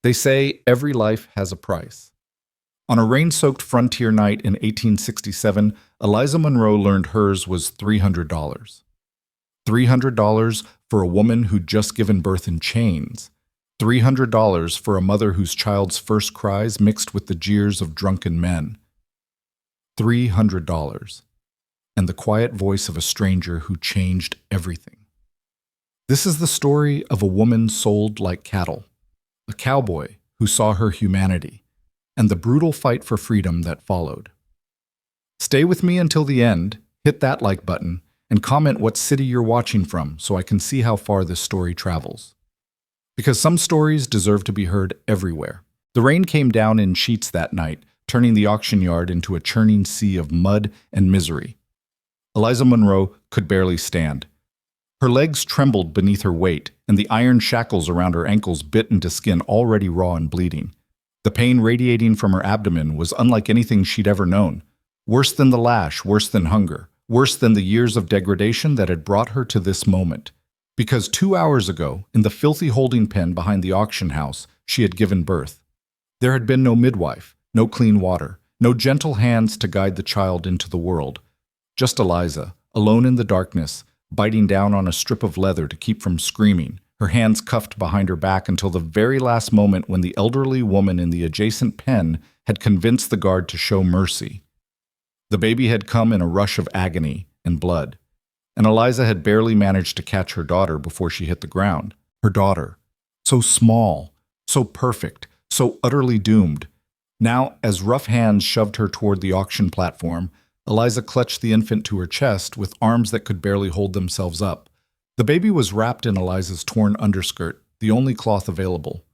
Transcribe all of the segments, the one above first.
They say every life has a price. On a rain-soaked frontier night in 1867, Eliza Monroe learned hers was $300. $300 for a woman who'd just given birth in chains. $300 for a mother whose child's first cries mixed with the jeers of drunken men. $300. And the quiet voice of a stranger who changed everything. This is the story of a woman sold like cattle, a cowboy who saw her humanity, and the brutal fight for freedom that followed. Stay with me until the end, hit that like button, and comment what city you're watching from so I can see how far this story travels. Because some stories deserve to be heard everywhere. The rain came down in sheets that night, turning the auction yard into a churning sea of mud and misery. Eliza Monroe could barely stand. Her legs trembled beneath her weight, and the iron shackles around her ankles bit into skin already raw and bleeding. The pain radiating from her abdomen was unlike anything she'd ever known. Worse than the lash, worse than hunger, worse than the years of degradation that had brought her to this moment. Because 2 hours ago, in the filthy holding pen behind the auction house, she had given birth. There had been no midwife, no clean water, no gentle hands to guide the child into the world. Just Eliza, alone in the darkness, biting down on a strip of leather to keep from screaming, her hands cuffed behind her back until the very last moment when the elderly woman in the adjacent pen had convinced the guard to show mercy. The baby had come in a rush of agony and blood, and Eliza had barely managed to catch her daughter before she hit the ground. Her daughter, so small, so perfect, so utterly doomed. Now, as rough hands shoved her toward the auction platform, Eliza clutched the infant to her chest with arms that could barely hold themselves up. The baby was wrapped in Eliza's torn underskirt, the only cloth available.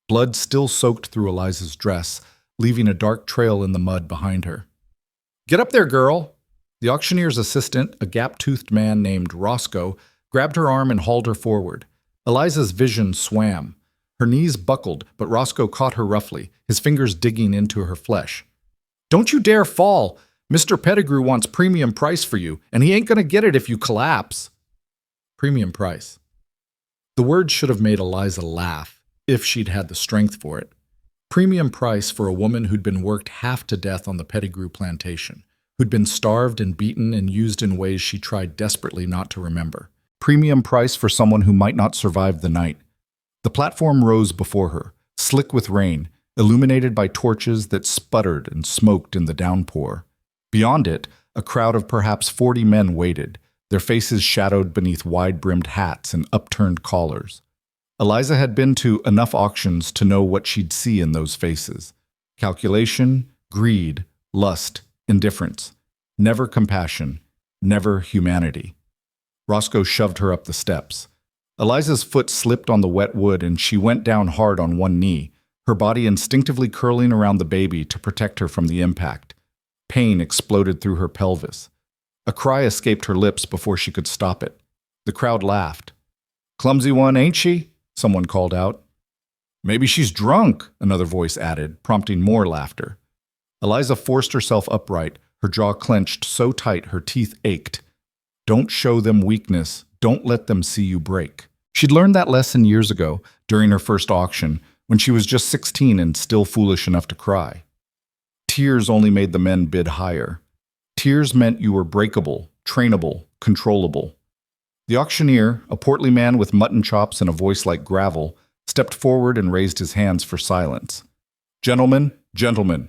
Blood still soaked through Eliza's dress, leaving a dark trail in the mud behind her. "Get up there, girl!" The auctioneer's assistant, a gap-toothed man named Roscoe, grabbed her arm and hauled her forward. Eliza's vision swam. Her knees buckled, but Roscoe caught her roughly, his fingers digging into her flesh. "Don't you dare fall! Mr. Pettigrew wants premium price for you, and he ain't gonna get it if you collapse." Premium price. The word should have made Eliza laugh, if she'd had the strength for it. Premium price for a woman who'd been worked half to death on the Pettigrew plantation, who'd been starved and beaten and used in ways she tried desperately not to remember. Premium price for someone who might not survive the night. The platform rose before her, slick with rain, illuminated by torches that sputtered and smoked in the downpour. Beyond it, a crowd of perhaps 40 men waited, their faces shadowed beneath wide-brimmed hats and upturned collars. Eliza had been to enough auctions to know what she'd see in those faces. Calculation, greed, lust, indifference. Never compassion, never humanity. Roscoe shoved her up the steps. Eliza's foot slipped on the wet wood and she went down hard on one knee, her body instinctively curling around the baby to protect her from the impact. Pain exploded through her pelvis. A cry escaped her lips before she could stop it. The crowd laughed. "Clumsy one, ain't she?" someone called out. "Maybe she's drunk," another voice added, prompting more laughter. Eliza forced herself upright, her jaw clenched so tight her teeth ached. Don't show them weakness. Don't let them see you break. She'd learned that lesson years ago, during her first auction, when she was just 16 and still foolish enough to cry. Tears only made the men bid higher. Tears meant you were breakable, trainable, controllable. The auctioneer, a portly man with mutton chops and a voice like gravel, stepped forward and raised his hands for silence. "Gentlemen, gentlemen,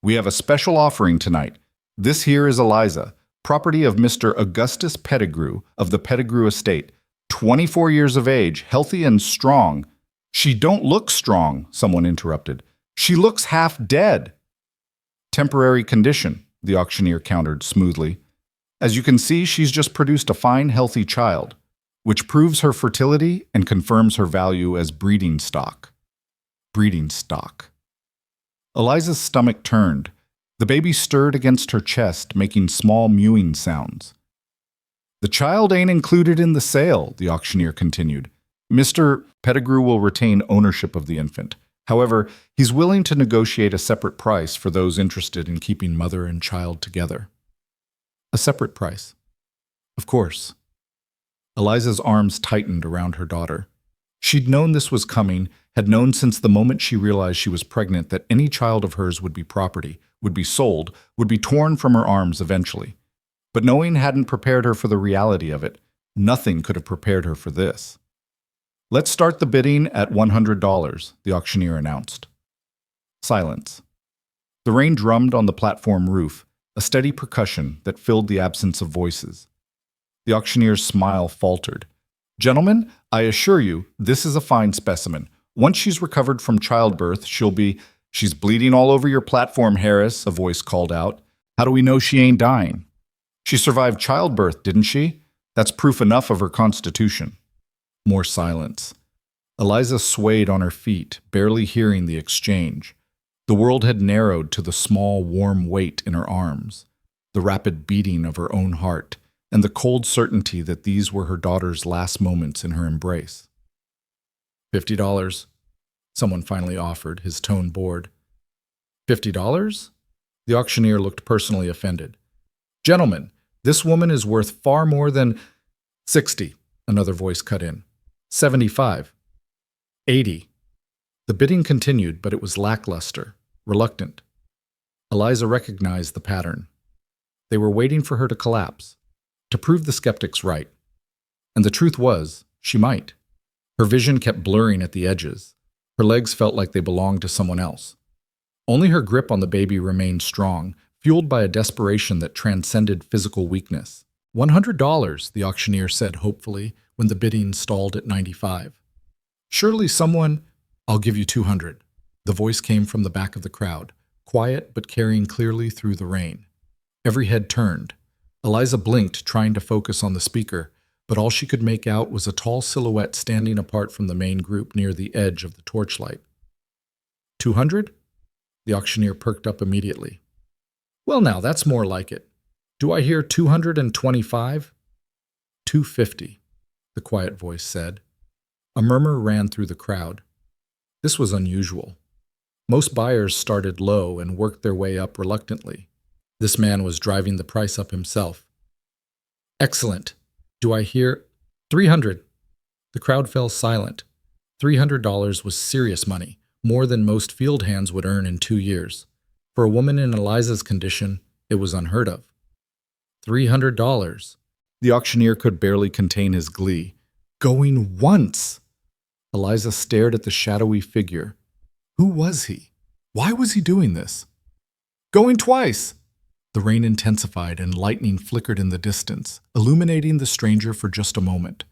we have a special offering tonight. This here is Eliza, property of Mr. Augustus Pettigrew of the Pettigrew estate, 24 years of age, healthy and strong." "She don't look strong," someone interrupted. "She looks half dead." "Temporary condition," the auctioneer countered smoothly. "As you can see, she's just produced a fine, healthy child, which proves her fertility and confirms her value as breeding stock." Breeding stock. Eliza's stomach turned. The baby stirred against her chest, making small mewing sounds. "The child ain't included in the sale," the auctioneer continued. "Mr. Pettigrew will retain ownership of the infant. However, he's willing to negotiate a separate price for those interested in keeping mother and child together." A separate price. Of course. Eliza's arms tightened around her daughter. She'd known this was coming, had known since the moment she realized she was pregnant that any child of hers would be property, would be sold, would be torn from her arms eventually. But knowing hadn't prepared her for the reality of it. Nothing could have prepared her for this. "Let's start the bidding at $100, the auctioneer announced. Silence. The rain drummed on the platform roof, a steady percussion that filled the absence of voices. The auctioneer's smile faltered. "Gentlemen, I assure you, this is a fine specimen. Once she's recovered from childbirth, she'll be—" "She's bleeding all over your platform, Harris," a voice called out. "How do we know she ain't dying?" "She survived childbirth, didn't she? That's proof enough of her constitution." More silence. Eliza swayed on her feet, barely hearing the exchange. The world had narrowed to the small, warm weight in her arms, the rapid beating of her own heart, and the cold certainty that these were her daughter's last moments in her embrace. $50, someone finally offered, his tone bored. $50? The auctioneer looked personally offended. "Gentlemen, this woman is worth far more than—" "60, another voice cut in. $75. $80. The bidding continued, but it was lackluster, reluctant. Eliza recognized the pattern. They were waiting for her to collapse, to prove the skeptics right. And the truth was, she might. Her vision kept blurring at the edges. Her legs felt like they belonged to someone else. Only her grip on the baby remained strong, fueled by a desperation that transcended physical weakness. $100, the auctioneer said hopefully when the bidding stalled at 95. "Surely someone—" "I'll give you 200. The voice came from the back of the crowd, quiet but carrying clearly through the rain. Every head turned. Eliza blinked, trying to focus on the speaker, but all she could make out was a tall silhouette standing apart from the main group near the edge of the torchlight. 200? The auctioneer perked up immediately. "Well now, that's more like it. Do I hear 225? 250, the quiet voice said. A murmur ran through the crowd. This was unusual. Most buyers started low and worked their way up reluctantly. This man was driving the price up himself. "Excellent. Do I hear 300? The crowd fell silent. $300 was serious money, more than most field hands would earn in 2 years. For a woman in Eliza's condition, it was unheard of. $300. The auctioneer could barely contain his glee. Going once! Eliza stared at the shadowy figure. Who was he? Why was he doing this? Going twice! The rain intensified and lightning flickered in the distance, illuminating the stranger for just a moment.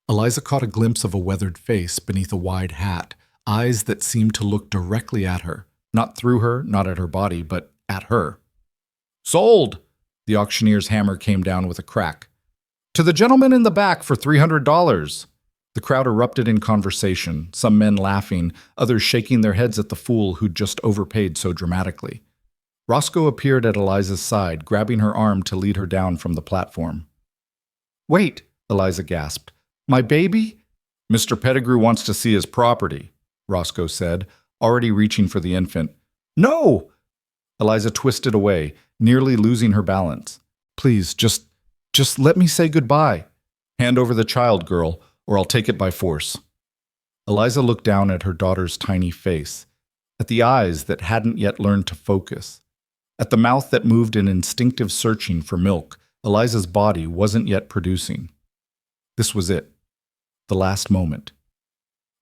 Eliza caught a glimpse of a weathered face beneath a wide hat, eyes that seemed to look directly at her, not through her, not at her body, but at her. "Sold!" The auctioneer's hammer came down with a crack. "To the gentleman in the back for $300. The crowd erupted in conversation, some men laughing, others shaking their heads at the fool who'd just overpaid so dramatically. Roscoe appeared at Eliza's side, grabbing her arm to lead her down from the platform. "Wait," Eliza gasped. "My baby?" "Mr. Pettigrew wants to see his property," Roscoe said, already reaching for the infant. "No!" Eliza twisted away, nearly losing her balance. "Please, just let me say goodbye. Hand over the child, girl, or I'll take it by force." Eliza looked down at her daughter's tiny face, at the eyes that hadn't yet learned to focus, at the mouth that moved in instinctive searching for milk. Eliza's body wasn't yet producing. This was it. The last moment.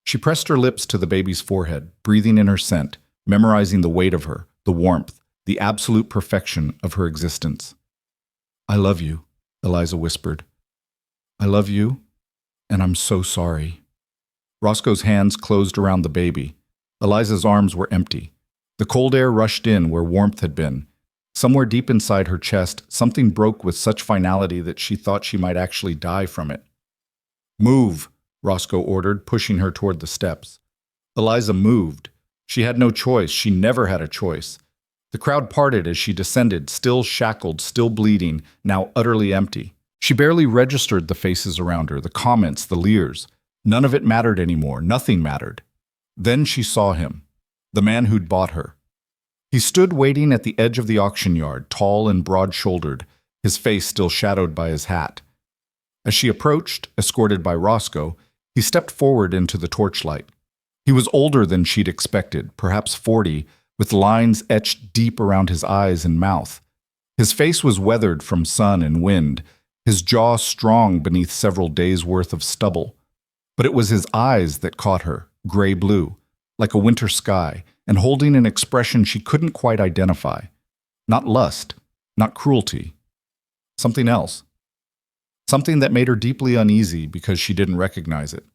She pressed her lips to the baby's forehead, breathing in her scent, memorizing the weight of her, the warmth, the absolute perfection of her existence. "I love you," Eliza whispered. "I love you, and I'm so sorry." Roscoe's hands closed around the baby. Eliza's arms were empty. The cold air rushed in where warmth had been. Somewhere deep inside her chest, something broke with such finality that she thought she might actually die from it. "Move," Roscoe ordered, pushing her toward the steps. Eliza moved. She had no choice. She never had a choice. The crowd parted as she descended, still shackled, still bleeding, now utterly empty. She barely registered the faces around her, the comments, the leers. None of it mattered anymore. Nothing mattered. Then she saw him, the man who'd bought her. He stood waiting at the edge of the auction yard, tall and broad-shouldered, his face still shadowed by his hat. As she approached, escorted by Roscoe, he stepped forward into the torchlight. He was older than she'd expected, perhaps 40, with lines etched deep around his eyes and mouth. His face was weathered from sun and wind, his jaw strong beneath several days' worth of stubble. But it was his eyes that caught her, gray-blue, like a winter sky, and holding an expression she couldn't quite identify. Not lust, not cruelty. Something else. Something that made her deeply uneasy because she didn't recognize it.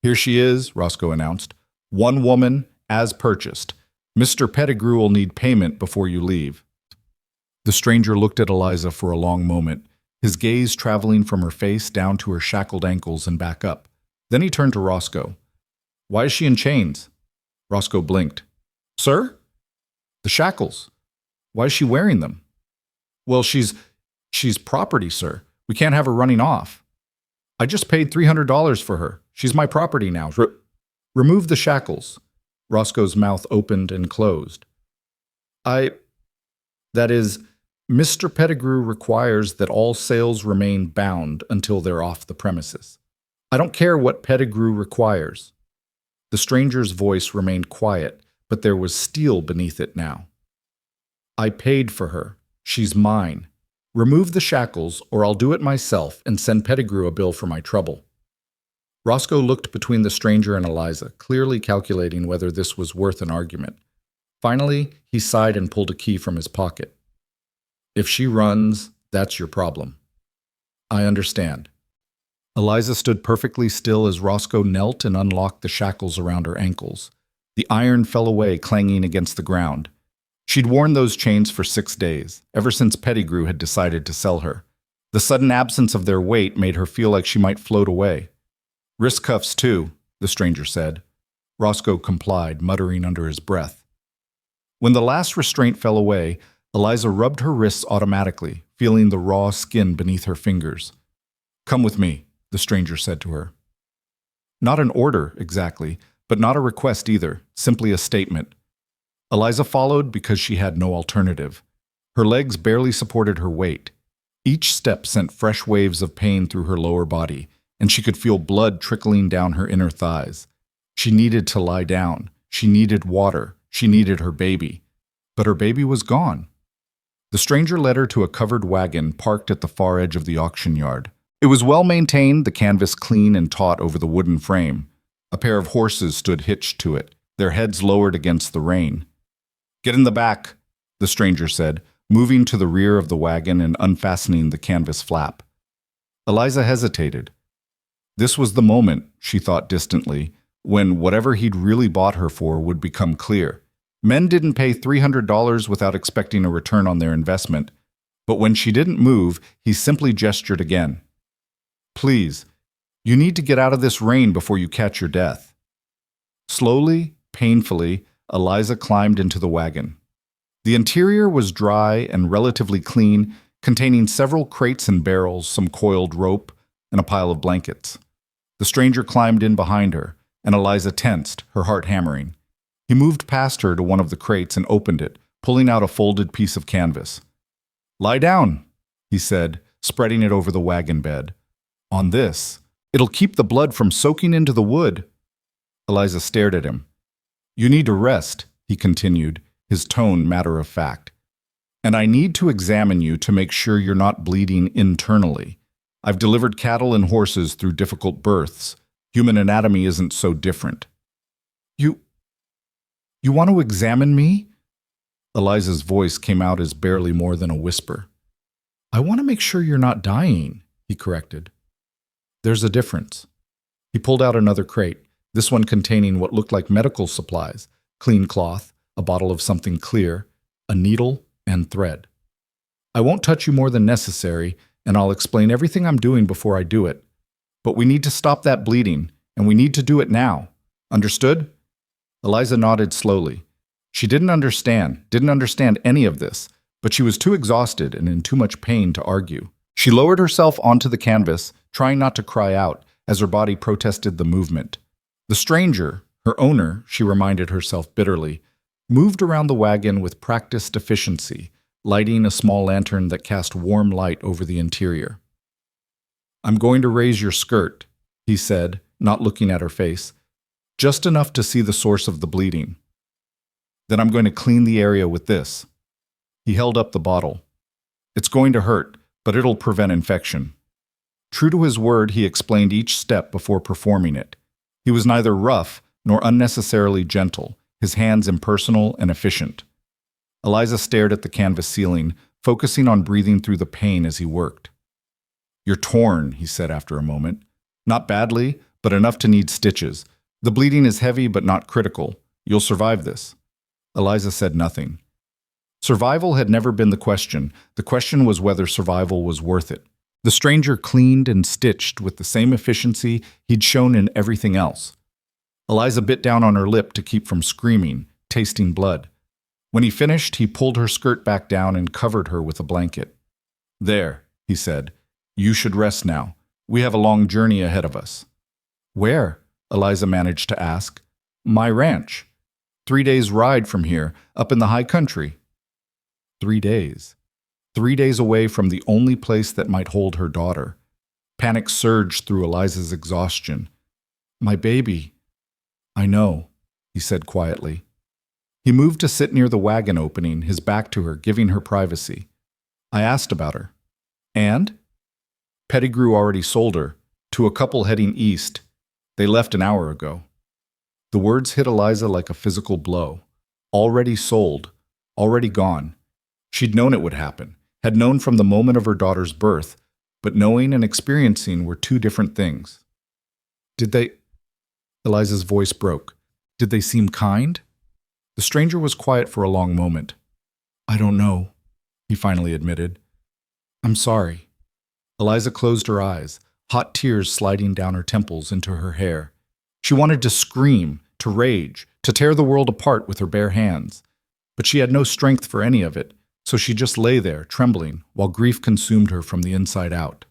"Here she is," Roscoe announced. "One woman, as purchased. Mr. Pettigrew will need payment before you leave." The stranger looked at Eliza for a long moment, his gaze traveling from her face down to her shackled ankles and back up. Then he turned to Roscoe. "Why is she in chains?" Roscoe blinked. "Sir?" "The shackles. Why is she wearing them?" "Well, she's property, sir. We can't have her running off. I just paid $300 for her. She's my property now. Remove the shackles." Roscoe's mouth opened and closed. That is, Mr. Pettigrew requires that all sales remain bound until they're off the premises. I don't care what Pettigrew requires." The stranger's voice remained quiet, but there was steel beneath it now. "I paid for her. She's mine. Remove the shackles, or I'll do it myself and send Pettigrew a bill for my trouble." Roscoe looked between the stranger and Eliza, clearly calculating whether this was worth an argument. Finally, he sighed and pulled a key from his pocket. "If she runs, that's your problem." "I understand." Eliza stood perfectly still as Roscoe knelt and unlocked the shackles around her ankles. The iron fell away, clanging against the ground. She'd worn those chains for 6 days, ever since Pettigrew had decided to sell her. The sudden absence of their weight made her feel like she might float away. "Wrist cuffs, too," the stranger said. Roscoe complied, muttering under his breath. When the last restraint fell away, Eliza rubbed her wrists automatically, feeling the raw skin beneath her fingers. "Come with me," the stranger said to her. Not an order, exactly, but not a request either, simply a statement. Eliza followed because she had no alternative. Her legs barely supported her weight. Each step sent fresh waves of pain through her lower body, and she could feel blood trickling down her inner thighs. She needed to lie down. She needed water. She needed her baby. But her baby was gone. The stranger led her to a covered wagon parked at the far edge of the auction yard. It was well maintained, the canvas clean and taut over the wooden frame. A pair of horses stood hitched to it, their heads lowered against the rain. "Get in the back," the stranger said, moving to the rear of the wagon and unfastening the canvas flap. Eliza hesitated. This was the moment, she thought distantly, when whatever he'd really bought her for would become clear. Men didn't pay $300 without expecting a return on their investment, but when she didn't move, he simply gestured again. "Please, you need to get out of this rain before you catch your death." Slowly, painfully, Eliza climbed into the wagon. The interior was dry and relatively clean, containing several crates and barrels, some coiled rope, and a pile of blankets. The stranger climbed in behind her, and Eliza tensed, her heart hammering. He moved past her to one of the crates and opened it, pulling out a folded piece of canvas. "Lie down," he said, spreading it over the wagon bed. "On this. It'll keep the blood from soaking into the wood." Eliza stared at him. "You need to rest," he continued, his tone matter-of-fact. "And I need to examine you to make sure you're not bleeding internally. I've delivered cattle and horses through difficult births. Human anatomy isn't so different." You want to examine me?" Eliza's voice came out as barely more than a whisper. "I want to make sure you're not dying," he corrected. "There's a difference." He pulled out another crate, this one containing what looked like medical supplies, clean cloth, a bottle of something clear, a needle, and thread. "I won't touch you more than necessary, and I'll explain everything I'm doing before I do it. But we need to stop that bleeding, and we need to do it now. Understood?" Eliza nodded slowly. She didn't understand any of this, but she was too exhausted and in too much pain to argue. She lowered herself onto the canvas, trying not to cry out, as her body protested the movement. The stranger, her owner, she reminded herself bitterly, moved around the wagon with practiced efficiency, lighting a small lantern that cast warm light over the interior. "I'm going to raise your skirt," he said, not looking at her face. just enough to see the source of the bleeding. Then I'm going to clean the area with this. He held up the bottle. It's going to hurt, but it'll prevent infection. True to his word, he explained each step before performing it. He was neither rough nor unnecessarily gentle, his hands impersonal and efficient. Eliza stared at the canvas ceiling, focusing on breathing through the pain as he worked. You're torn, he said after a moment. Not badly, but enough to need stitches. The bleeding is heavy but not critical. You'll survive this. Eliza said nothing. Survival had never been the question. The question was whether survival was worth it. The stranger cleaned and stitched with the same efficiency he'd shown in everything else. Eliza bit down on her lip to keep from screaming, tasting blood. When he finished, he pulled her skirt back down and covered her with a blanket. There, he said. You should rest now. We have a long journey ahead of us. Where? Eliza managed to ask. My ranch. 3 days' ride from here, up in the high country. 3 days. 3 days away from the only place that might hold her daughter. Panic surged through Eliza's exhaustion. My baby. I know, he said quietly. He moved to sit near the wagon opening, his back to her, giving her privacy. I asked about her. And? Pettigrew already sold her, to a couple heading east. They left an hour ago. The words hit Eliza like a physical blow. Already sold. Already gone. She'd known it would happen, had known from the moment of her daughter's birth, but knowing and experiencing were two different things. Did they... Eliza's voice broke. Did they seem kind? The stranger was quiet for a long moment. I don't know, he finally admitted. I'm sorry. Eliza closed her eyes, hot tears sliding down her temples into her hair. She wanted to scream, to rage, to tear the world apart with her bare hands. But she had no strength for any of it, so she just lay there, trembling, while grief consumed her from the inside out.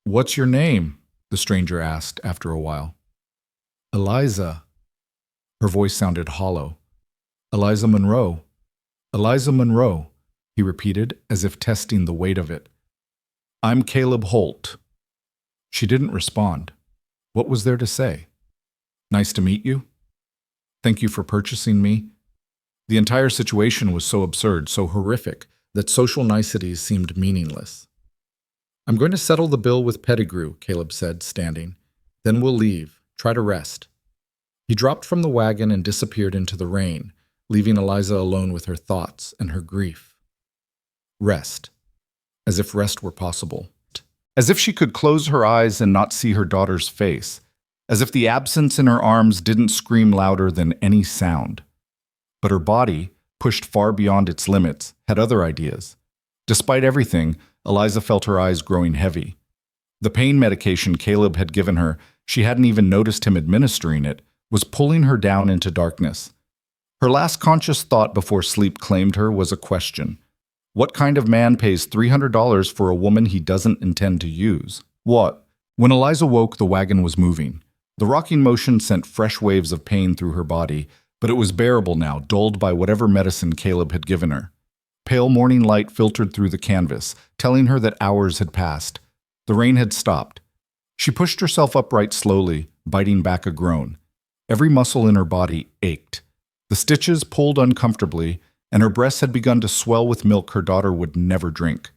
What's your name? The stranger asked after a while. Eliza. Her voice sounded hollow. Eliza Monroe. Eliza Monroe, he repeated, as if testing the weight of it. I'm Caleb Holt. She didn't respond. What was there to say? Nice to meet you. Thank you for purchasing me. The entire situation was so absurd, so horrific, that social niceties seemed meaningless. I'm going to settle the bill with Pettigrew, Caleb said, standing. Then we'll leave. Try to rest. He dropped from the wagon and disappeared into the rain, leaving Eliza alone with her thoughts and her grief. Rest. As if rest were possible. As if she could close her eyes and not see her daughter's face. As if the absence in her arms didn't scream louder than any sound. But her body, pushed far beyond its limits, had other ideas. Despite everything, Eliza felt her eyes growing heavy. The pain medication Caleb had given her, she hadn't even noticed him administering it, was pulling her down into darkness. Her last conscious thought before sleep claimed her was a question. What kind of man pays $300 for a woman he doesn't intend to use? What? When Eliza woke, the wagon was moving. The rocking motion sent fresh waves of pain through her body, but it was bearable now, dulled by whatever medicine Caleb had given her. Pale morning light filtered through the canvas, telling her that hours had passed. The rain had stopped. She pushed herself upright slowly, biting back a groan. Every muscle in her body ached. The stitches pulled uncomfortably, and her breasts had begun to swell with milk her daughter would never drink.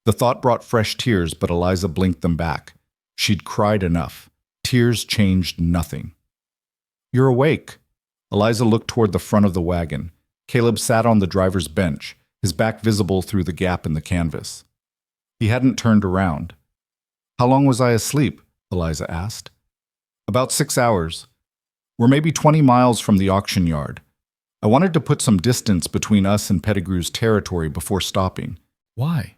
The thought brought fresh tears, but Eliza blinked them back. She'd cried enough. Tears changed nothing. You're awake. Eliza looked toward the front of the wagon. Caleb sat on the driver's bench, his back visible through the gap in the canvas. He hadn't turned around. How long was I asleep? Eliza asked. About 6 hours. We're maybe 20 miles from the auction yard. I wanted to put some distance between us and Pettigrew's territory before stopping. Why?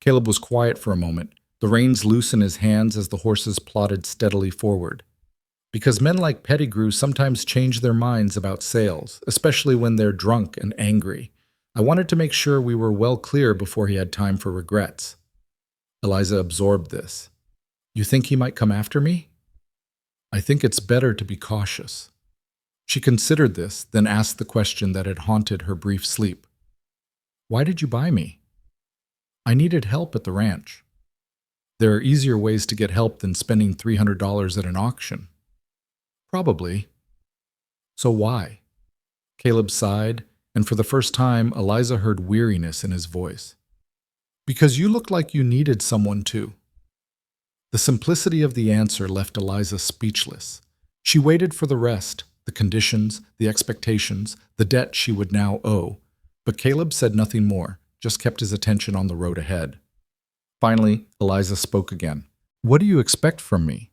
Caleb was quiet for a moment, the reins loose in his hands as the horses plodded steadily forward. Because men like Pettigrew sometimes change their minds about sales, especially when they're drunk and angry. I wanted to make sure we were well clear before he had time for regrets. Eliza absorbed this. You think he might come after me? I think it's better to be cautious. She considered this, then asked the question that had haunted her brief sleep. Why did you buy me? I needed help at the ranch. There are easier ways to get help than spending $300 at an auction. Probably. So why? Caleb sighed, and for the first time, Eliza heard weariness in his voice. Because you looked like you needed someone too. The simplicity of the answer left Eliza speechless. She waited for the rest, the conditions, the expectations, the debt she would now owe. But Caleb said nothing more, just kept his attention on the road ahead. Finally, Eliza spoke again. What do you expect from me?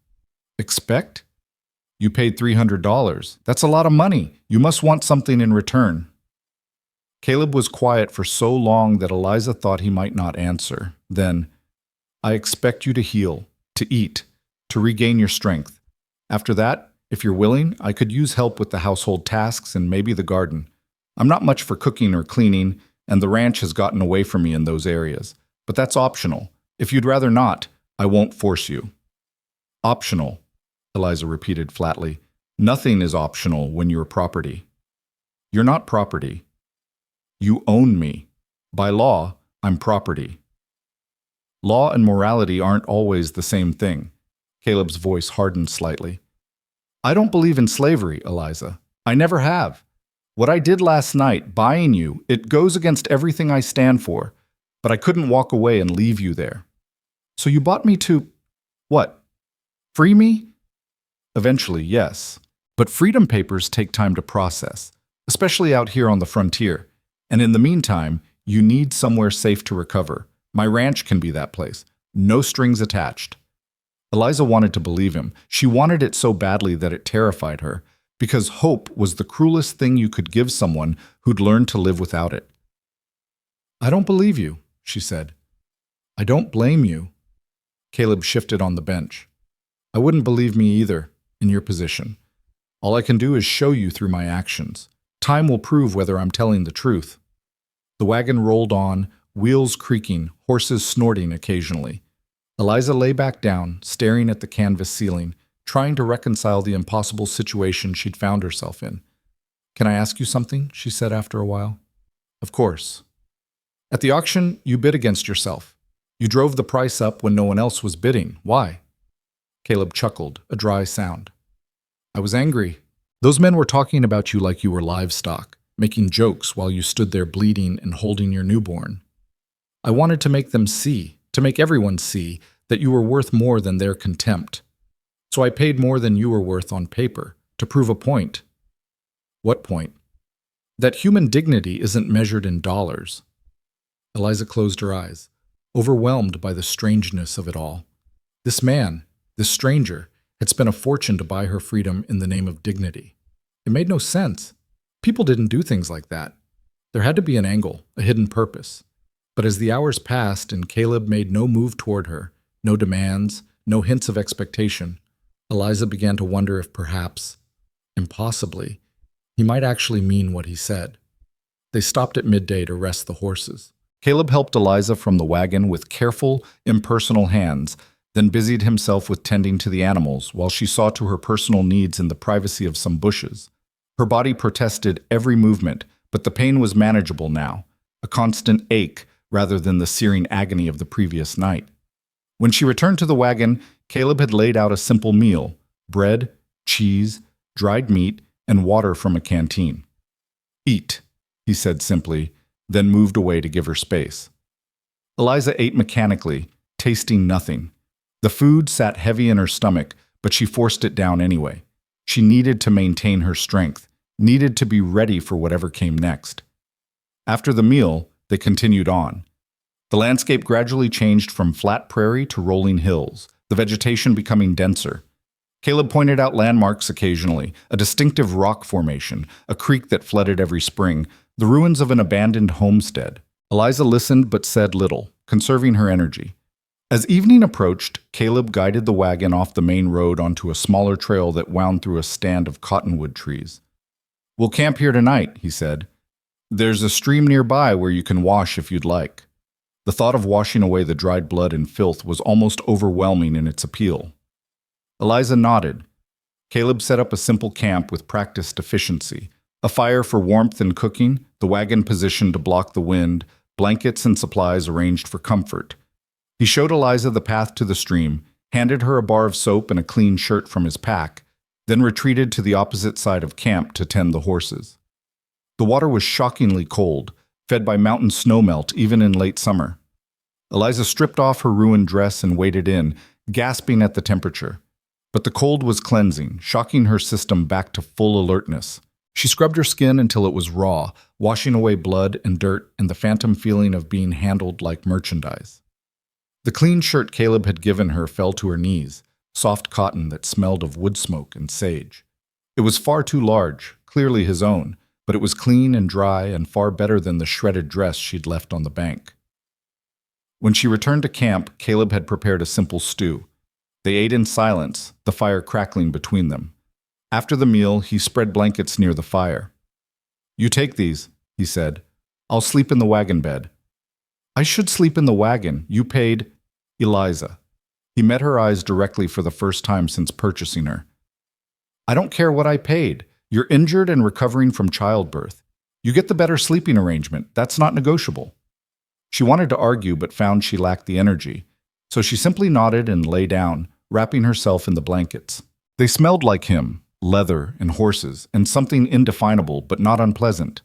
Expect? You paid $300. That's a lot of money. You must want something in return. Caleb was quiet for so long that Eliza thought he might not answer. Then, I expect you to heal, to eat, to regain your strength. After that, if you're willing, I could use help with the household tasks and maybe the garden. I'm not much for cooking or cleaning, and the ranch has gotten away from me in those areas. But that's optional. If you'd rather not, I won't force you. Optional, Eliza repeated flatly. Nothing is optional when you're property. You're not property. You own me. By law, I'm property. Law and morality aren't always the same thing. Caleb's voice hardened slightly. I don't believe in slavery, Eliza. I never have. What I did last night, buying you, it goes against everything I stand for. But I couldn't walk away and leave you there. So you bought me to… what? Free me? Eventually, yes. But freedom papers take time to process, especially out here on the frontier. And in the meantime, you need somewhere safe to recover. My ranch can be that place. No strings attached. Eliza wanted to believe him. She wanted it so badly that it terrified her, because hope was the cruelest thing you could give someone who'd learned to live without it. I don't believe you, she said. I don't blame you. Caleb shifted on the bench. I wouldn't believe me either, in your position. All I can do is show you through my actions. Time will prove whether I'm telling the truth. The wagon rolled on, wheels creaking, horses snorting occasionally. Eliza lay back down, staring at the canvas ceiling, trying to reconcile the impossible situation she'd found herself in. Can I ask you something? She said after a while. Of course. At the auction, you bid against yourself. You drove the price up when no one else was bidding. Why? Caleb chuckled, a dry sound. I was angry. Those men were talking about you like you were livestock, making jokes while you stood there bleeding and holding your newborn. I wanted to make them see, to make everyone see, that you were worth more than their contempt. So I paid more than you were worth on paper, to prove a point. What point? That human dignity isn't measured in dollars. Eliza closed her eyes, overwhelmed by the strangeness of it all. This man, this stranger, had spent a fortune to buy her freedom in the name of dignity. It made no sense. People didn't do things like that. There had to be an angle, a hidden purpose. But as the hours passed and Caleb made no move toward her, no demands, no hints of expectation, Eliza began to wonder if perhaps, impossibly, he might actually mean what he said. They stopped at midday to rest the horses. Caleb helped Eliza from the wagon with careful, impersonal hands, then busied himself with tending to the animals while she saw to her personal needs in the privacy of some bushes. Her body protested every movement, but the pain was manageable now, a constant ache rather than the searing agony of the previous night. When she returned to the wagon, Caleb had laid out a simple meal: bread, cheese, dried meat, and water from a canteen. Eat, he said simply, then moved away to give her space. Eliza ate mechanically, tasting nothing. The food sat heavy in her stomach, but she forced it down anyway. She needed to maintain her strength, needed to be ready for whatever came next. After the meal, they continued on. The landscape gradually changed from flat prairie to rolling hills, the vegetation becoming denser. Caleb pointed out landmarks occasionally, a distinctive rock formation, a creek that flooded every spring, the ruins of an abandoned homestead. Eliza listened but said little, conserving her energy. As evening approached, Caleb guided the wagon off the main road onto a smaller trail that wound through a stand of cottonwood trees. We'll camp here tonight, he said. There's a stream nearby where you can wash if you'd like. The thought of washing away the dried blood and filth was almost overwhelming in its appeal. Eliza nodded. Caleb set up a simple camp with practiced efficiency. A fire for warmth and cooking, the wagon positioned to block the wind, blankets and supplies arranged for comfort. He showed Eliza the path to the stream, handed her a bar of soap and a clean shirt from his pack, then retreated to the opposite side of camp to tend the horses. The water was shockingly cold, fed by mountain snowmelt even in late summer. Eliza stripped off her ruined dress and waded in, gasping at the temperature. But the cold was cleansing, shocking her system back to full alertness. She scrubbed her skin until it was raw, washing away blood and dirt and the phantom feeling of being handled like merchandise. The clean shirt Caleb had given her fell to her knees, soft cotton that smelled of wood smoke and sage. It was far too large, clearly his own, but it was clean and dry and far better than the shredded dress she'd left on the bank. When she returned to camp, Caleb had prepared a simple stew. They ate in silence, the fire crackling between them. After the meal, he spread blankets near the fire. "You take these," he said. "I'll sleep in the wagon bed." "I should sleep in the wagon. You paid—" "Eliza." He met her eyes directly for the first time since purchasing her. "I don't care what I paid. You're injured and recovering from childbirth. You get the better sleeping arrangement. That's not negotiable." She wanted to argue but found she lacked the energy, so she simply nodded and lay down, wrapping herself in the blankets. They smelled like him, leather and horses, and something indefinable but not unpleasant.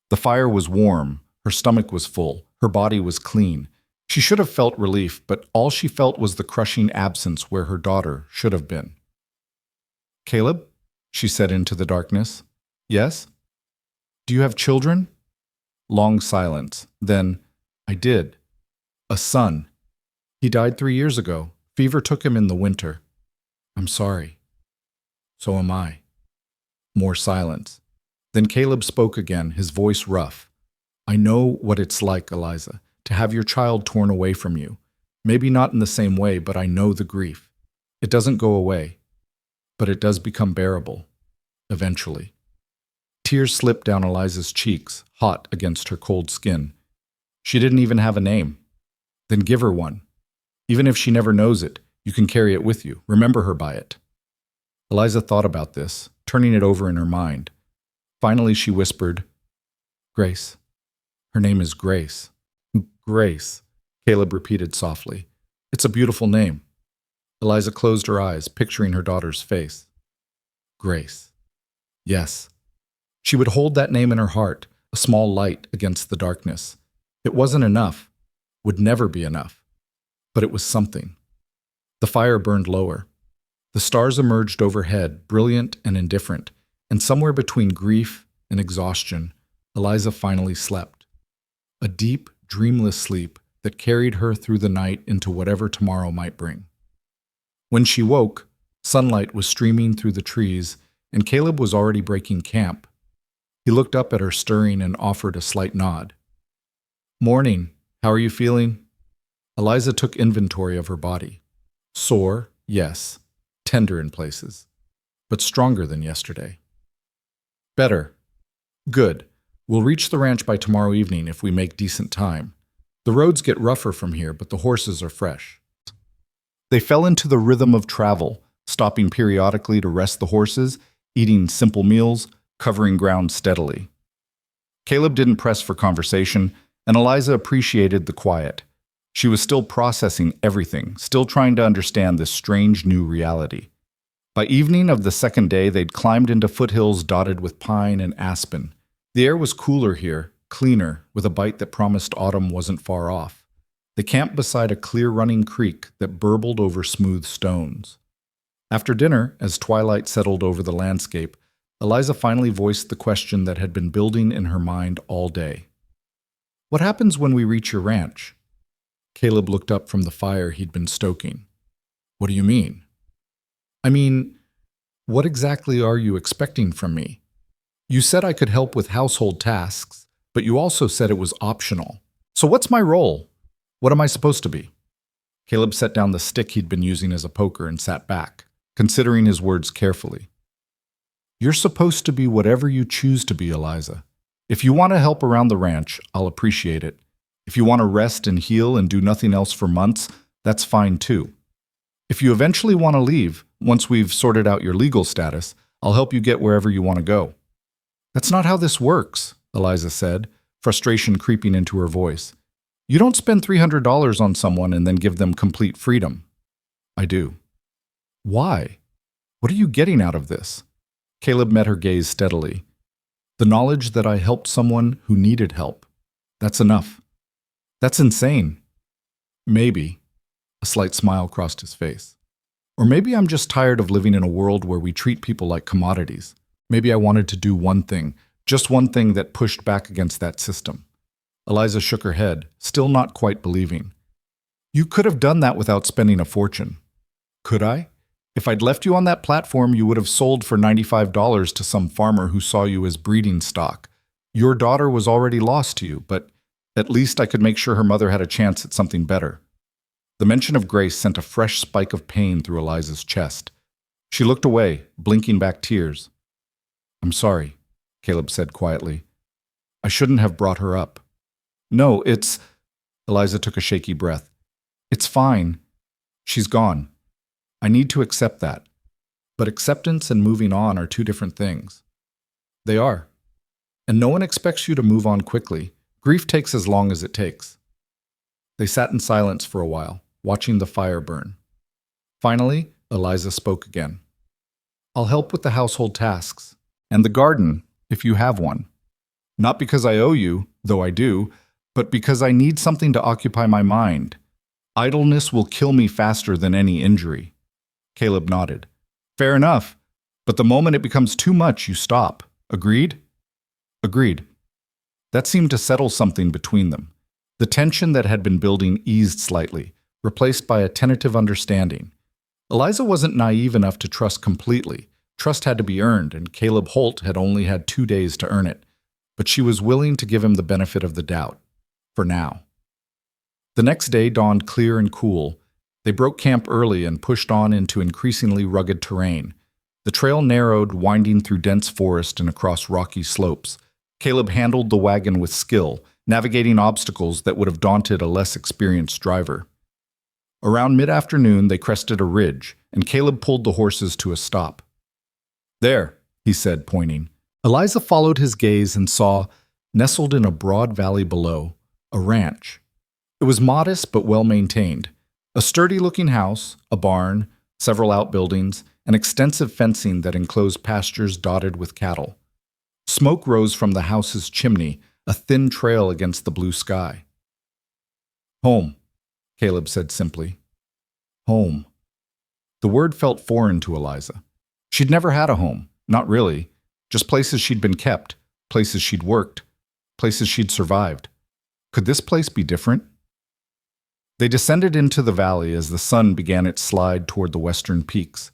The fire was warm, her stomach was full, her body was clean. She should have felt relief, but all she felt was the crushing absence where her daughter should have been. "Caleb?" she said into the darkness. "Yes?" "Do you have children?" Long silence. Then, "I did. A son. He died 3 years ago. Fever took him in the winter." "I'm sorry." "So am I." More silence. Then Caleb spoke again, his voice rough. "I know what it's like, Eliza, to have your child torn away from you. Maybe not in the same way, but I know the grief. It doesn't go away, but it does become bearable. Eventually." Tears slipped down Eliza's cheeks, hot against her cold skin. She didn't even have a name. "Then give her one. Even if she never knows it, you can carry it with you. Remember her by it." Eliza thought about this, turning it over in her mind. Finally, she whispered, "Grace. Her name is Grace." "Grace," Caleb repeated softly. "It's a beautiful name." Eliza closed her eyes, picturing her daughter's face. Grace. Yes. She would hold that name in her heart, a small light against the darkness. It wasn't enough, would never be enough, but it was something. The fire burned lower. The stars emerged overhead, brilliant and indifferent, and somewhere between grief and exhaustion, Eliza finally slept. A deep, dreamless sleep that carried her through the night into whatever tomorrow might bring. When she woke, sunlight was streaming through the trees, and Caleb was already breaking camp. He looked up at her stirring and offered a slight nod. "Morning. How are you feeling?" Eliza took inventory of her body. Sore, yes. Tender in places. But stronger than yesterday. "Better. Good. We'll reach the ranch by tomorrow evening if we make decent time. The roads get rougher from here, but the horses are fresh." They fell into the rhythm of travel, stopping periodically to rest the horses, eating simple meals, covering ground steadily. Caleb didn't press for conversation, and Eliza appreciated the quiet. She was still processing everything, still trying to understand this strange new reality. By evening of the second day, they'd climbed into foothills dotted with pine and aspen. The air was cooler here, cleaner, with a bite that promised autumn wasn't far off. They camped beside a clear-running creek that burbled over smooth stones. After dinner, as twilight settled over the landscape, Eliza finally voiced the question that had been building in her mind all day. "What happens when we reach your ranch?" Caleb looked up from the fire he'd been stoking. "What do you mean?" "I mean, what exactly are you expecting from me? You said I could help with household tasks, but you also said it was optional. So what's my role? What am I supposed to be?" Caleb set down the stick he'd been using as a poker and sat back, considering his words carefully. "You're supposed to be whatever you choose to be, Eliza. If you want to help around the ranch, I'll appreciate it. If you want to rest and heal and do nothing else for months, that's fine too. If you eventually want to leave, once we've sorted out your legal status, I'll help you get wherever you want to go." "That's not how this works," Eliza said, frustration creeping into her voice. "You don't spend $300 on someone and then give them complete freedom." "I do." "Why?" What are you getting out of this? Caleb met her gaze steadily. The knowledge that I helped someone who needed help. That's enough. That's insane. Maybe. A slight smile crossed his face. Or maybe I'm just tired of living in a world where we treat people like commodities. Maybe I wanted to do one thing, just one thing that pushed back against that system. Eliza shook her head, still not quite believing. You could have done that without spending a fortune. Could I? If I'd left you on that platform, you would have sold for $95 to some farmer who saw you as breeding stock. Your daughter was already lost to you, but at least I could make sure her mother had a chance at something better. The mention of Grace sent a fresh spike of pain through Eliza's chest. She looked away, blinking back tears. I'm sorry, Caleb said quietly. I shouldn't have brought her up. No, it's... Eliza took a shaky breath. It's fine. She's gone. I need to accept that. But acceptance and moving on are two different things. They are. And no one expects you to move on quickly. Grief takes as long as it takes. They sat in silence for a while, watching the fire burn. Finally, Eliza spoke again. I'll help with the household tasks. And the garden, if you have one. Not because I owe you, though I do, but because I need something to occupy my mind. Idleness will kill me faster than any injury. Caleb nodded. Fair enough, but the moment it becomes too much, you stop. Agreed? Agreed. That seemed to settle something between them. The tension that had been building eased slightly, replaced by a tentative understanding. Eliza wasn't naive enough to trust completely. Trust had to be earned, and Caleb Holt had only had 2 days to earn it. But she was willing to give him the benefit of the doubt. For now. The next day dawned clear and cool. They broke camp early and pushed on into increasingly rugged terrain. The trail narrowed, winding through dense forest and across rocky slopes. Caleb handled the wagon with skill, navigating obstacles that would have daunted a less experienced driver. Around mid-afternoon, they crested a ridge, and Caleb pulled the horses to a stop. There, he said, pointing. Eliza followed his gaze and saw, nestled in a broad valley below, a ranch. It was modest but well-maintained. A sturdy-looking house, a barn, several outbuildings, and extensive fencing that enclosed pastures dotted with cattle. Smoke rose from the house's chimney, a thin trail against the blue sky. Home, Caleb said simply. Home. The word felt foreign to Eliza. She'd never had a home, not really, just places she'd been kept, places she'd worked, places she'd survived. Could this place be different? They descended into the valley as the sun began its slide toward the western peaks.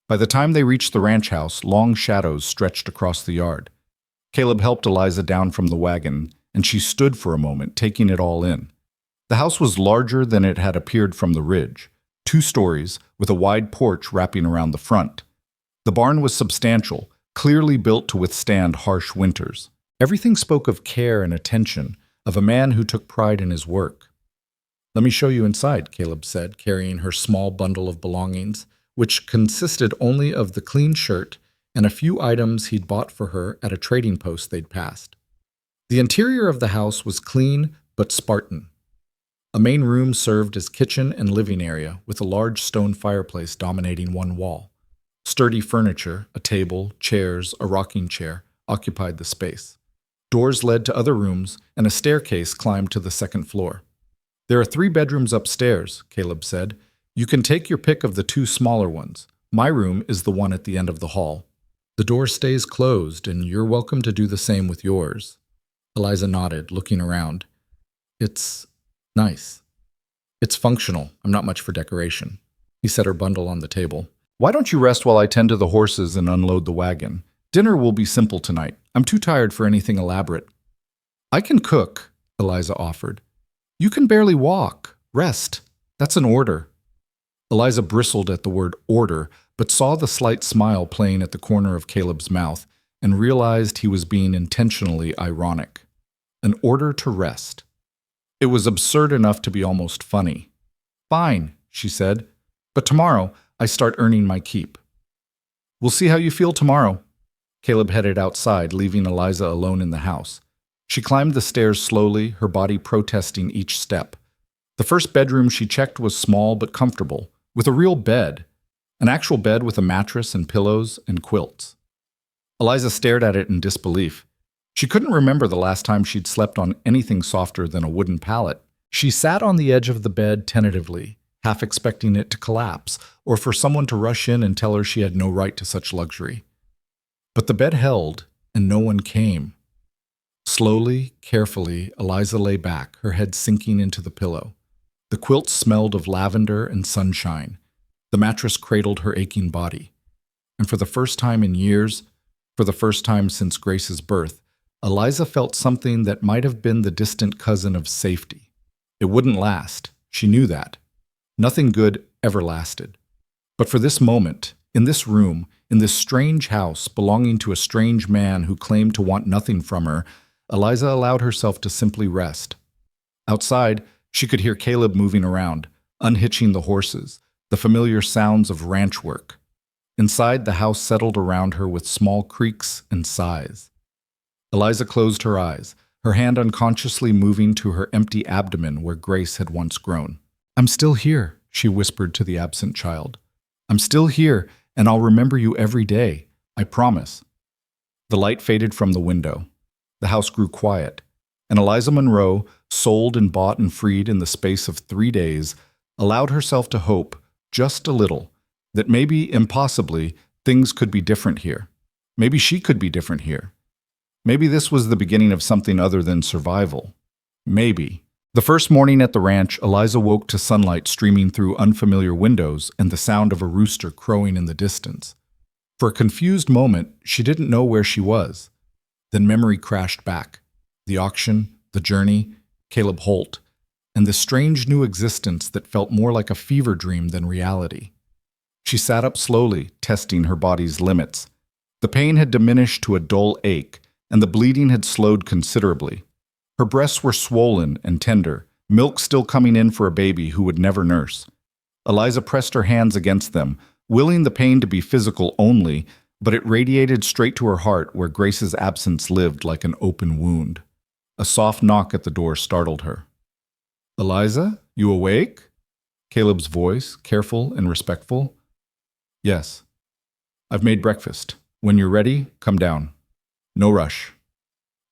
By the time they reached the ranch house, long shadows stretched across the yard. Caleb helped Eliza down from the wagon, and she stood for a moment, taking it all in. The house was larger than it had appeared from the ridge, 2 stories, with a wide porch wrapping around the front. The barn was substantial, clearly built to withstand harsh winters. Everything spoke of care and attention, of a man who took pride in his work. Let me show you inside, Caleb said, carrying her small bundle of belongings, which consisted only of the clean shirt and a few items he'd bought for her at a trading post they'd passed. The interior of the house was clean but Spartan. A main room served as kitchen and living area, with a large stone fireplace dominating one wall. Sturdy furniture, a table, chairs, a rocking chair, occupied the space. Doors led to other rooms, and a staircase climbed to the second floor. There are 3 bedrooms upstairs, Caleb said. You can take your pick of the 2 smaller ones. My room is the one at the end of the hall. The door stays closed, and you're welcome to do the same with yours. Eliza nodded, looking around. It's nice. It's functional. I'm not much for decoration. He set her bundle on the table. Why don't you rest while I tend to the horses and unload the wagon? Dinner will be simple tonight. I'm too tired for anything elaborate. I can cook, Eliza offered. You can barely walk. Rest. That's an order. Eliza bristled at the word order, but saw the slight smile playing at the corner of Caleb's mouth and realized he was being intentionally ironic. An order to rest. It was absurd enough to be almost funny. Fine, she said, but tomorrow I start earning my keep. We'll see how you feel tomorrow. Caleb headed outside, leaving Eliza alone in the house. She climbed the stairs slowly, her body protesting each step. The first bedroom she checked was small but comfortable, with a real bed. An actual bed with a mattress and pillows and quilts. Eliza stared at it in disbelief. She couldn't remember the last time she'd slept on anything softer than a wooden pallet. She sat on the edge of the bed tentatively, half expecting it to collapse, or for someone to rush in and tell her she had no right to such luxury. But the bed held, and no one came. Slowly, carefully, Eliza lay back, her head sinking into the pillow. The quilt smelled of lavender and sunshine. The mattress cradled her aching body. And for the first time in years, for the first time since Grace's birth, Eliza felt something that might have been the distant cousin of safety. It wouldn't last. She knew that. Nothing good ever lasted. But for this moment, in this room, in this strange house belonging to a strange man who claimed to want nothing from her, Eliza allowed herself to simply rest. Outside, she could hear Caleb moving around, unhitching the horses, the familiar sounds of ranch work. Inside, the house settled around her with small creaks and sighs. Eliza closed her eyes, her hand unconsciously moving to her empty abdomen where Grace had once grown. "I'm still here," she whispered to the absent child. "I'm still here, and I'll remember you every day. I promise." The light faded from the window. The house grew quiet, and Eliza Monroe, sold and bought and freed in the space of 3 days, allowed herself to hope, just a little, that maybe, impossibly, things could be different here. Maybe she could be different here. Maybe this was the beginning of something other than survival. Maybe. The first morning at the ranch, Eliza woke to sunlight streaming through unfamiliar windows and the sound of a rooster crowing in the distance. For a confused moment, she didn't know where she was. Then memory crashed back. The auction, the journey, Caleb Holt, and this strange new existence that felt more like a fever dream than reality. She sat up slowly, testing her body's limits. The pain had diminished to a dull ache, and the bleeding had slowed considerably. Her breasts were swollen and tender, milk still coming in for a baby who would never nurse. Eliza pressed her hands against them, willing the pain to be physical only, but it radiated straight to her heart where Grace's absence lived like an open wound. A soft knock at the door startled her. "Eliza, you awake?" Caleb's voice, careful and respectful. "Yes. I've made breakfast. When you're ready, come down. No rush."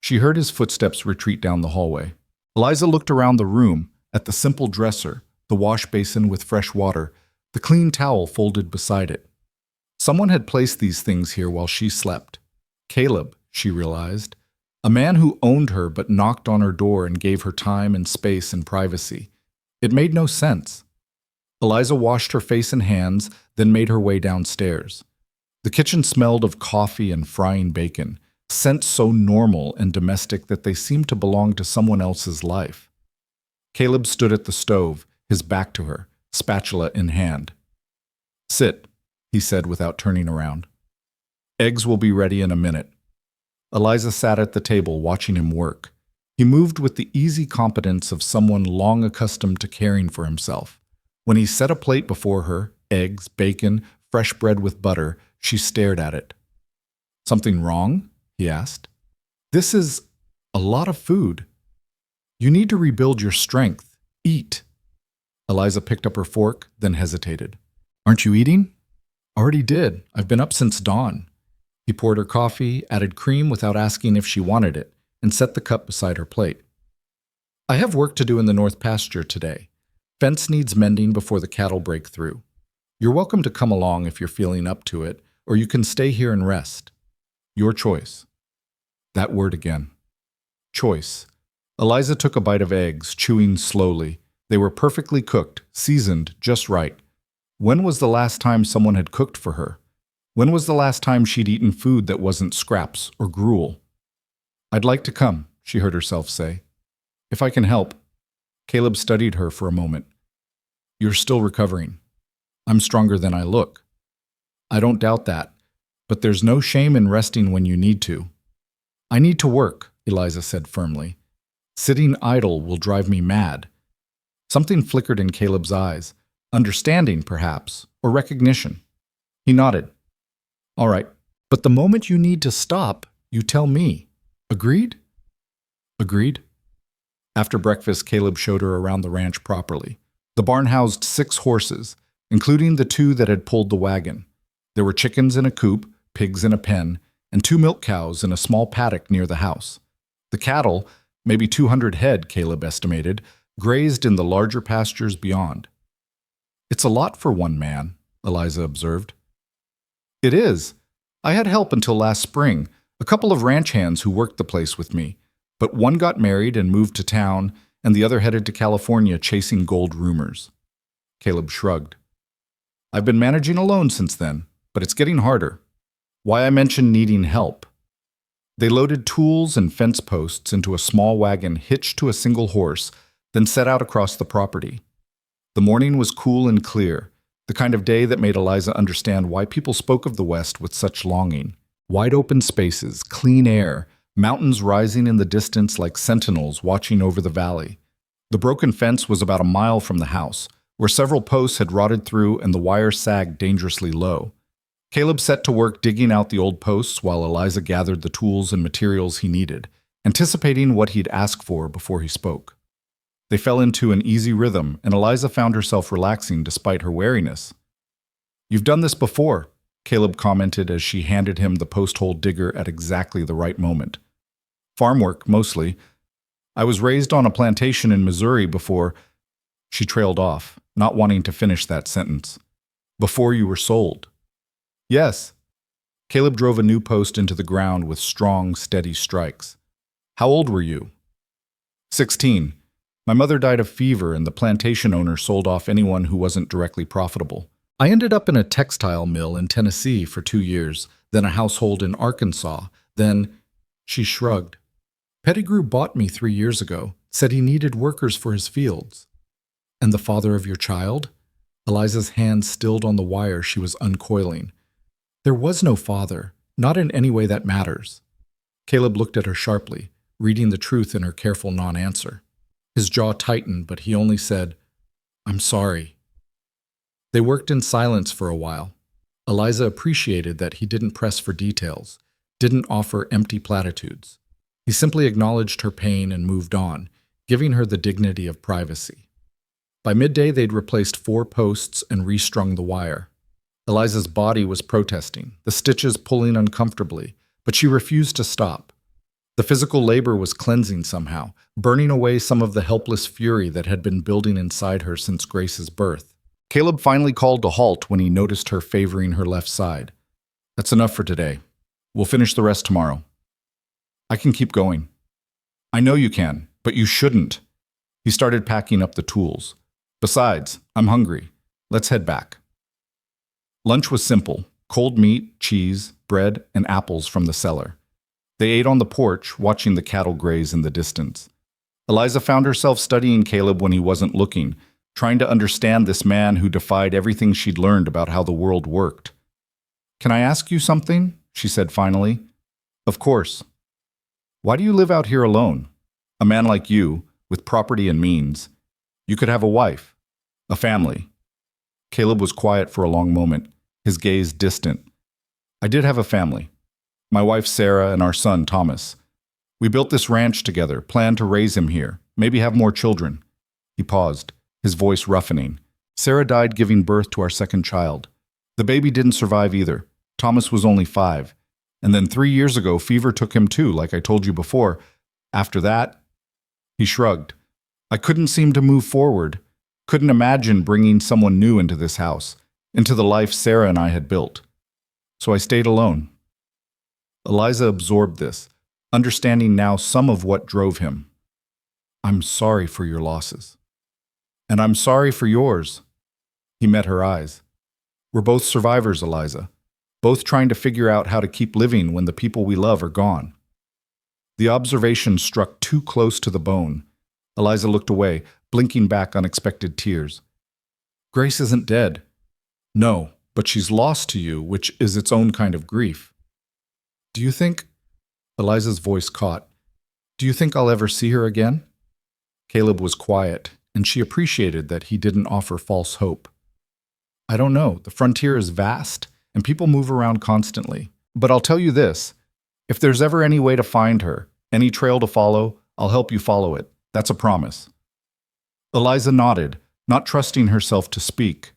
She heard his footsteps retreat down the hallway. Eliza looked around the room, at the simple dresser, the wash basin with fresh water, the clean towel folded beside it. Someone had placed these things here while she slept. Caleb, she realized. A man who owned her but knocked on her door and gave her time and space and privacy. It made no sense. Eliza washed her face and hands, then made her way downstairs. The kitchen smelled of coffee and frying bacon, scents so normal and domestic that they seemed to belong to someone else's life. Caleb stood at the stove, his back to her, spatula in hand. "Sit," he said without turning around. "Eggs will be ready in a minute." Eliza sat at the table watching him work. He moved with the easy competence of someone long accustomed to caring for himself. When he set a plate before her, eggs, bacon, fresh bread with butter, she stared at it. "Something wrong?" he asked. "This is a lot of food. You need to rebuild your strength. Eat." Eliza picked up her fork, then hesitated. "Aren't you eating?" "Already did. I've been up since dawn." He poured her coffee, added cream without asking if she wanted it, and set the cup beside her plate. "I have work to do in the north pasture today. Fence needs mending before the cattle break through. You're welcome to come along if you're feeling up to it, or you can stay here and rest. Your choice." That word again. Choice. Eliza took a bite of eggs, chewing slowly. They were perfectly cooked, seasoned just right. When was the last time someone had cooked for her? When was the last time she'd eaten food that wasn't scraps or gruel? "I'd like to come," she heard herself say. "If I can help." Caleb studied her for a moment. "You're still recovering. I'm stronger than I look." "I don't doubt that, but there's no shame in resting when you need to." "I need to work," Eliza said firmly. "Sitting idle will drive me mad." Something flickered in Caleb's eyes, understanding perhaps, or recognition. He nodded. "All right, but the moment you need to stop, you tell me. Agreed?" "Agreed." After breakfast, Caleb showed her around the ranch properly. The barn housed 6 horses. including the two that had pulled the wagon. There were chickens in a coop, pigs in a pen, and 2 milk cows in a small paddock near the house. The cattle, maybe 200 head, Caleb estimated, grazed in the larger pastures beyond. "It's a lot for one man," Eliza observed. "It is. I had help until last spring, a couple of ranch hands who worked the place with me, but one got married and moved to town, and the other headed to California chasing gold rumors." Caleb shrugged. "I've been managing alone since then, but it's getting harder. Why I mentioned needing help." They loaded tools and fence posts into a small wagon hitched to a single horse, then set out across the property. The morning was cool and clear, the kind of day that made Eliza understand why people spoke of the West with such longing. Wide open spaces, clean air, mountains rising in the distance like sentinels watching over the valley. The broken fence was about a mile from the house, where several posts had rotted through and the wire sagged dangerously low. Caleb set to work digging out the old posts while Eliza gathered the tools and materials he needed, anticipating what he'd ask for before he spoke. They fell into an easy rhythm, and Eliza found herself relaxing despite her wariness. "You've done this before," Caleb commented as she handed him the post-hole digger at exactly the right moment. "Farm work, mostly. I was raised on a plantation in Missouri before—" She trailed off, not wanting to finish that sentence. "Before you were sold." "Yes." Caleb drove a new post into the ground with strong, steady strikes. "How old were you?" 16. My mother died of fever and the plantation owner sold off anyone who wasn't directly profitable. I ended up in a textile mill in Tennessee for 2 years, then a household in Arkansas, then—" She shrugged. "Pettigrew bought me 3 years ago, said he needed workers for his fields." "And the father of your child?" Eliza's hand stilled on the wire she was uncoiling. "There was no father, not in any way that matters." Caleb looked at her sharply, reading the truth in her careful non-answer. His jaw tightened, but he only said, "I'm sorry." They worked in silence for a while. Eliza appreciated that he didn't press for details, didn't offer empty platitudes. He simply acknowledged her pain and moved on, giving her the dignity of privacy. By midday, they'd replaced 4 posts and restrung the wire. Eliza's body was protesting, the stitches pulling uncomfortably, but she refused to stop. The physical labor was cleansing somehow, burning away some of the helpless fury that had been building inside her since Grace's birth. Caleb finally called a halt when he noticed her favoring her left side. "That's enough for today. We'll finish the rest tomorrow." "I can keep going." "I know you can, but you shouldn't." He started packing up the tools. "Besides, I'm hungry. Let's head back." Lunch was simple: cold meat, cheese, bread, and apples from the cellar. They ate on the porch, watching the cattle graze in the distance. Eliza found herself studying Caleb when he wasn't looking, trying to understand this man who defied everything she'd learned about how the world worked. "Can I ask you something?" she said finally. "Of course." "Why do you live out here alone? A man like you, with property and means. You could have a wife, a family." Caleb was quiet for a long moment, his gaze distant. "I did have a family. My wife Sarah and our son Thomas. We built this ranch together, planned to raise him here, maybe have more children." He paused, his voice roughening. "Sarah died giving birth to our second child. The baby didn't survive either. Thomas was only 5. And then 3 years ago, fever took him too, like I told you before. After that—" He shrugged. "I couldn't seem to move forward. Couldn't imagine bringing someone new into this house, into the life Sarah and I had built. So I stayed alone." Eliza absorbed this, understanding now some of what drove him. "I'm sorry for your losses." "And I'm sorry for yours." He met her eyes. "We're both survivors, Eliza. Both trying to figure out how to keep living when the people we love are gone." The observation struck too close to the bone. Eliza looked away, blinking back unexpected tears. "Grace isn't dead." "No, but she's lost to you, which is its own kind of grief." "Do you think—" Eliza's voice caught. "Do you think I'll ever see her again?" Caleb was quiet, and she appreciated that he didn't offer false hope. "I don't know. The frontier is vast, and people move around constantly. But I'll tell you this. If there's ever any way to find her, any trail to follow, I'll help you follow it. That's a promise." Eliza nodded, not trusting herself to speak.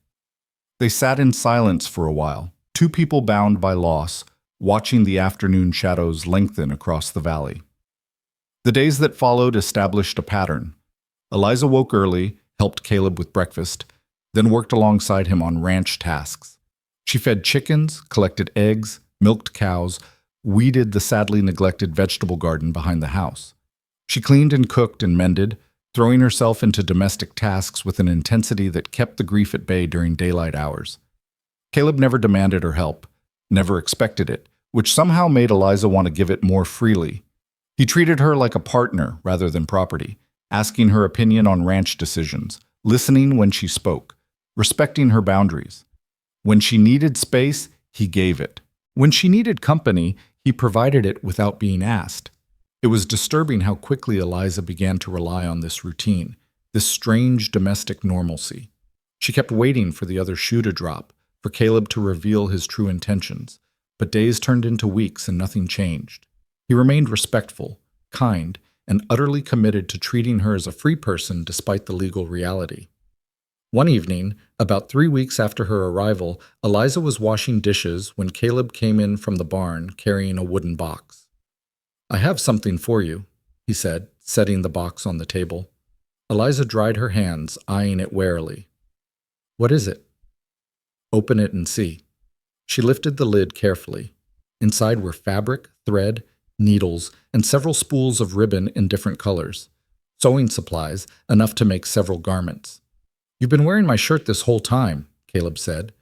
They sat in silence for a while, two people bound by loss, watching the afternoon shadows lengthen across the valley. The days that followed established a pattern. Eliza woke early, helped Caleb with breakfast, then worked alongside him on ranch tasks. She fed chickens, collected eggs, milked cows, weeded the sadly neglected vegetable garden behind the house. She cleaned and cooked and mended, throwing herself into domestic tasks with an intensity that kept the grief at bay during daylight hours. Caleb never demanded her help, never expected it, which somehow made Eliza want to give it more freely. He treated her like a partner rather than property, asking her opinion on ranch decisions, listening when she spoke, respecting her boundaries. When she needed space, he gave it. When she needed company, he provided it without being asked. It was disturbing how quickly Eliza began to rely on this routine, this strange domestic normalcy. She kept waiting for the other shoe to drop, for Caleb to reveal his true intentions, but days turned into weeks and nothing changed. He remained respectful, kind, and utterly committed to treating her as a free person despite the legal reality. One evening, about 3 weeks after her arrival, Eliza was washing dishes when Caleb came in from the barn carrying a wooden box. "I have something for you," he said, setting the box on the table. Eliza dried her hands, eyeing it warily. "What is it?" "Open it and see." She lifted the lid carefully. Inside were fabric, thread, needles, and several spools of ribbon in different colors. Sewing supplies, enough to make several garments. "You've been wearing my shirt this whole time," Caleb said.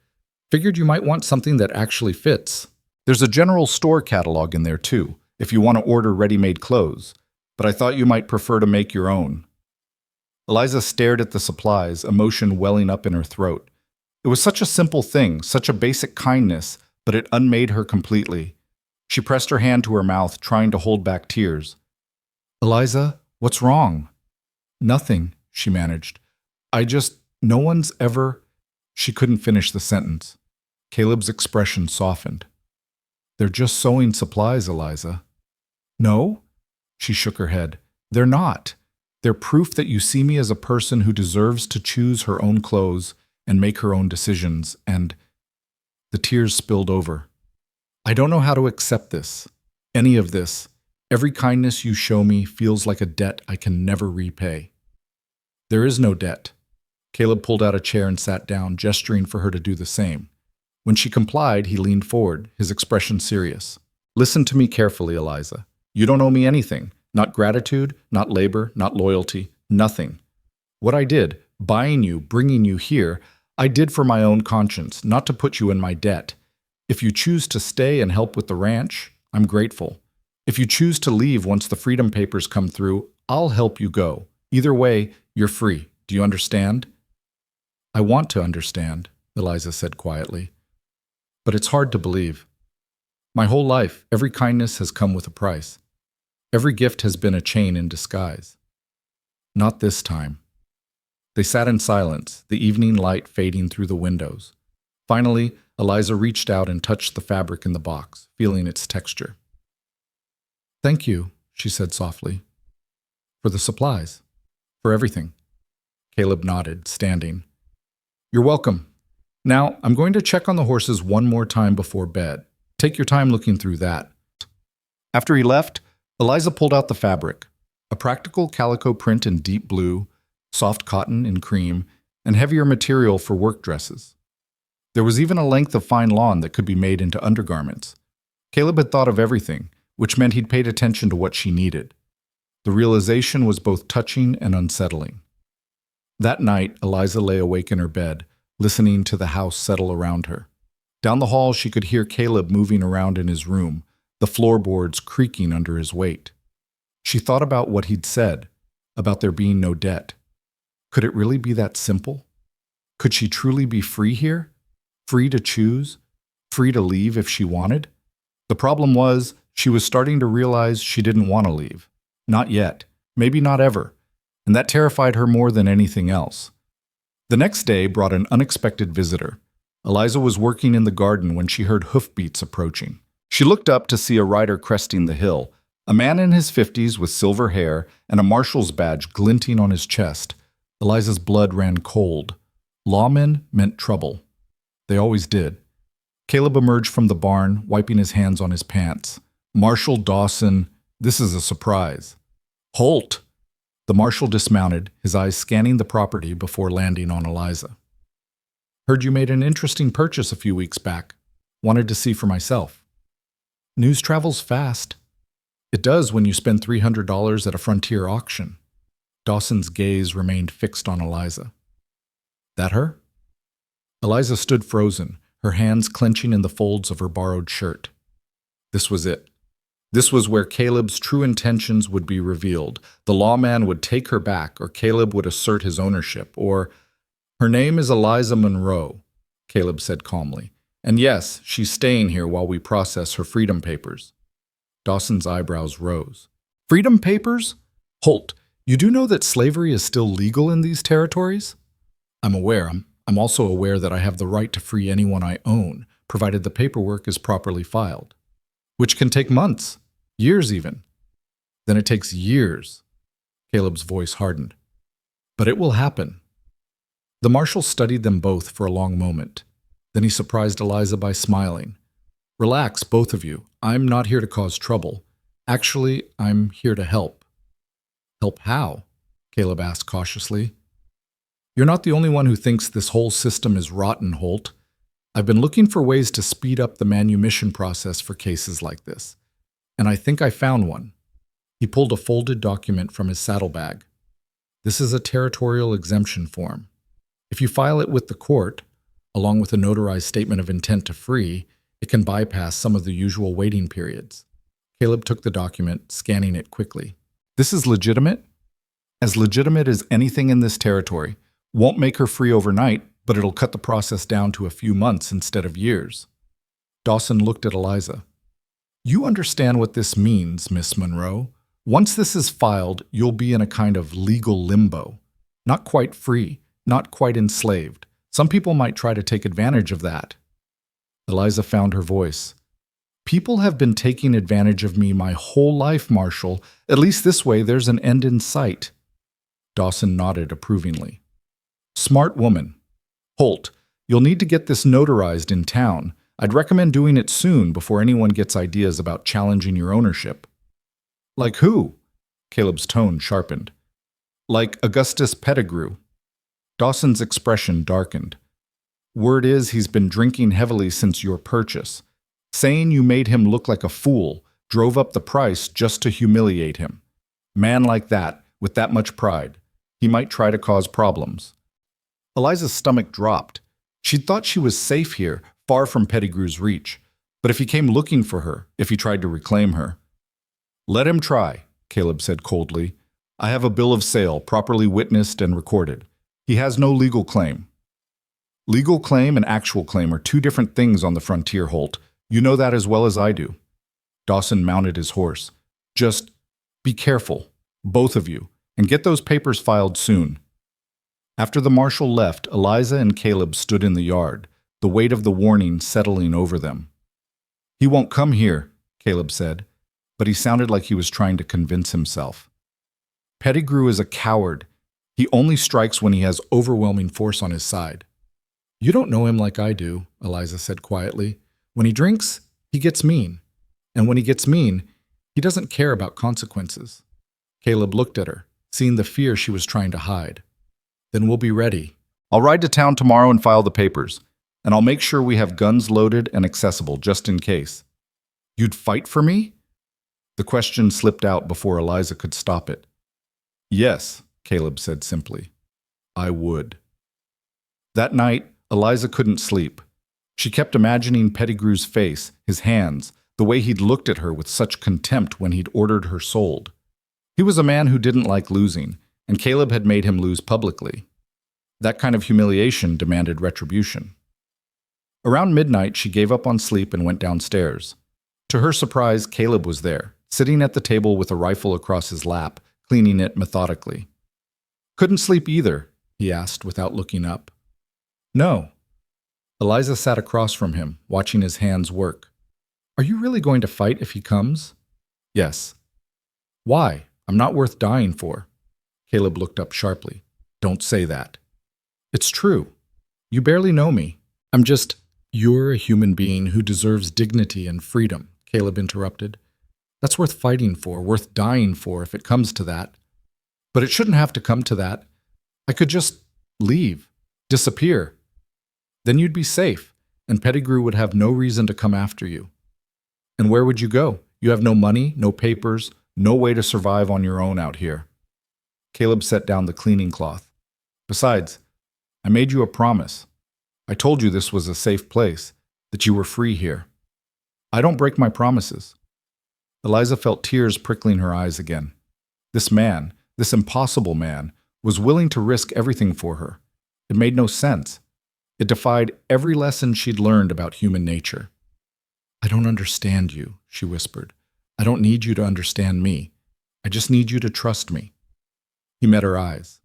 "Figured you might want something that actually fits. There's a general store catalog in there too, if you want to order ready-made clothes, but I thought you might prefer to make your own." Eliza stared at the supplies, emotion welling up in her throat. It was such a simple thing, such a basic kindness, but it unmade her completely. She pressed her hand to her mouth, trying to hold back tears. "Eliza, what's wrong?" "Nothing," she managed. No one's ever—" She couldn't finish the sentence. Caleb's expression softened. "They're just sewing supplies, Eliza." "No?" She shook her head. "They're not. They're proof that you see me as a person who deserves to choose her own clothes and make her own decisions, and—" The tears spilled over. "I don't know how to accept this. Any of this. Every kindness you show me feels like a debt I can never repay." "There is no debt." Caleb pulled out a chair and sat down, gesturing for her to do the same. When she complied, he leaned forward, his expression serious. "Listen to me carefully, Eliza. You don't owe me anything. Not gratitude, not labor, not loyalty, nothing. What I did, buying you, bringing you here, I did for my own conscience, not to put you in my debt. If you choose to stay and help with the ranch, I'm grateful. If you choose to leave once the freedom papers come through, I'll help you go. Either way, you're free. Do you understand?" "I want to understand," Eliza said quietly. "But it's hard to believe. My whole life, every kindness has come with a price. Every gift has been a chain in disguise. Not this time." They sat in silence, the evening light fading through the windows. Finally, Eliza reached out and touched the fabric in the box, feeling its texture. "Thank you," she said softly. "For the supplies. For everything." Caleb nodded, standing. "You're welcome. Now, I'm going to check on the horses one more time before bed. Take your time looking through that." After he left, Eliza pulled out the fabric, a practical calico print in deep blue, soft cotton in cream, and heavier material for work dresses. There was even a length of fine lawn that could be made into undergarments. Caleb had thought of everything, which meant he'd paid attention to what she needed. The realization was both touching and unsettling. That night, Eliza lay awake in her bed, listening to the house settle around her. Down the hall, she could hear Caleb moving around in his room, the floorboards creaking under his weight. She thought about what he'd said, about there being no debt. Could it really be that simple? Could she truly be free here? Free to choose? Free to leave if she wanted? The problem was, she was starting to realize she didn't want to leave. Not yet. Maybe not ever. And that terrified her more than anything else. The next day brought an unexpected visitor. Eliza was working in the garden when she heard hoofbeats approaching. She looked up to see a rider cresting the hill, a man in his 50s with silver hair and a marshal's badge glinting on his chest. Eliza's blood ran cold. Lawmen meant trouble. They always did. Caleb emerged from the barn, wiping his hands on his pants. Marshal Dawson, this is a surprise. Holt! The marshal dismounted, his eyes scanning the property before landing on Eliza. Heard you made an interesting purchase a few weeks back. Wanted to see for myself. News travels fast. It does when you spend $300 at a frontier auction. Dawson's gaze remained fixed on Eliza. That her? Eliza stood frozen, her hands clenching in the folds of her borrowed shirt. This was it. This was where Caleb's true intentions would be revealed. The lawman would take her back, or Caleb would assert his ownership, or, "Her name is Eliza Monroe," Caleb said calmly. "And yes, she's staying here while we process her freedom papers." Dawson's eyebrows rose. Freedom papers? Holt, you do know that slavery is still legal in these territories? I'm aware. I'm also aware that I have the right to free anyone I own, provided the paperwork is properly filed. Which can take months, years even. Then it takes years. Caleb's voice hardened. But it will happen. The marshal studied them both for a long moment. Then he surprised Eliza by smiling. Relax, both of you. I'm not here to cause trouble. Actually, I'm here to help. Help how? Caleb asked cautiously. You're not the only one who thinks this whole system is rotten, Holt. I've been looking for ways to speed up the manumission process for cases like this, and I think I found one. He pulled a folded document from his saddlebag. This is a territorial exemption form. If you file it with the court, along with a notarized statement of intent to free, it can bypass some of the usual waiting periods. Caleb took the document, scanning it quickly. This is legitimate? As legitimate as anything in this territory. Won't make her free overnight, but it'll cut the process down to a few months instead of years. Dawson looked at Eliza. You understand what this means, Miss Monroe. Once this is filed, you'll be in a kind of legal limbo. Not quite free, not quite enslaved. Some people might try to take advantage of that. Eliza found her voice. People have been taking advantage of me my whole life, Marshal. At least this way there's an end in sight. Dawson nodded approvingly. Smart woman. Holt, you'll need to get this notarized in town. I'd recommend doing it soon before anyone gets ideas about challenging your ownership. Like who? Caleb's tone sharpened. Like Augustus Pettigrew. Dawson's expression darkened. Word is he's been drinking heavily since your purchase. Saying you made him look like a fool, drove up the price just to humiliate him. Man like that, with that much pride, he might try to cause problems. Eliza's stomach dropped. She'd thought she was safe here, far from Pettigrew's reach. But if he came looking for her, if he tried to reclaim her... Let him try, Caleb said coldly. I have a bill of sale, properly witnessed and recorded. He has no legal claim. Legal claim and actual claim are two different things on the frontier, Holt. You know that as well as I do. Dawson mounted his horse. Just be careful, both of you, and get those papers filed soon. After the marshal left, Eliza and Caleb stood in the yard, the weight of the warning settling over them. He won't come here, Caleb said, but he sounded like he was trying to convince himself. Pettigrew is a coward. He only strikes when he has overwhelming force on his side. You don't know him like I do, Eliza said quietly. When he drinks, he gets mean. And when he gets mean, he doesn't care about consequences. Caleb looked at her, seeing the fear she was trying to hide. Then we'll be ready. I'll ride to town tomorrow and file the papers, and I'll make sure we have guns loaded and accessible just in case. You'd fight for me? The question slipped out before Eliza could stop it. Yes, Caleb said simply. I would. That night, Eliza couldn't sleep. She kept imagining Pettigrew's face, his hands, the way he'd looked at her with such contempt when he'd ordered her sold. He was a man who didn't like losing, and Caleb had made him lose publicly. That kind of humiliation demanded retribution. Around midnight, she gave up on sleep and went downstairs. To her surprise, Caleb was there, sitting at the table with a rifle across his lap, cleaning it methodically. Couldn't sleep either, he asked without looking up. No. Eliza sat across from him, watching his hands work. Are you really going to fight if he comes? Yes. Why? I'm not worth dying for. Caleb looked up sharply. Don't say that. It's true. You barely know me. You're a human being who deserves dignity and freedom, Caleb interrupted. That's worth fighting for, worth dying for if it comes to that. But it shouldn't have to come to that. I could just leave, disappear. Then you'd be safe, and Pettigrew would have no reason to come after you. And where would you go? You have no money, no papers, no way to survive on your own out here. Caleb set down the cleaning cloth. Besides, I made you a promise. I told you this was a safe place, that you were free here. I don't break my promises. Eliza felt tears prickling her eyes again. This man, this impossible man, was willing to risk everything for her. It made no sense. It defied every lesson she'd learned about human nature. I don't understand you, she whispered. I don't need you to understand me. I just need you to trust me. He met her eyes.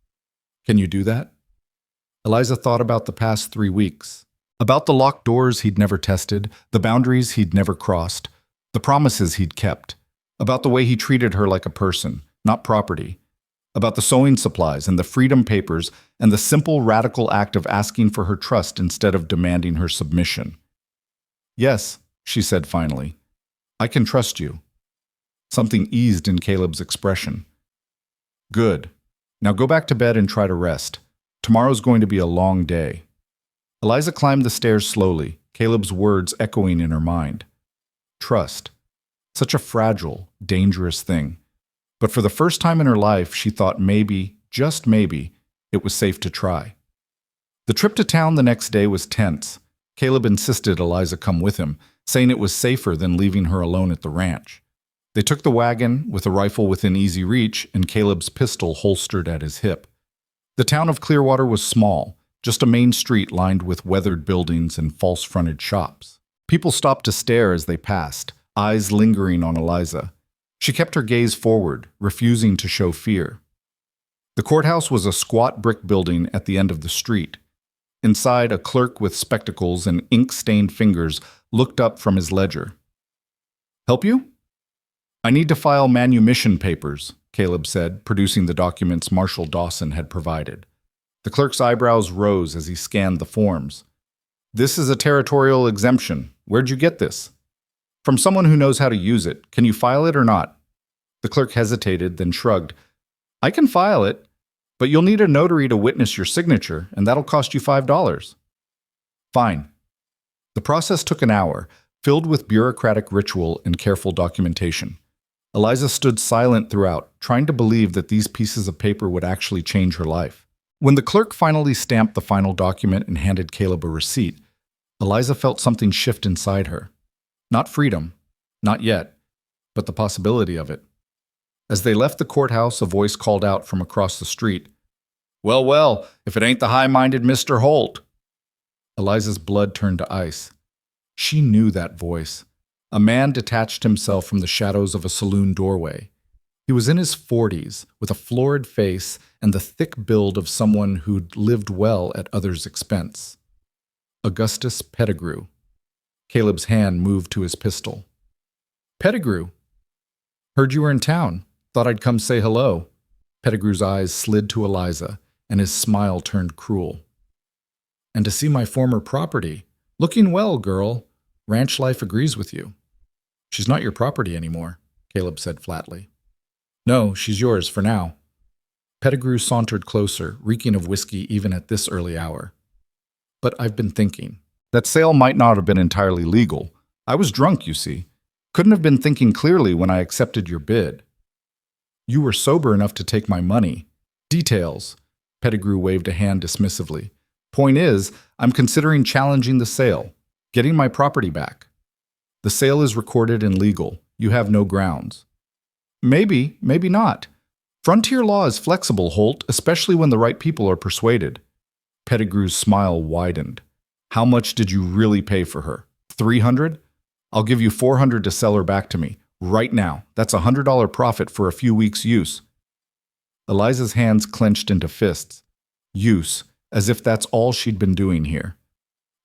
Can you do that? Eliza thought about the past 3 weeks, about the locked doors he'd never tested, the boundaries he'd never crossed, the promises he'd kept, about the way he treated her like a person, not property, about the sewing supplies and the freedom papers and the simple radical act of asking for her trust instead of demanding her submission. Yes, she said finally, I can trust you. Something eased in Caleb's expression. Good. Now go back to bed and try to rest. Tomorrow's going to be a long day. Eliza climbed the stairs slowly, Caleb's words echoing in her mind. Trust. Such a fragile, dangerous thing. But for the first time in her life, she thought maybe, just maybe, it was safe to try. The trip to town the next day was tense. Caleb insisted Eliza come with him, saying it was safer than leaving her alone at the ranch. They took the wagon, with a rifle within easy reach and Caleb's pistol holstered at his hip. The town of Clearwater was small, just a main street lined with weathered buildings and false-fronted shops. People stopped to stare as they passed, eyes lingering on Eliza. She kept her gaze forward, refusing to show fear. The courthouse was a squat brick building at the end of the street. Inside, a clerk with spectacles and ink-stained fingers looked up from his ledger. Help you? I need to file manumission papers, Caleb said, producing the documents Marshal Dawson had provided. The clerk's eyebrows rose as he scanned the forms. This is a territorial exemption. Where'd you get this? From someone who knows how to use it. Can you file it or not? The clerk hesitated, then shrugged. I can file it, but you'll need a notary to witness your signature, and that'll cost you $5. Fine. The process took an hour, filled with bureaucratic ritual and careful documentation. Eliza stood silent throughout, trying to believe that these pieces of paper would actually change her life. When the clerk finally stamped the final document and handed Caleb a receipt, Eliza felt something shift inside her. Not freedom, not yet, but the possibility of it. As they left the courthouse, a voice called out from across the street, Well, well, if it ain't the high-minded Mr. Holt. Eliza's blood turned to ice. She knew that voice. A man detached himself from the shadows of a saloon doorway. He was in his 40s, with a florid face and the thick build of someone who'd lived well at others' expense. Augustus Pettigrew. Caleb's hand moved to his pistol. Pettigrew. Heard you were in town. Thought I'd come say hello. Pettigrew's eyes slid to Eliza, and his smile turned cruel. And to see my former property. Looking well, girl. Ranch life agrees with you. She's not your property anymore, Caleb said flatly. No, she's yours for now. Pettigrew sauntered closer, reeking of whiskey even at this early hour. But I've been thinking. That sale might not have been entirely legal. I was drunk, you see. Couldn't have been thinking clearly when I accepted your bid. You were sober enough to take my money. Details. Pettigrew waved a hand dismissively. Point is, I'm considering challenging the sale, getting my property back. The sale is recorded and legal. You have no grounds. Maybe, maybe not. Frontier law is flexible, Holt, especially when the right people are persuaded. Pettigrew's smile widened. How much did you really pay for her? $300? I'll give you $400 to sell her back to me. Right now. That's a $100 profit for a few weeks' use. Eliza's hands clenched into fists. Use, as if that's all she'd been doing here.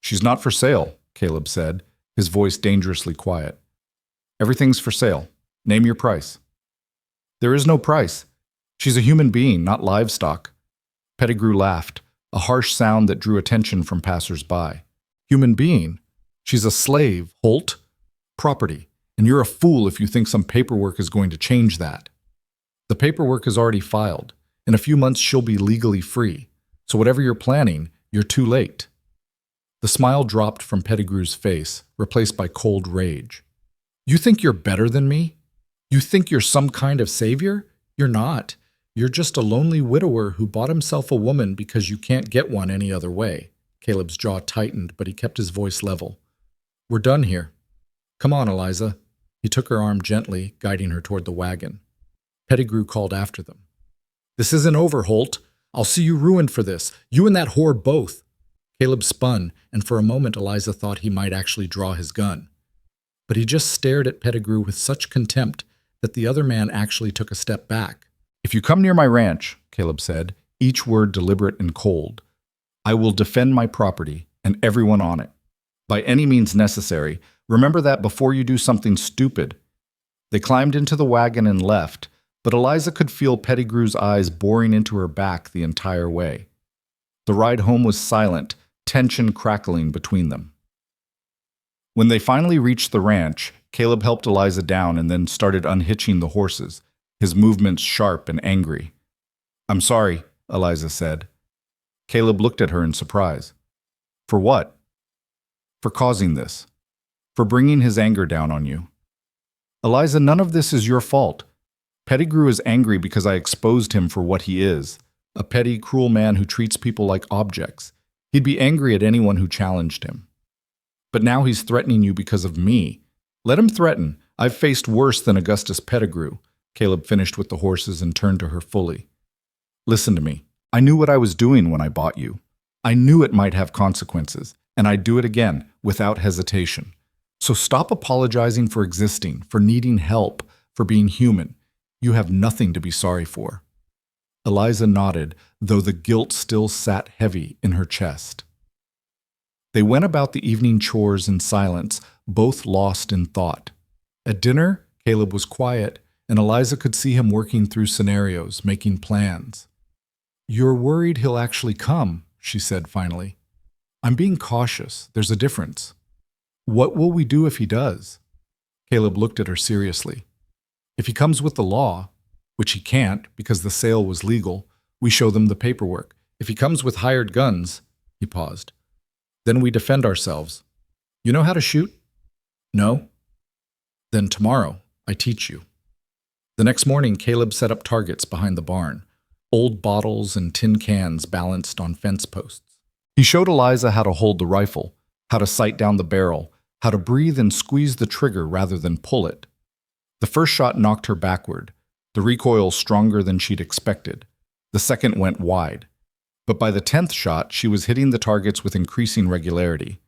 She's not for sale, Caleb said, his voice dangerously quiet. Everything's for sale. Name your price. There is no price. She's a human being, not livestock. Pettigrew laughed, a harsh sound that drew attention from passers-by. Human being. She's a slave, Holt. Property. And you're a fool if you think some paperwork is going to change that. The paperwork is already filed. In a few months, she'll be legally free. So whatever you're planning, you're too late. The smile dropped from Pettigrew's face, replaced by cold rage. You think you're better than me? You think you're some kind of savior? You're not. You're just a lonely widower who bought himself a woman because you can't get one any other way. Caleb's jaw tightened, but he kept his voice level. We're done here. Come on, Eliza. He took her arm gently, guiding her toward the wagon. Pettigrew called after them. This isn't over, Holt. I'll see you ruined for this. You and that whore both. Caleb spun, and for a moment Eliza thought he might actually draw his gun. But he just stared at Pettigrew with such contempt that the other man actually took a step back. If you come near my ranch, Caleb said, each word deliberate and cold, I will defend my property and everyone on it. By any means necessary, remember that before you do something stupid. They climbed into the wagon and left, but Eliza could feel Pettigrew's eyes boring into her back the entire way. The ride home was silent, tension crackling between them. When they finally reached the ranch, Caleb helped Eliza down and then started unhitching the horses, his movements sharp and angry. I'm sorry, Eliza said. Caleb looked at her in surprise. For what? For causing this. For bringing his anger down on you. Eliza, none of this is your fault. Pettigrew is angry because I exposed him for what he is, a petty, cruel man who treats people like objects. He'd be angry at anyone who challenged him. But now he's threatening you because of me. Let him threaten. I've faced worse than Augustus Pettigrew. Caleb finished with the horses and turned to her fully. Listen to me. I knew what I was doing when I bought you. I knew it might have consequences, and I'd do it again, without hesitation. So stop apologizing for existing, for needing help, for being human. You have nothing to be sorry for. Eliza nodded, though the guilt still sat heavy in her chest. They went about the evening chores in silence, both lost in thought. At dinner, Caleb was quiet, and Eliza could see him working through scenarios, making plans. You're worried he'll actually come, she said finally. I'm being cautious. There's a difference. What will we do if he does? Caleb looked at her seriously. If he comes with the law, which he can't because the sale was legal, we show them the paperwork. If he comes with hired guns, he paused, then we defend ourselves. You know how to shoot? No? Then tomorrow, I teach you. The next morning, Caleb set up targets behind the barn, old bottles and tin cans balanced on fence posts. He showed Eliza how to hold the rifle, how to sight down the barrel, how to breathe and squeeze the trigger rather than pull it. The first shot knocked her backward, the recoil stronger than she'd expected. The second went wide. But by the 10th shot, she was hitting the targets with increasing regularity.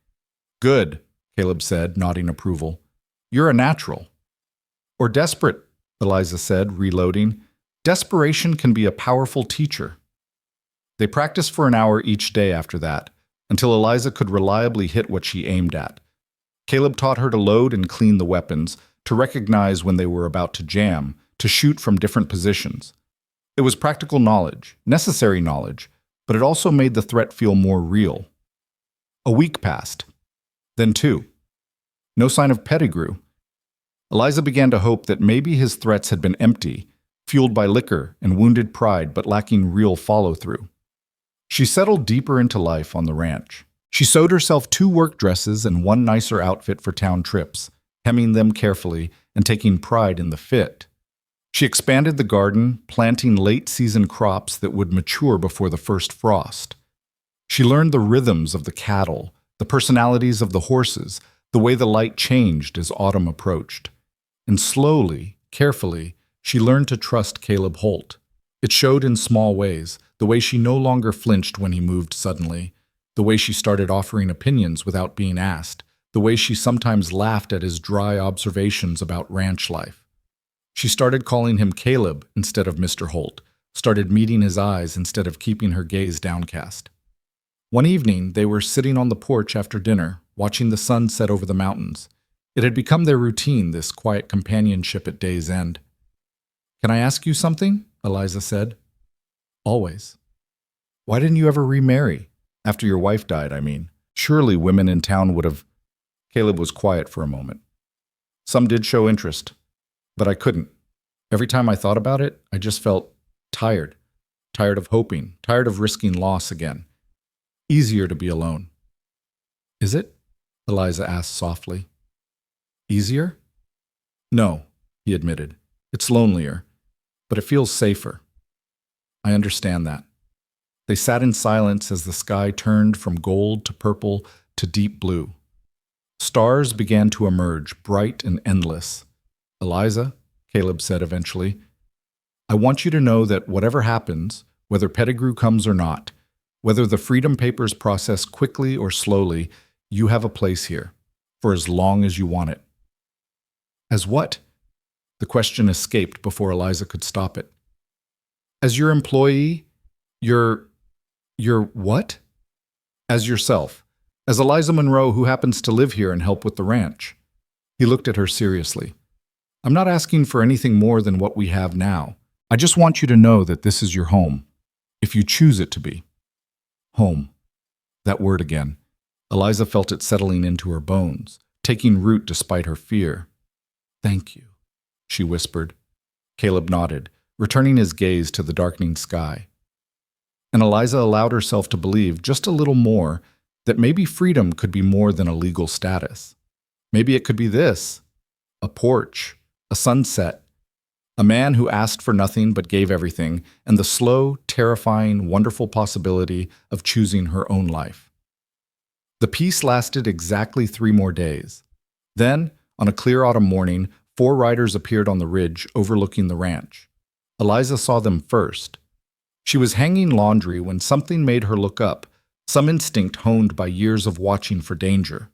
Good, Caleb said, nodding approval. You're a natural. Or desperate, Eliza said, reloading. Desperation can be a powerful teacher. They practiced for an hour each day after that, until Eliza could reliably hit what she aimed at. Caleb taught her to load and clean the weapons, to recognize when they were about to jam, to shoot from different positions. It was practical knowledge, necessary knowledge, but it also made the threat feel more real. A week passed. Then 2. No sign of Pettigrew. Eliza began to hope that maybe his threats had been empty, fueled by liquor and wounded pride but lacking real follow-through. She settled deeper into life on the ranch. She sewed herself 2 work dresses and 1 nicer outfit for town trips, hemming them carefully and taking pride in the fit. She expanded the garden, planting late-season crops that would mature before the first frost. She learned the rhythms of the cattle, the personalities of the horses, the way the light changed as autumn approached. And slowly, carefully, she learned to trust Caleb Holt. It showed in small ways, the way she no longer flinched when he moved suddenly, the way she started offering opinions without being asked, the way she sometimes laughed at his dry observations about ranch life. She started calling him Caleb instead of Mr. Holt, started meeting his eyes instead of keeping her gaze downcast. One evening, they were sitting on the porch after dinner, watching the sun set over the mountains. It had become their routine, this quiet companionship at day's end. Can I ask you something? Eliza said. Always. Why didn't you ever remarry? After your wife died, I mean. Surely women in town would have. Caleb was quiet for a moment. Some did show interest, but I couldn't. Every time I thought about it, I just felt tired. Tired of hoping, tired of risking loss again. Easier to be alone. Is it? Eliza asked softly. Easier? No, he admitted. It's lonelier, but it feels safer. I understand that. They sat in silence as the sky turned from gold to purple to deep blue. Stars began to emerge, bright and endless. Eliza, Caleb said eventually, I want you to know that whatever happens, whether Pettigrew comes or not, whether the Freedom Papers process quickly or slowly, you have a place here, for as long as you want it. As what? The question escaped before Eliza could stop it. As your employee, your what? As yourself. As Eliza Monroe, who happens to live here and help with the ranch. He looked at her seriously. I'm not asking for anything more than what we have now. I just want you to know that this is your home, if you choose it to be. Home. That word again. Eliza felt it settling into her bones, taking root despite her fear. Thank you, she whispered. Caleb nodded, returning his gaze to the darkening sky. And Eliza allowed herself to believe just a little more that maybe freedom could be more than a legal status. Maybe it could be this: a porch, a sunset, a man who asked for nothing but gave everything, and the slow, terrifying, wonderful possibility of choosing her own life. The peace lasted exactly 3 more days. Then, on a clear autumn morning, 4 riders appeared on the ridge overlooking the ranch. Eliza saw them first. She was hanging laundry when something made her look up, some instinct honed by years of watching for danger.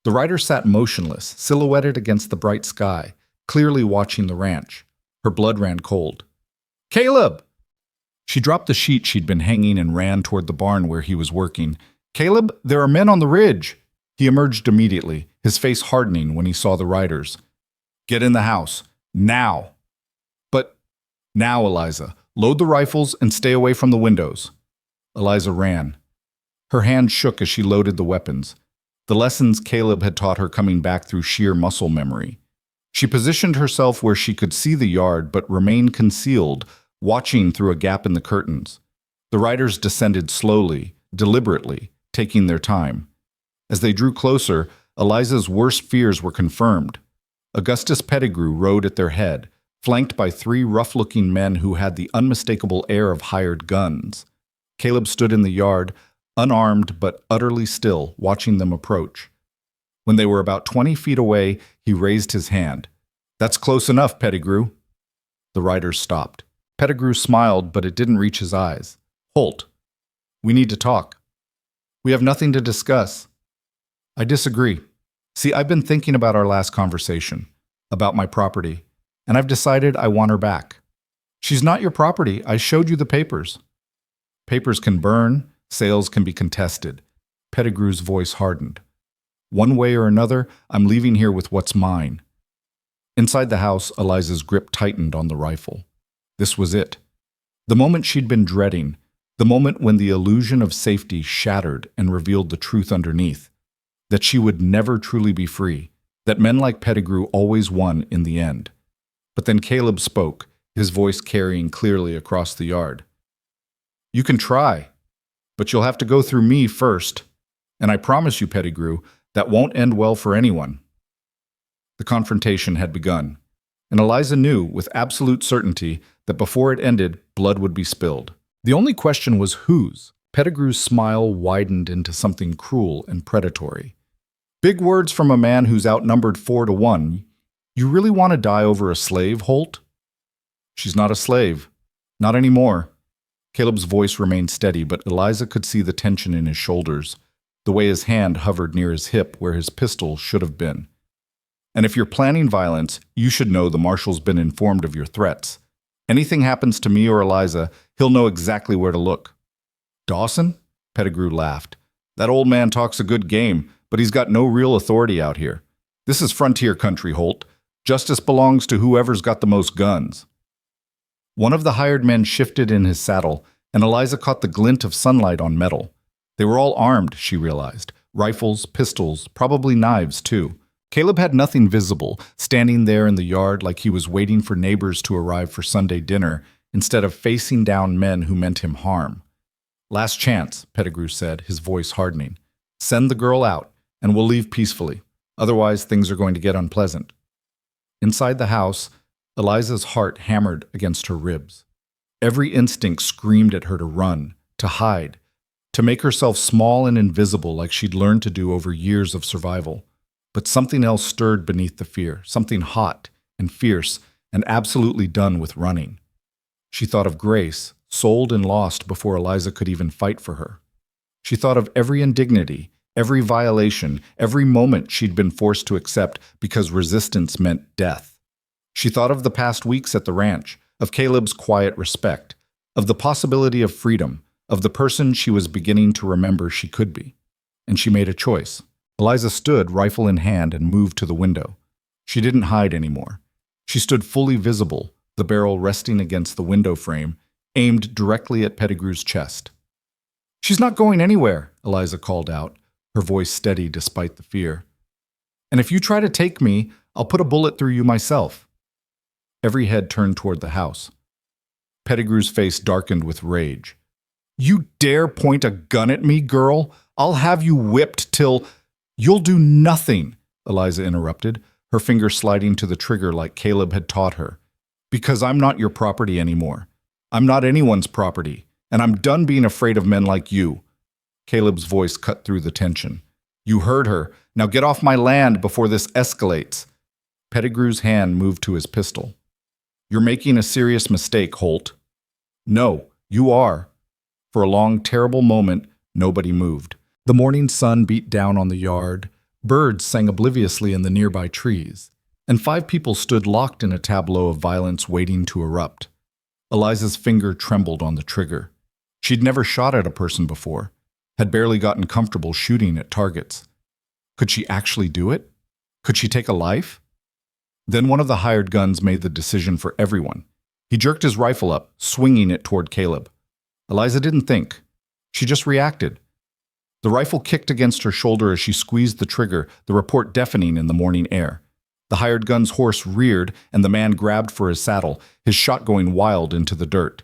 The rider sat motionless, silhouetted against the bright sky, clearly watching the ranch. Her blood ran cold. Caleb! She dropped the sheet she'd been hanging and ran toward the barn where he was working. Caleb, there are men on the ridge! He emerged immediately, his face hardening when he saw the riders. Get in the house. Now! But now, Eliza. Load the rifles and stay away from the windows. Eliza ran. Her hand shook as she loaded the weapons, the lessons Caleb had taught her coming back through sheer muscle memory. She positioned herself where she could see the yard but remain concealed, watching through a gap in the curtains. The riders descended slowly, deliberately, taking their time. As they drew closer, Eliza's worst fears were confirmed. Augustus Pettigrew rode at their head, flanked by 3 rough-looking men who had the unmistakable air of hired guns. Caleb stood in the yard, unarmed but utterly still, watching them approach. When they were about 20 feet away, he raised his hand. That's close enough, Pettigrew. The riders stopped. Pettigrew smiled, but it didn't reach his eyes. Holt, we need to talk. We have nothing to discuss. I disagree. See, I've been thinking about our last conversation, about my property, and I've decided I want her back. She's not your property. I showed you the papers. Papers can burn, sales can be contested. Pettigrew's voice hardened. One way or another, I'm leaving here with what's mine. Inside the house, Eliza's grip tightened on the rifle. This was it. The moment she'd been dreading, the moment when the illusion of safety shattered and revealed the truth underneath, that she would never truly be free, that men like Pettigrew always won in the end. But then Caleb spoke, his voice carrying clearly across the yard. You can try, but you'll have to go through me first. And I promise you, Pettigrew, that won't end well for anyone. The confrontation had begun, and Eliza knew with absolute certainty that before it ended, blood would be spilled. The only question was whose. Pettigrew's smile widened into something cruel and predatory. Big words from a man who's outnumbered 4-1. You really want to die over a slave, Holt? She's not a slave. Not anymore. Caleb's voice remained steady, but Eliza could see the tension in his shoulders, the way his hand hovered near his hip where his pistol should have been. And if you're planning violence, you should know the marshal's been informed of your threats. Anything happens to me or Eliza, he'll know exactly where to look. Dawson? Pettigrew laughed. That old man talks a good game, but he's got no real authority out here. This is frontier country, Holt. Justice belongs to whoever's got the most guns. One of the hired men shifted in his saddle, and Eliza caught the glint of sunlight on metal. They were all armed, she realized, Rifles, pistols, probably knives too. Caleb had nothing visible, standing there in the yard like he was waiting for neighbors to arrive for Sunday dinner instead of facing down men who meant him harm. Last chance, Pettigrew said, his voice hardening. Send the girl out, and we'll leave peacefully. Otherwise, things are going to get unpleasant. Inside the house, Eliza's heart hammered against her ribs. Every instinct screamed at her to run, to hide, to make herself small and invisible like she'd learned to do over years of survival. But something else stirred beneath the fear, something hot and fierce and absolutely done with running. She thought of Grace, sold and lost before Eliza could even fight for her. She thought of every indignity, every violation, every moment she'd been forced to accept because resistance meant death. She thought of the past weeks at the ranch, of Caleb's quiet respect, of the possibility of freedom, of the person she was beginning to remember she could be. And she made a choice. Eliza stood, rifle in hand, and moved to the window. She didn't hide anymore. She stood fully visible, the barrel resting against the window frame, aimed directly at Pettigrew's chest. "She's not going anywhere," Eliza called out, her voice steady despite the fear. "And if you try to take me, I'll put a bullet through you myself." Every head turned toward the house. Pettigrew's face darkened with rage. "You dare point a gun at me, girl? I'll have you whipped till—" "You'll do nothing," Eliza interrupted, her finger sliding to the trigger like Caleb had taught her. "Because I'm not your property anymore. I'm not anyone's property, and I'm done being afraid of men like you." Caleb's voice cut through the tension. "You heard her. Now get off my land before this escalates." Pettigrew's hand moved to his pistol. "You're making a serious mistake, Holt." "No, you are." For a long, terrible moment, nobody moved. The morning sun beat down on the yard, birds sang obliviously in the nearby trees, and 5 people stood locked in a tableau of violence waiting to erupt. Eliza's finger trembled on the trigger. She'd never shot at a person before, had barely gotten comfortable shooting at targets. Could she actually do it? Could she take a life? Then one of the hired guns made the decision for everyone. He jerked his rifle up, swinging it toward Caleb. Eliza didn't think. She just reacted. The rifle kicked against her shoulder as she squeezed the trigger, the report deafening in the morning air. The hired gun's horse reared, and the man grabbed for his saddle, his shot going wild into the dirt.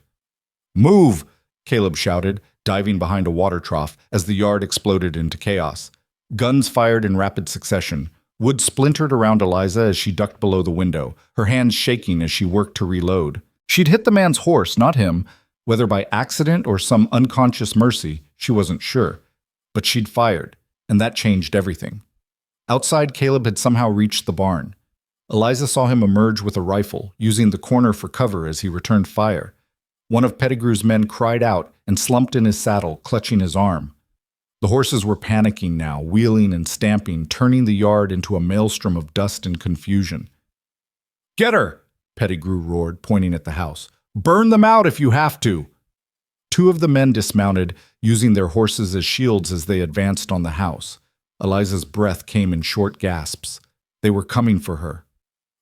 "Move!" Caleb shouted, diving behind a water trough as the yard exploded into chaos. Guns fired in rapid succession. Wood splintered around Eliza as she ducked below the window, her hands shaking as she worked to reload. She'd hit the man's horse, not him. Whether by accident or some unconscious mercy, she wasn't sure. But she'd fired, and that changed everything. Outside, Caleb had somehow reached the barn. Eliza saw him emerge with a rifle, using the corner for cover as he returned fire. One of Pettigrew's men cried out and slumped in his saddle, clutching his arm. The horses were panicking now, wheeling and stamping, turning the yard into a maelstrom of dust and confusion. "Get her!" Pettigrew roared, pointing at the house. "Burn them out if you have to!" 2 of the men dismounted, using their horses as shields as they advanced on the house. Eliza's breath came in short gasps. They were coming for her.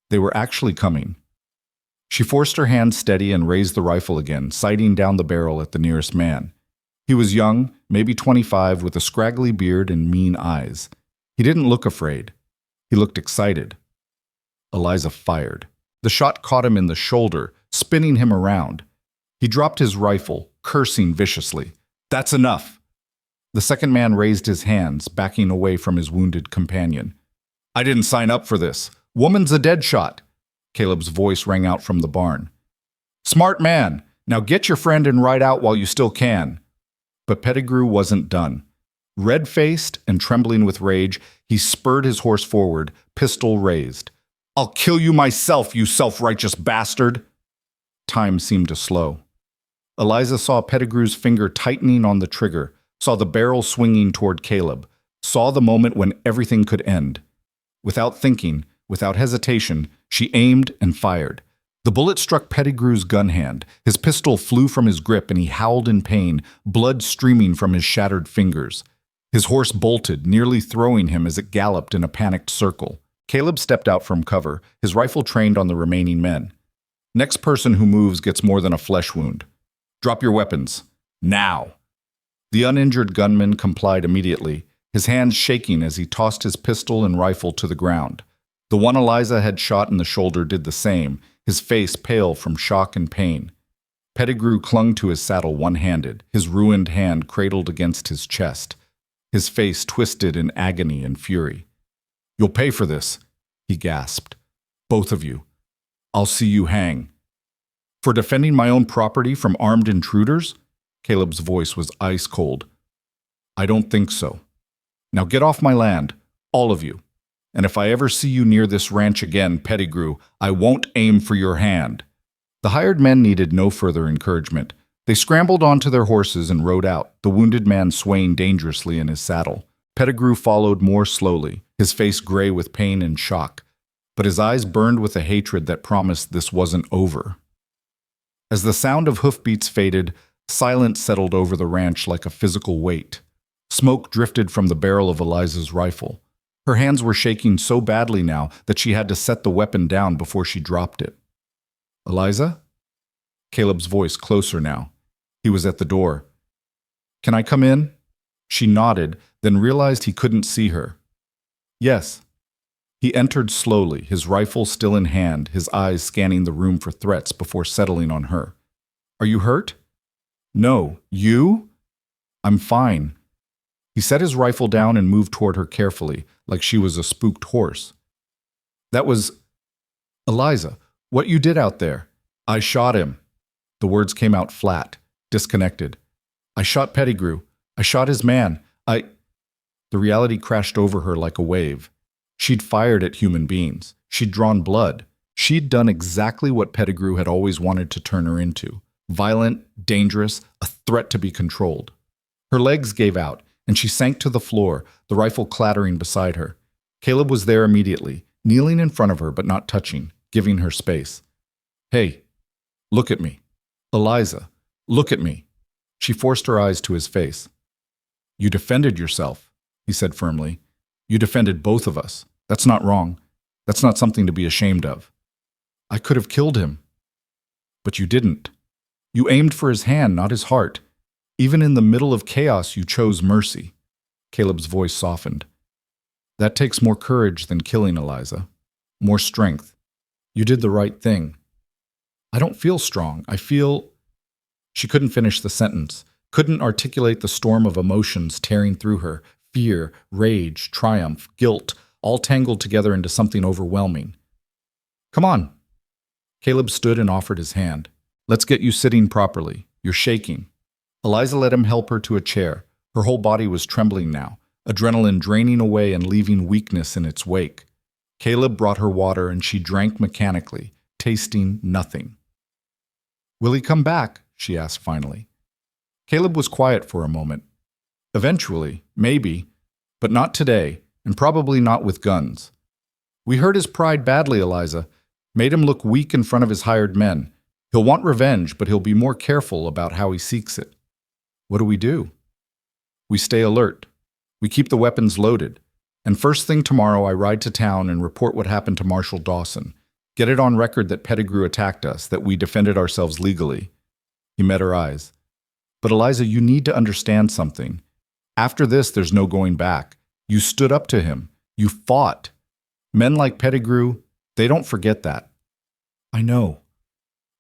They were actually coming. She forced her hand steady and raised the rifle again, sighting down the barrel at the nearest man. He was young, maybe 25, with a scraggly beard and mean eyes. He didn't look afraid. He looked excited. Eliza fired. The shot caught him in the shoulder, spinning him around. He dropped his rifle, cursing viciously. "That's enough!" The second man raised his hands, backing away from his wounded companion. "I didn't sign up for this. Woman's a dead shot." Caleb's voice rang out from the barn. "Smart man! Now get your friend and ride out while you still can." But Pettigrew wasn't done. Red-faced and trembling with rage, he spurred his horse forward, pistol raised. "I'll kill you myself, you self-righteous bastard!" Time seemed to slow. Eliza saw Pettigrew's finger tightening on the trigger, saw the barrel swinging toward Caleb, saw the moment when everything could end. Without thinking, without hesitation, she aimed and fired. The bullet struck Pettigrew's gun hand. His pistol flew from his grip and he howled in pain, blood streaming from his shattered fingers. His horse bolted, nearly throwing him as it galloped in a panicked circle. Caleb stepped out from cover, his rifle trained on the remaining men. "Next person who moves gets more than a flesh wound. Drop your weapons. Now!" The uninjured gunman complied immediately, his hands shaking as he tossed his pistol and rifle to the ground. The one Eliza had shot in the shoulder did the same, his face pale from shock and pain. Pettigrew clung to his saddle one-handed, his ruined hand cradled against his chest, his face twisted in agony and fury. "You'll pay for this," he gasped. "Both of you. I'll see you hang." "For defending my own property from armed intruders?" Caleb's voice was ice cold. "I don't think so. Now get off my land, all of you. And if I ever see you near this ranch again, Pettigrew, I won't aim for your hand." The hired men needed no further encouragement. They scrambled onto their horses and rode out, the wounded man swaying dangerously in his saddle. Pettigrew followed more slowly, his face gray with pain and shock, but his eyes burned with a hatred that promised this wasn't over. As the sound of hoofbeats faded, silence settled over the ranch like a physical weight. Smoke drifted from the barrel of Eliza's rifle. Her hands were shaking so badly now that she had to set the weapon down before she dropped it. "Eliza?" Caleb's voice closer now. He was at the door. "Can I come in?" She nodded, then realized he couldn't see her. "Yes." He entered slowly, his rifle still in hand, his eyes scanning the room for threats before settling on her. "Are you hurt?" "No. You?" "I'm fine." He set his rifle down and moved toward her carefully, like she was a spooked horse. "That was... Eliza, what you did out there." "I shot him." The words came out flat, disconnected. "I shot Pettigrew. I shot his man. The reality crashed over her like a wave. She'd fired at human beings. She'd drawn blood. She'd done exactly what Pettigrew had always wanted to turn her into. Violent, dangerous, a threat to be controlled. Her legs gave out, and she sank to the floor, the rifle clattering beside her. Caleb was there immediately, kneeling in front of her but not touching, giving her space. "Hey, look at me. Eliza, look at me." She forced her eyes to his face. "You defended yourself," he said firmly. "You defended both of us. That's not wrong. That's not something to be ashamed of." "I could have killed him." "But you didn't. You aimed for his hand, not his heart. Even in the middle of chaos, you chose mercy." Caleb's voice softened. "That takes more courage than killing, Eliza. More strength. You did the right thing." "I don't feel strong. I feel..." She couldn't finish the sentence, couldn't articulate the storm of emotions tearing through her, fear, rage, triumph, guilt, all tangled together into something overwhelming. "Come on." Caleb stood and offered his hand. "Let's get you sitting properly. You're shaking." Eliza let him help her to a chair. Her whole body was trembling now, adrenaline draining away and leaving weakness in its wake. Caleb brought her water and she drank mechanically, tasting nothing. "Will he come back?" she asked finally. Caleb was quiet for a moment. "Eventually, maybe, but not today, and probably not with guns. We hurt his pride badly, Eliza. Made him look weak in front of his hired men. He'll want revenge, but he'll be more careful about how he seeks it." "What do we do?" "We stay alert. We keep the weapons loaded. And first thing tomorrow I ride to town and report what happened to Marshal Dawson. Get it on record that Pettigrew attacked us, that we defended ourselves legally." He met her eyes. "But Eliza, you need to understand something. After this, there's no going back. You stood up to him. You fought. Men like Pettigrew, they don't forget that." "I know."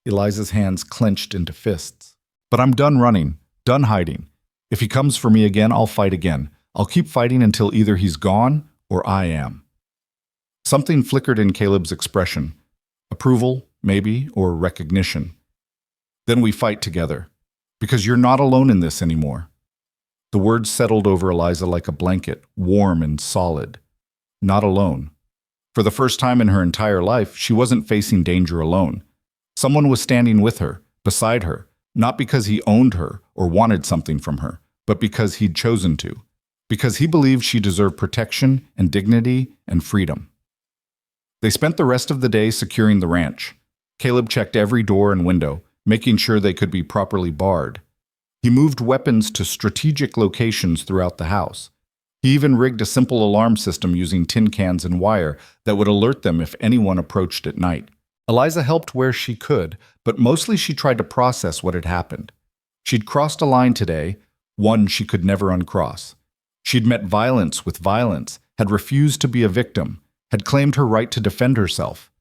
Eliza's hands clenched into fists. "But I'm done running, done hiding. If he comes for me again, I'll fight again. I'll keep fighting until either he's gone or I am." Something flickered in Caleb's expression. Approval, maybe, or recognition. "Then we fight together. Because you're not alone in this anymore." The words settled over Eliza like a blanket, warm and solid. Not alone. For the first time in her entire life, she wasn't facing danger alone. Someone was standing with her, beside her, not because he owned her or wanted something from her, but because he'd chosen to. Because he believed she deserved protection and dignity and freedom. They spent the rest of the day securing the ranch. Caleb checked every door and window, making sure they could be properly barred. He moved weapons to strategic locations throughout the house. He even rigged a simple alarm system using tin cans and wire that would alert them if anyone approached at night. Eliza helped where she could, but mostly she tried to process what had happened. She'd crossed a line today, one she could never uncross. She'd met violence with violence, had refused to be a victim, had claimed her right to defend herself.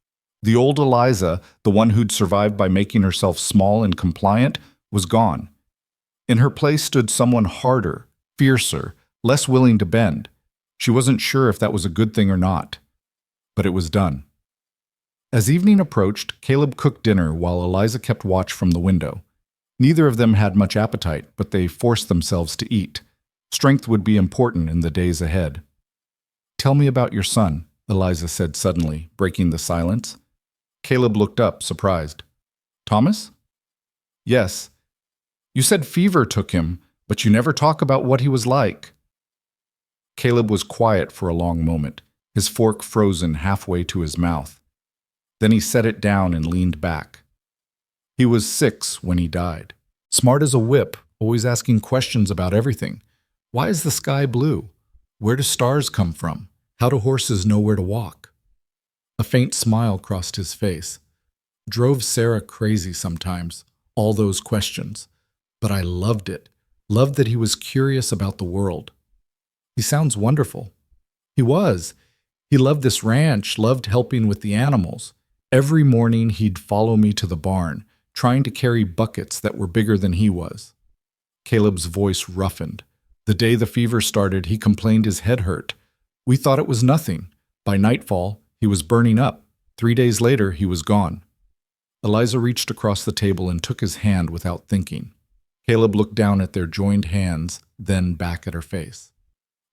The old Eliza, the one who'd survived by making herself small and compliant, was gone. In her place stood someone harder, fiercer, less willing to bend. She wasn't sure if that was a good thing or not. But it was done. As evening approached, Caleb cooked dinner while Eliza kept watch from the window. Neither of them had much appetite, but they forced themselves to eat. Strength would be important in the days ahead. "Tell me about your son," Eliza said suddenly, breaking the silence. Caleb looked up, surprised. "Thomas?" "Yes. You said fever took him, but you never talk about what he was like." Caleb was quiet for a long moment, his fork frozen halfway to his mouth. Then he set it down and leaned back. "He was 6 when he died. Smart as a whip, always asking questions about everything. Why is the sky blue? Where do stars come from? How do horses know where to walk?" A faint smile crossed his face. Drove Sarah crazy sometimes, all those questions. But I loved it, loved that he was curious about the world. "He sounds wonderful." He was. He loved this ranch, loved helping with the animals. Every morning he'd follow me to the barn, trying to carry buckets that were bigger than he was. Caleb's voice roughened. The day the fever started, he complained his head hurt. We thought it was nothing. By nightfall, he was burning up. 3 days later, he was gone. Eliza reached across the table and took his hand without thinking. Caleb looked down at their joined hands, then back at her face.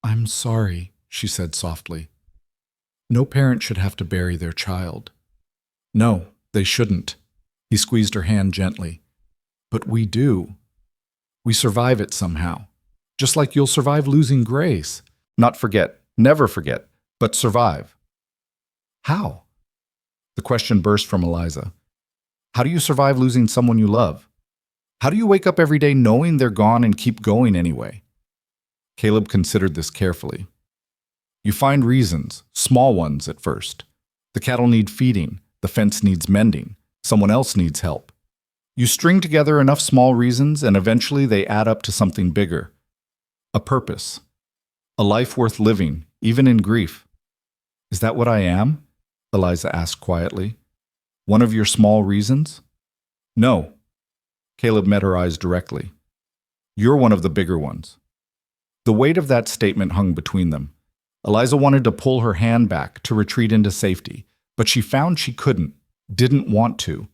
"I'm sorry," she said softly. "No parent should have to bury their child." "No, they shouldn't." He squeezed her hand gently. "But we do. We survive it somehow. Just like you'll survive losing Grace. Not forget, never forget, but survive." "How?" The question burst from Eliza. "How do you survive losing someone you love? How do you wake up every day knowing they're gone and keep going anyway?" Caleb considered this carefully. "You find reasons, small ones at first. The cattle need feeding, the fence needs mending, someone else needs help. You string together enough small reasons and eventually they add up to something bigger. A purpose. A life worth living, even in grief." "Is that what I am?" Eliza asked quietly. "One of your small reasons?" "No." Caleb met her eyes directly. "You're one of the bigger ones." The weight of that statement hung between them. Eliza wanted to pull her hand back, to retreat into safety, but she found she couldn't, didn't want to.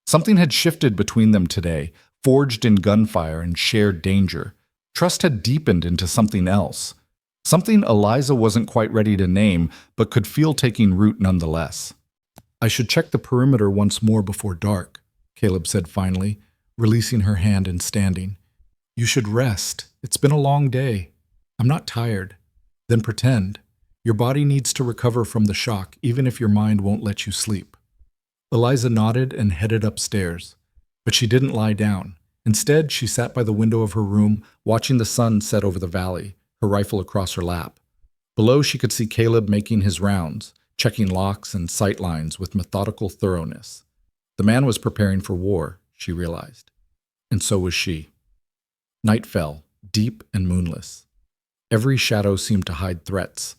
Something had shifted between them today, forged in gunfire and shared danger. Trust had deepened into something else. Something Eliza wasn't quite ready to name, but could feel taking root nonetheless. "I should check the perimeter once more before dark," Caleb said finally, releasing her hand and standing. "You should rest. It's been a long day. I'm not tired." "Then pretend. Your body needs to recover from the shock, even if your mind won't let you sleep." Eliza nodded and headed upstairs. But she didn't lie down. Instead, she sat by the window of her room, watching the sun set over the valley, her rifle across her lap. Below, she could see Caleb making his rounds, checking locks and sight lines with methodical thoroughness. The man was preparing for war, she realized. And so was she. Night fell, deep and moonless. Every shadow seemed to hide threats.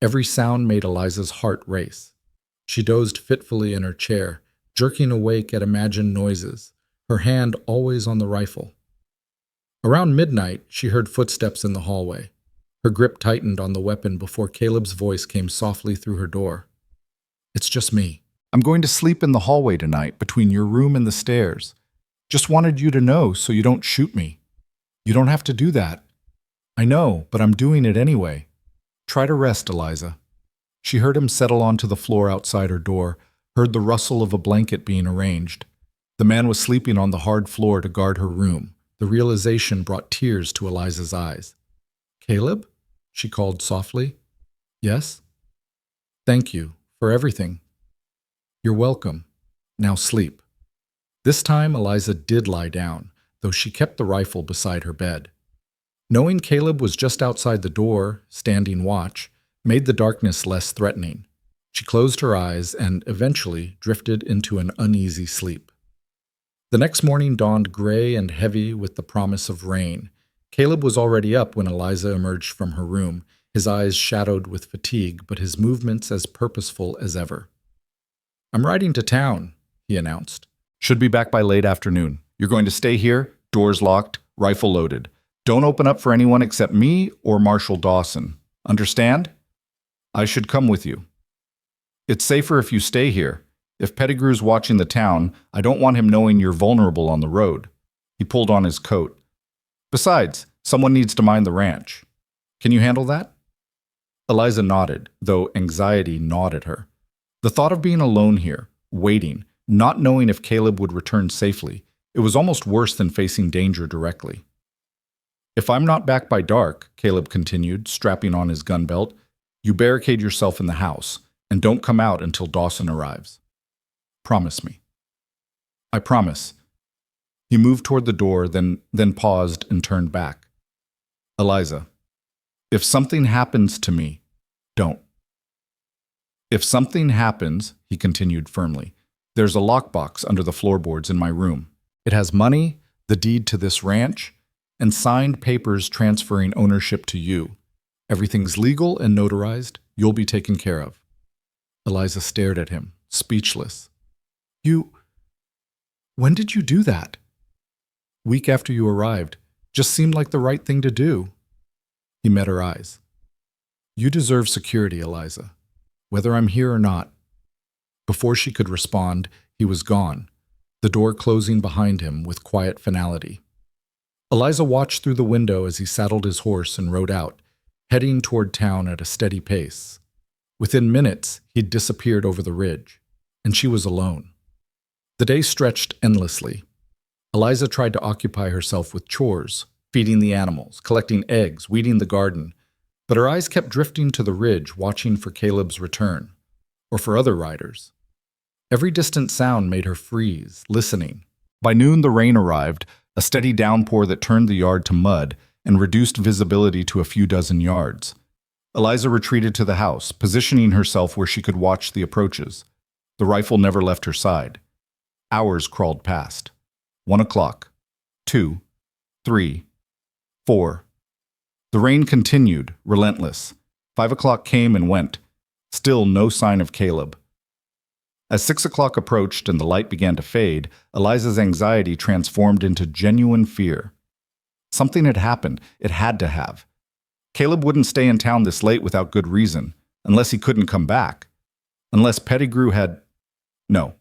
Every sound made Eliza's heart race. She dozed fitfully in her chair, jerking awake at imagined noises, her hand always on the rifle. Around midnight, she heard footsteps in the hallway. Her grip tightened on the weapon before Caleb's voice came softly through her door. "It's just me. I'm going to sleep in the hallway tonight, between your room and the stairs. Just wanted you to know so you don't shoot me. You don't have to do that." "I know, but I'm doing it anyway. Try to rest, Eliza." She heard him settle onto the floor outside her door, heard the rustle of a blanket being arranged. The man was sleeping on the hard floor to guard her room. The realization brought tears to Eliza's eyes. "Caleb?" she called softly. "Yes?" "Thank you for everything." "You're welcome. Now sleep." This time Eliza did lie down, though she kept the rifle beside her bed. Knowing Caleb was just outside the door, standing watch, made the darkness less threatening. She closed her eyes and eventually drifted into an uneasy sleep. The next morning dawned gray and heavy with the promise of rain. Caleb was already up when Eliza emerged from her room, his eyes shadowed with fatigue, but his movements as purposeful as ever. "I'm riding to town," he announced. "Should be back by late afternoon. You're going to stay here, doors locked, rifle loaded. Don't open up for anyone except me or Marshal Dawson. Understand? I should come with you. It's safer if you stay here. If Pettigrew's watching the town, I don't want him knowing you're vulnerable on the road." He pulled on his coat. "Besides, someone needs to mind the ranch. Can you handle that?" Eliza nodded, though anxiety gnawed at her. The thought of being alone here, waiting, not knowing if Caleb would return safely, it was almost worse than facing danger directly. "If I'm not back by dark," Caleb continued, strapping on his gun belt, "you barricade yourself in the house, and don't come out until Dawson arrives. Promise me." "I promise." He moved toward the door, then paused and turned back. "Eliza, if something happens to me, don't." "If something happens," he continued firmly, "there's a lockbox under the floorboards in my room. It has money, the deed to this ranch, and signed papers transferring ownership to you. Everything's legal and notarized. You'll be taken care of." Eliza stared at him, speechless. When did you do that?" "Week after you arrived. Just seemed like the right thing to do." He met her eyes. "You deserve security, Eliza, whether I'm here or not." Before she could respond, he was gone, the door closing behind him with quiet finality. Eliza watched through the window as he saddled his horse and rode out, heading toward town at a steady pace. Within minutes, he'd disappeared over the ridge, and she was alone. The day stretched endlessly. Eliza tried to occupy herself with chores, feeding the animals, collecting eggs, weeding the garden, but her eyes kept drifting to the ridge, watching for Caleb's return, or for other riders. Every distant sound made her freeze, listening. By noon, the rain arrived, a steady downpour that turned the yard to mud and reduced visibility to a few dozen yards. Eliza retreated to the house, positioning herself where she could watch the approaches. The rifle never left her side. Hours crawled past. 1 o'clock, 2, 3, 4. The rain continued, relentless. 5 o'clock came and went. Still no sign of Caleb. As 6 o'clock approached and the light began to fade, Eliza's anxiety transformed into genuine fear. Something had happened. It had to have. Caleb wouldn't stay in town this late without good reason, unless he couldn't come back. Unless Pettigrew had... No.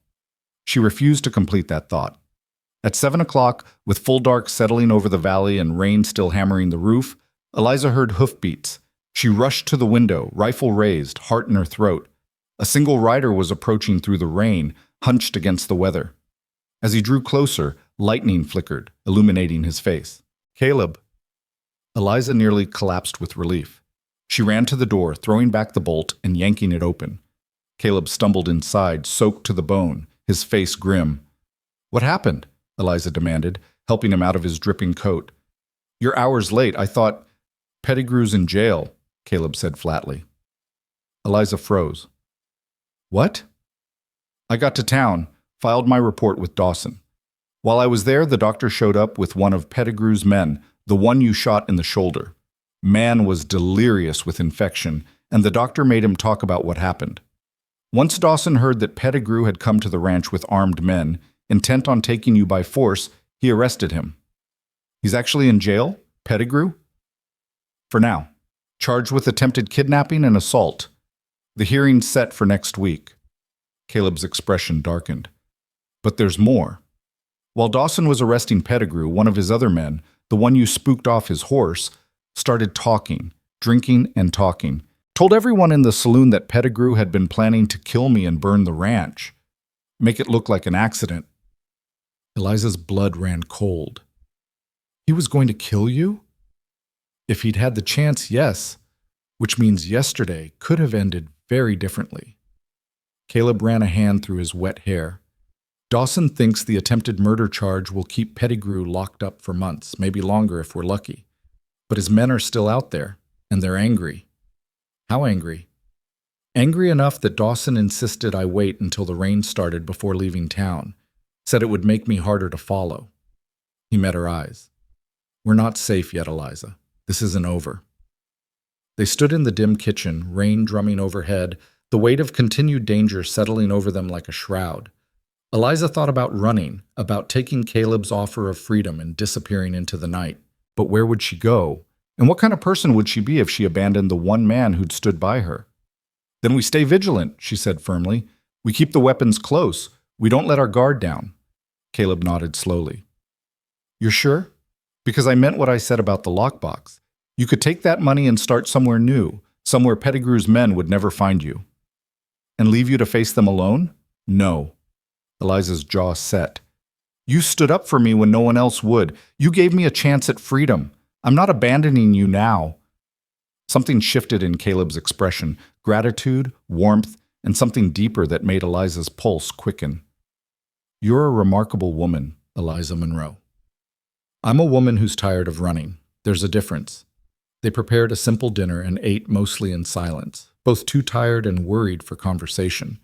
She refused to complete that thought. At 7 o'clock, with full dark settling over the valley and rain still hammering the roof, Eliza heard hoofbeats. She rushed to the window, rifle raised, heart in her throat. A single rider was approaching through the rain, hunched against the weather. As he drew closer, lightning flickered, illuminating his face. "Caleb." Eliza nearly collapsed with relief. She ran to the door, throwing back the bolt and yanking it open. Caleb stumbled inside, soaked to the bone, his face grim. "What happened?" Eliza demanded, helping him out of his dripping coat. "You're hours late. I thought—" "Pettigrew's in jail," Caleb said flatly. Eliza froze. "What?" "I got to town, filed my report with Dawson. While I was there, the doctor showed up with one of Pettigrew's men, the one you shot in the shoulder. Man was delirious with infection, and the doctor made him talk about what happened. Once Dawson heard that Pettigrew had come to the ranch with armed men, intent on taking you by force, he arrested him." "He's actually in jail? Pettigrew?" "For now. Charged with attempted kidnapping and assault. The hearing's set for next week." Caleb's expression darkened. "But there's more. While Dawson was arresting Pettigrew, one of his other men, the one you spooked off his horse, started talking, drinking and talking. Told everyone in the saloon that Pettigrew had been planning to kill me and burn the ranch. Make it look like an accident." Eliza's blood ran cold. "He was going to kill you?" "If he'd had the chance, yes. Which means yesterday could have ended very differently." Caleb ran a hand through his wet hair. "Dawson thinks the attempted murder charge will keep Pettigrew locked up for months, maybe longer if we're lucky. But his men are still out there, and they're angry." "How angry?" "Angry enough that Dawson insisted I wait until the rain started before leaving town. Said it would make me harder to follow." He met her eyes. We're not safe yet, Eliza. This isn't over. They stood in the dim kitchen, rain drumming overhead, the weight of continued danger settling over them like a shroud. Eliza thought about running, about taking Caleb's offer of freedom and disappearing into the night. But where would she go? And what kind of person would she be if she abandoned the one man who'd stood by her? Then we stay vigilant, she said firmly. We keep the weapons close. We don't let our guard down. Caleb nodded slowly. You're sure? Because I meant what I said about the lockbox. You could take that money and start somewhere new, somewhere Pettigrew's men would never find you. And leave you to face them alone? No. Eliza's jaw set. You stood up for me when no one else would. You gave me a chance at freedom. I'm not abandoning you now. Something shifted in Caleb's expression, gratitude, warmth, and something deeper that made Eliza's pulse quicken. You're a remarkable woman, Eliza Monroe. I'm a woman who's tired of running. There's a difference. They prepared a simple dinner and ate mostly in silence, both too tired and worried for conversation.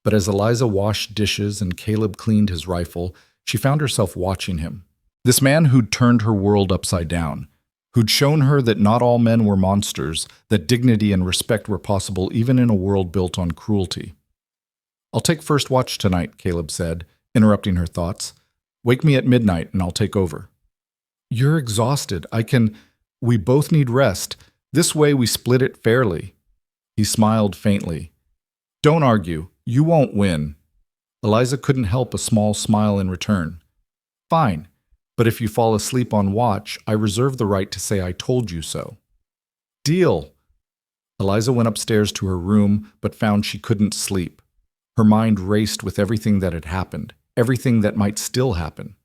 But as Eliza washed dishes and Caleb cleaned his rifle, she found herself watching him. This man who'd turned her world upside down, who'd shown her that not all men were monsters, that dignity and respect were possible even in a world built on cruelty. I'll take first watch tonight, Caleb said, interrupting her thoughts. Wake me at midnight and I'll take over. You're exhausted. We both need rest. This way we split it fairly. He smiled faintly. Don't argue. You won't win. Eliza couldn't help a small smile in return. Fine, but if you fall asleep on watch, I reserve the right to say I told you so. Deal. Eliza went upstairs to her room, but found she couldn't sleep. Her mind raced with everything that had happened, everything that might still happen.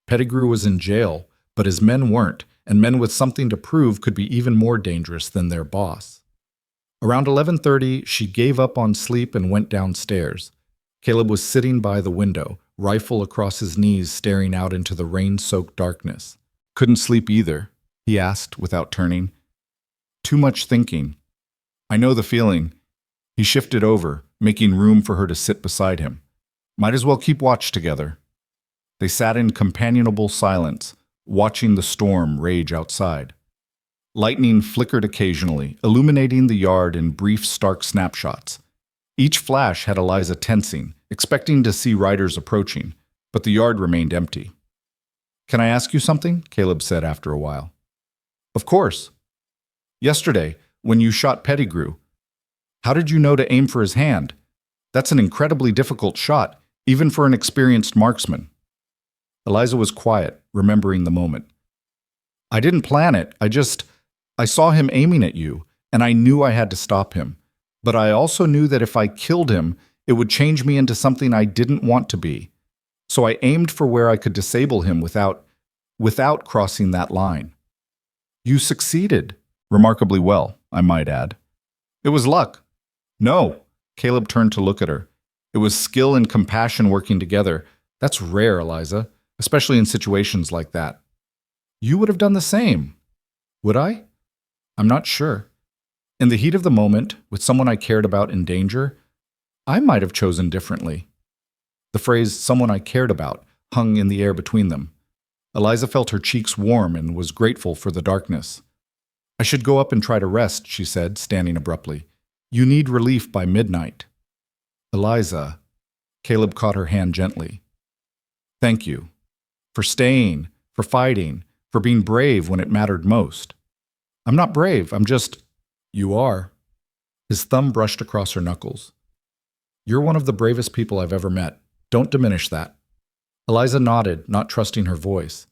Pettigrew was in jail, but his men weren't, and men with something to prove could be even more dangerous than their boss. Around 11:30, she gave up on sleep and went downstairs. Caleb was sitting by the window, rifle across his knees, staring out into the rain-soaked darkness. Couldn't sleep either, he asked without turning. Too much thinking. I know the feeling. He shifted over, making room for her to sit beside him. Might as well keep watch together. They sat in companionable silence, watching the storm rage outside. Lightning flickered occasionally, illuminating the yard in brief, stark snapshots. Each flash had Eliza tensing, expecting to see riders approaching, but the yard remained empty. Can I ask you something? Caleb said after a while. Of course. Yesterday, when you shot Pettigrew, how did you know to aim for his hand? That's an incredibly difficult shot, even for an experienced marksman. Eliza was quiet, remembering the moment. I didn't plan it. I saw him aiming at you, and I knew I had to stop him. But I also knew that if I killed him, it would change me into something I didn't want to be. So I aimed for where I could disable him without crossing that line. You succeeded. Remarkably well, I might add. It was luck. No. Caleb turned to look at her. It was skill and compassion working together. That's rare, Eliza, especially in situations like that. You would have done the same. Would I? I'm not sure. In the heat of the moment, with someone I cared about in danger, I might have chosen differently. The phrase, someone I cared about, hung in the air between them. Eliza felt her cheeks warm and was grateful for the darkness. I should go up and try to rest, she said, standing abruptly. You need relief by midnight. Eliza, Caleb caught her hand gently. Thank you. For staying, for fighting, for being brave when it mattered most. I'm not brave, I'm just... You are. His thumb brushed across her knuckles. You're one of the bravest people I've ever met. Don't diminish that. Eliza nodded, not trusting her voice.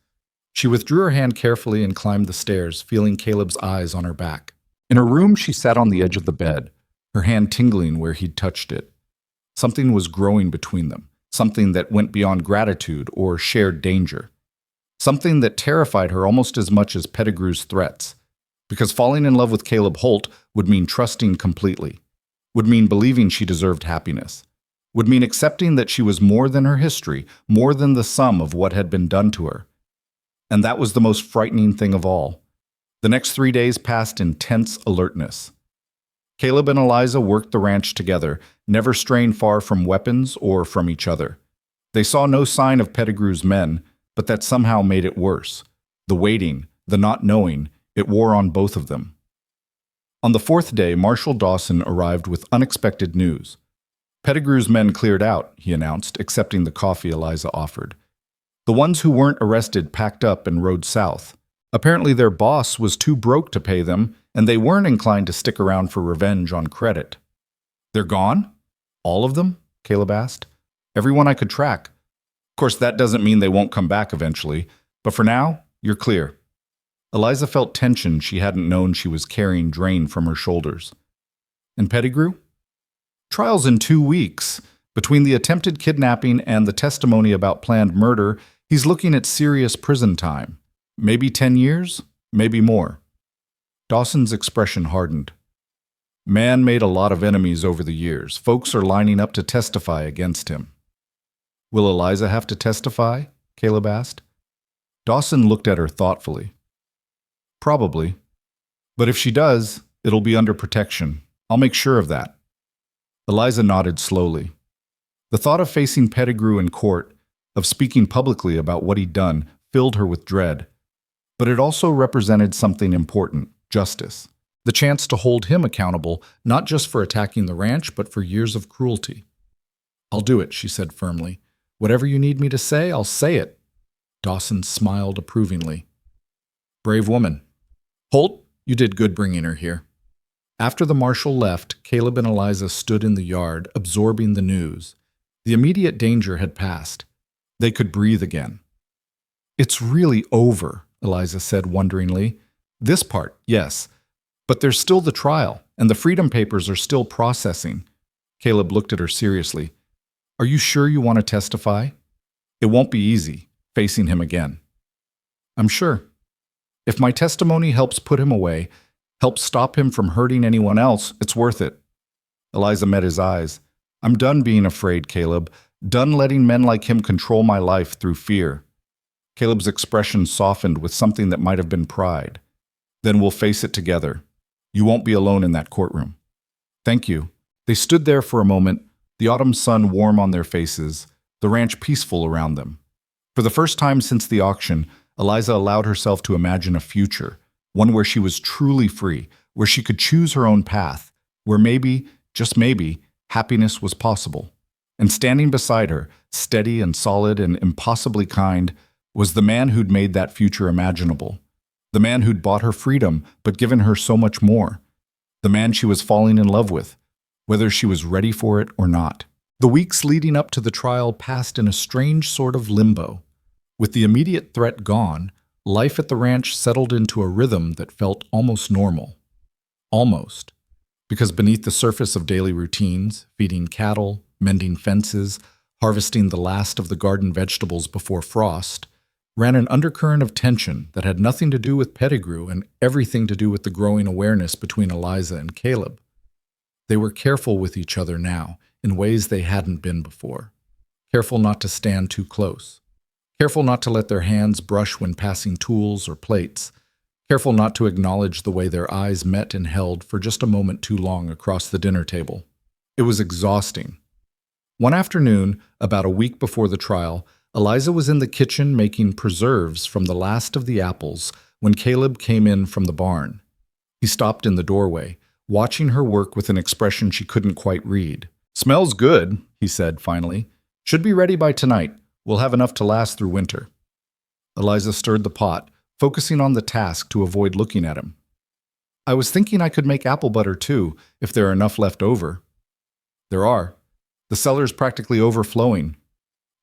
She withdrew her hand carefully and climbed the stairs, feeling Caleb's eyes on her back. In her room, she sat on the edge of the bed, her hand tingling where he'd touched it. Something was growing between them, something that went beyond gratitude or shared danger. Something that terrified her almost as much as Pettigrew's threats. Because falling in love with Caleb Holt would mean trusting completely, would mean believing she deserved happiness, would mean accepting that she was more than her history, more than the sum of what had been done to her. And that was the most frightening thing of all. The next 3 days passed in tense alertness. Caleb and Eliza worked the ranch together, never straying far from weapons or from each other. They saw no sign of Pettigrew's men, but that somehow made it worse. The waiting, The not knowing, it wore on both of them. On the fourth day, Marshal Dawson arrived with unexpected news. Pettigrew's men cleared out, he announced, accepting the coffee Eliza offered. The ones who weren't arrested packed up and rode south. Apparently their boss was too broke to pay them, and they weren't inclined to stick around for revenge on credit. They're gone? All of them? Caleb asked. Everyone I could track. Of course, that doesn't mean they won't come back eventually, but for now, you're clear. Eliza felt tension she hadn't known she was carrying drain from her shoulders. And Pettigrew? Trial's in 2 weeks. Between the attempted kidnapping and the testimony about planned murder, he's looking at serious prison time. Maybe 10 years, maybe more. Dawson's expression hardened. Man made a lot of enemies over the years. Folks are lining up to testify against him. Will Eliza have to testify? Caleb asked. Dawson looked at her thoughtfully. Probably. But if she does, it'll be under protection. I'll make sure of that. Eliza nodded slowly. The thought of facing Pettigrew in court, of speaking publicly about what he'd done, filled her with dread. But it also represented something important, justice. The chance to hold him accountable, not just for attacking the ranch, but for years of cruelty. I'll do it, she said firmly. Whatever you need me to say, I'll say it. Dawson smiled approvingly. Brave woman. Holt, you did good bringing her here. After the marshal left, Caleb and Eliza stood in the yard, absorbing the news. The immediate danger had passed. They could breathe again. It's really over, Eliza said wonderingly. This part, yes. But there's still the trial, and the freedom papers are still processing. Caleb looked at her seriously. Are you sure you want to testify? It won't be easy, facing him again. I'm sure. If my testimony helps put him away, helps stop him from hurting anyone else, it's worth it. Eliza met his eyes. I'm done being afraid, Caleb. Done letting men like him control my life through fear. Caleb's expression softened with something that might have been pride. Then we'll face it together. You won't be alone in that courtroom. Thank you. They stood there for a moment, the autumn sun warm on their faces, the ranch peaceful around them. For the first time since the auction, Eliza allowed herself to imagine a future, one where she was truly free, where she could choose her own path, where maybe, just maybe, happiness was possible. And standing beside her, steady and solid and impossibly kind, was the man who'd made that future imaginable. The man who'd bought her freedom but given her so much more. The man she was falling in love with, whether she was ready for it or not. The weeks leading up to the trial passed in a strange sort of limbo. With the immediate threat gone, life at the ranch settled into a rhythm that felt almost normal. Almost. Because beneath the surface of daily routines, feeding cattle, mending fences, harvesting the last of the garden vegetables before frost, ran an undercurrent of tension that had nothing to do with Pettigrew and everything to do with the growing awareness between Eliza and Caleb. They were careful with each other now, in ways they hadn't been before. Careful not to stand too close. Careful not to let their hands brush when passing tools or plates. Careful not to acknowledge the way their eyes met and held for just a moment too long across the dinner table. It was exhausting. One afternoon, about a week before the trial, Eliza was in the kitchen making preserves from the last of the apples when Caleb came in from the barn. He stopped in the doorway, watching her work with an expression she couldn't quite read. Smells good, he said finally. Should be ready by tonight. We'll have enough to last through winter. Eliza stirred the pot, focusing on the task to avoid looking at him. I was thinking I could make apple butter too, if there are enough left over. There are. The cellar's practically overflowing.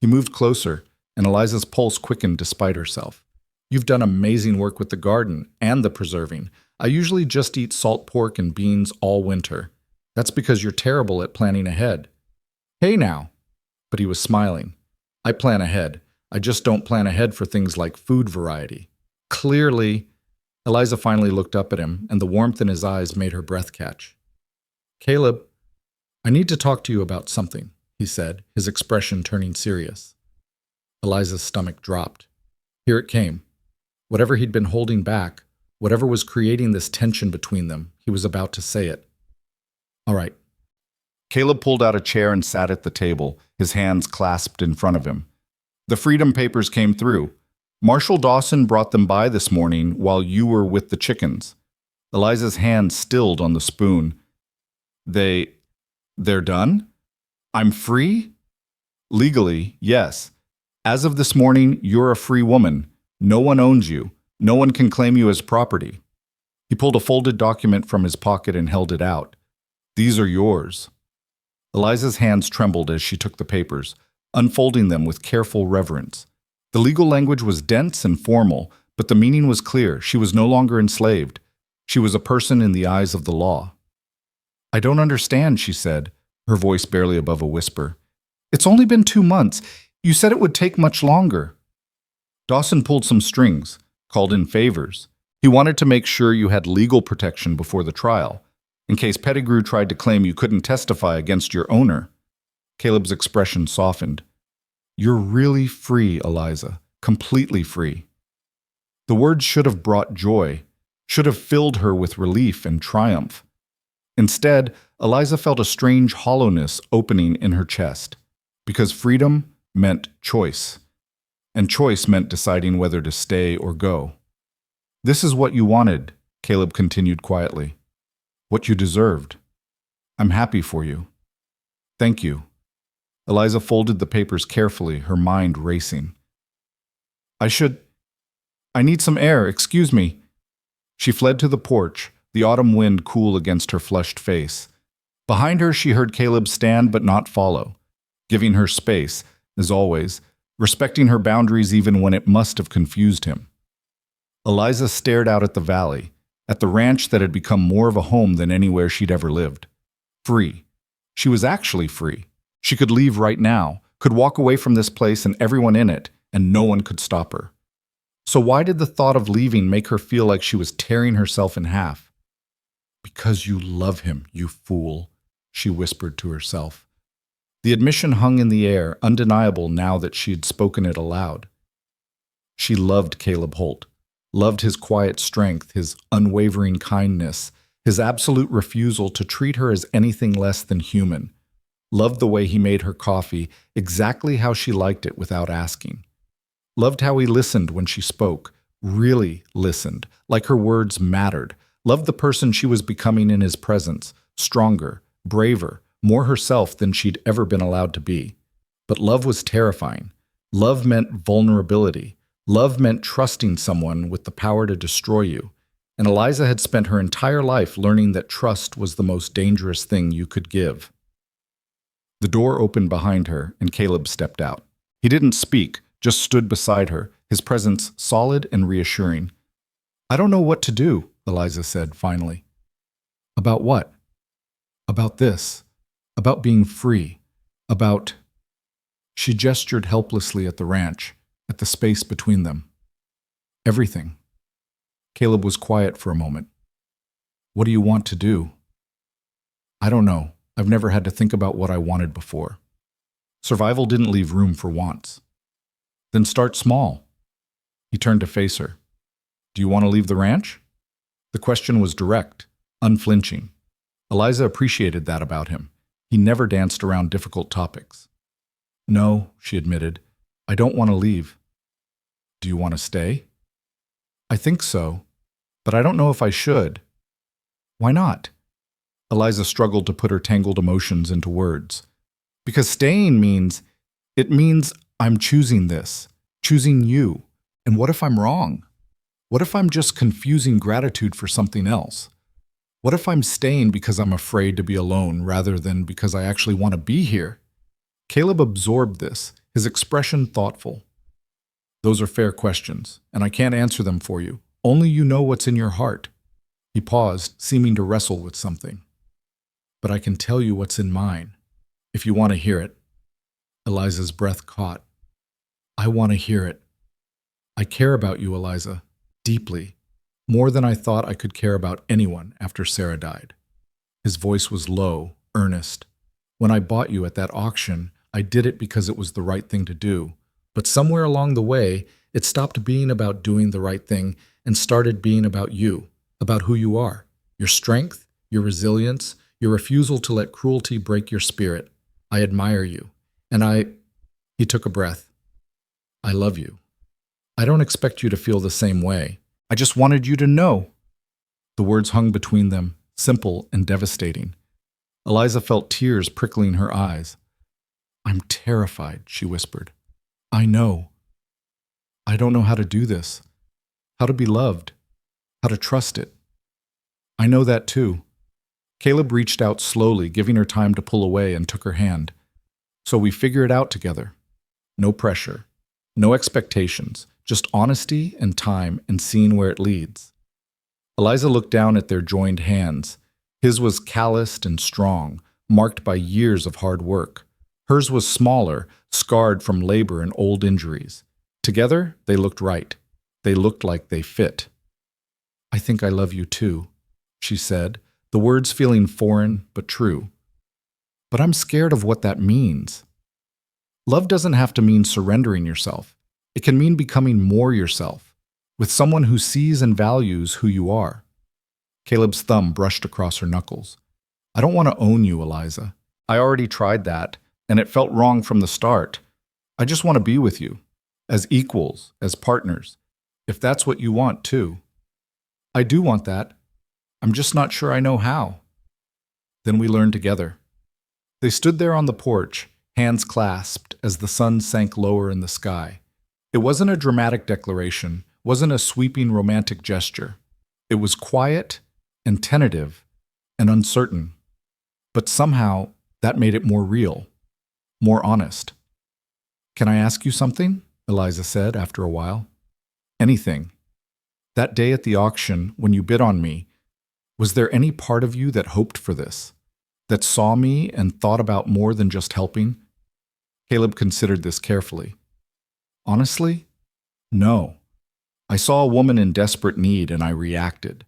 He moved closer, and Eliza's pulse quickened despite herself. You've done amazing work with the garden and the preserving. I usually just eat salt pork and beans all winter. That's because you're terrible at planning ahead. Hey now. But he was smiling. I plan ahead. I just don't plan ahead for things like food variety. Clearly, Eliza finally looked up at him, and the warmth in his eyes made her breath catch. Caleb, I need to talk to you about something, he said, his expression turning serious. Eliza's stomach dropped. Here it came. Whatever he'd been holding back, whatever was creating this tension between them, he was about to say it. All right. Caleb pulled out a chair and sat at the table, his hands clasped in front of him. The freedom papers came through. Marshall Dawson brought them by this morning while you were with the chickens. Eliza's hand stilled on the spoon. They're done? I'm free? Legally, yes. As of this morning, you're a free woman. No one owns you. No one can claim you as property. He pulled a folded document from his pocket and held it out. These are yours. Eliza's hands trembled as she took the papers, unfolding them with careful reverence. The legal language was dense and formal, but the meaning was clear. She was no longer enslaved. She was a person in the eyes of the law. I don't understand, she said, her voice barely above a whisper. It's only been 2 months. You said it would take much longer. Dawson pulled some strings, called in favors. He wanted to make sure you had legal protection before the trial, in case Pettigrew tried to claim you couldn't testify against your owner. Caleb's expression softened. You're really free, Eliza, completely free. The words should have brought joy, should have filled her with relief and triumph. Instead, Eliza felt a strange hollowness opening in her chest, because freedom meant choice, and choice meant deciding whether to stay or go. This is what you wanted, Caleb continued quietly. What you deserved. I'm happy for you. Thank you. Eliza folded the papers carefully, her mind racing. I need some air, excuse me. She fled to the porch, the autumn wind cool against her flushed face. Behind her, she heard Caleb stand but not follow, giving her space, as always, respecting her boundaries even when it must have confused him. Eliza stared out at the valley, at the ranch that had become more of a home than anywhere she'd ever lived. Free. She was actually free. She could leave right now, could walk away from this place and everyone in it, and no one could stop her. So why did the thought of leaving make her feel like she was tearing herself in half? Because you love him, you fool, she whispered to herself. The admission hung in the air, undeniable now that she had spoken it aloud. She loved Caleb Holt, loved his quiet strength, his unwavering kindness, his absolute refusal to treat her as anything less than human, loved the way he made her coffee exactly how she liked it without asking, loved how he listened when she spoke, really listened, like her words mattered, loved the person she was becoming in his presence, stronger, braver, more herself than she'd ever been allowed to be. But love was terrifying. Love meant vulnerability. Love meant trusting someone with the power to destroy you. And Eliza had spent her entire life learning that trust was the most dangerous thing you could give. The door opened behind her, and Caleb stepped out. He didn't speak, just stood beside her, his presence solid and reassuring. I don't know what to do, Eliza said finally. About what? About this. About being free. About... She gestured helplessly at the ranch, at the space between them. Everything. Caleb was quiet for a moment. What do you want to do? I don't know. I've never had to think about what I wanted before. Survival didn't leave room for wants. Then start small. He turned to face her. Do you want to leave the ranch? The question was direct, unflinching. Eliza appreciated that about him. He never danced around difficult topics. No, she admitted. I don't want to leave. Do you want to stay? I think so, but I don't know if I should. Why not? Eliza struggled to put her tangled emotions into words. Because staying means I'm choosing this, choosing you. And what if I'm wrong? What if I'm just confusing gratitude for something else? What if I'm staying because I'm afraid to be alone rather than because I actually want to be here? Caleb absorbed this, his expression thoughtful. Those are fair questions, and I can't answer them for you. Only you know what's in your heart. He paused, seeming to wrestle with something. But I can tell you what's in mine, if you want to hear it. Eliza's breath caught. I want to hear it. I care about you, Eliza, deeply, more than I thought I could care about anyone after Sarah died. His voice was low, earnest. When I bought you at that auction, I did it because it was the right thing to do. But somewhere along the way, it stopped being about doing the right thing and started being about you, about who you are, your strength, your resilience, your refusal to let cruelty break your spirit. I admire you. And he took a breath. I love you. I don't expect you to feel the same way. I just wanted you to know. The words hung between them, simple and devastating. Eliza felt tears prickling her eyes. I'm terrified, she whispered. I know. I don't know how to do this, how to be loved, how to trust it. I know that too. Caleb reached out slowly, giving her time to pull away, and took her hand. So we figure it out together. No pressure, no expectations, just honesty and time and seeing where it leads. Eliza looked down at their joined hands. His was calloused and strong, marked by years of hard work. Hers was smaller, scarred from labor and old injuries. Together, they looked right. They looked like they fit. I think I love you too, she said, the words feeling foreign but true. But I'm scared of what that means. Love doesn't have to mean surrendering yourself. It can mean becoming more yourself, with someone who sees and values who you are. Caleb's thumb brushed across her knuckles. I don't want to own you, Eliza. I already tried that, and it felt wrong from the start. I just want to be with you, as equals, as partners, if that's what you want too. I do want that. I'm just not sure I know how. Then we learned together. They stood there on the porch, hands clasped, as the sun sank lower in the sky. It wasn't a dramatic declaration, wasn't a sweeping romantic gesture. It was quiet and tentative and uncertain. But somehow, that made it more real, more honest. Can I ask you something? Eliza said after a while. Anything. That day at the auction, when you bid on me, was there any part of you that hoped for this, that saw me and thought about more than just helping? Caleb considered this carefully. Honestly, no. I saw a woman in desperate need and I reacted.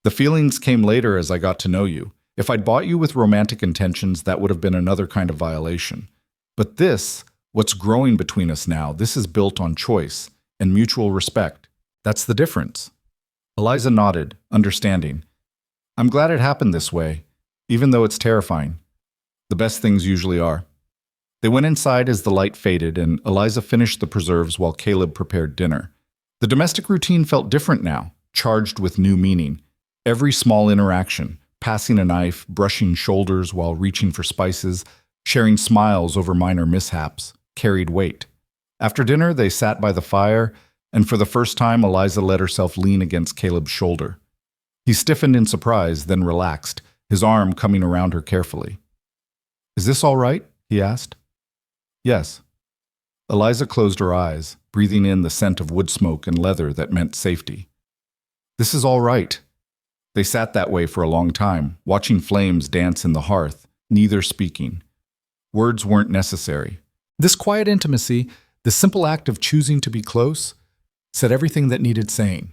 The feelings came later as I got to know you. If I'd bought you with romantic intentions, that would have been another kind of violation. But this, what's growing between us now, this is built on choice and mutual respect. That's the difference. Eliza nodded, understanding. I'm glad it happened this way, even though it's terrifying. The best things usually are. They went inside as the light faded, and Eliza finished the preserves while Caleb prepared dinner. The domestic routine felt different now, charged with new meaning. Every small interaction, passing a knife, brushing shoulders while reaching for spices, sharing smiles over minor mishaps, carried weight. After dinner, they sat by the fire, and for the first time, Eliza let herself lean against Caleb's shoulder. He stiffened in surprise, then relaxed, his arm coming around her carefully. Is this all right? He asked. Yes. Eliza closed her eyes, breathing in the scent of wood smoke and leather that meant safety. This is all right. They sat that way for a long time, watching flames dance in the hearth, neither speaking. Words weren't necessary. This quiet intimacy, the simple act of choosing to be close, said everything that needed saying.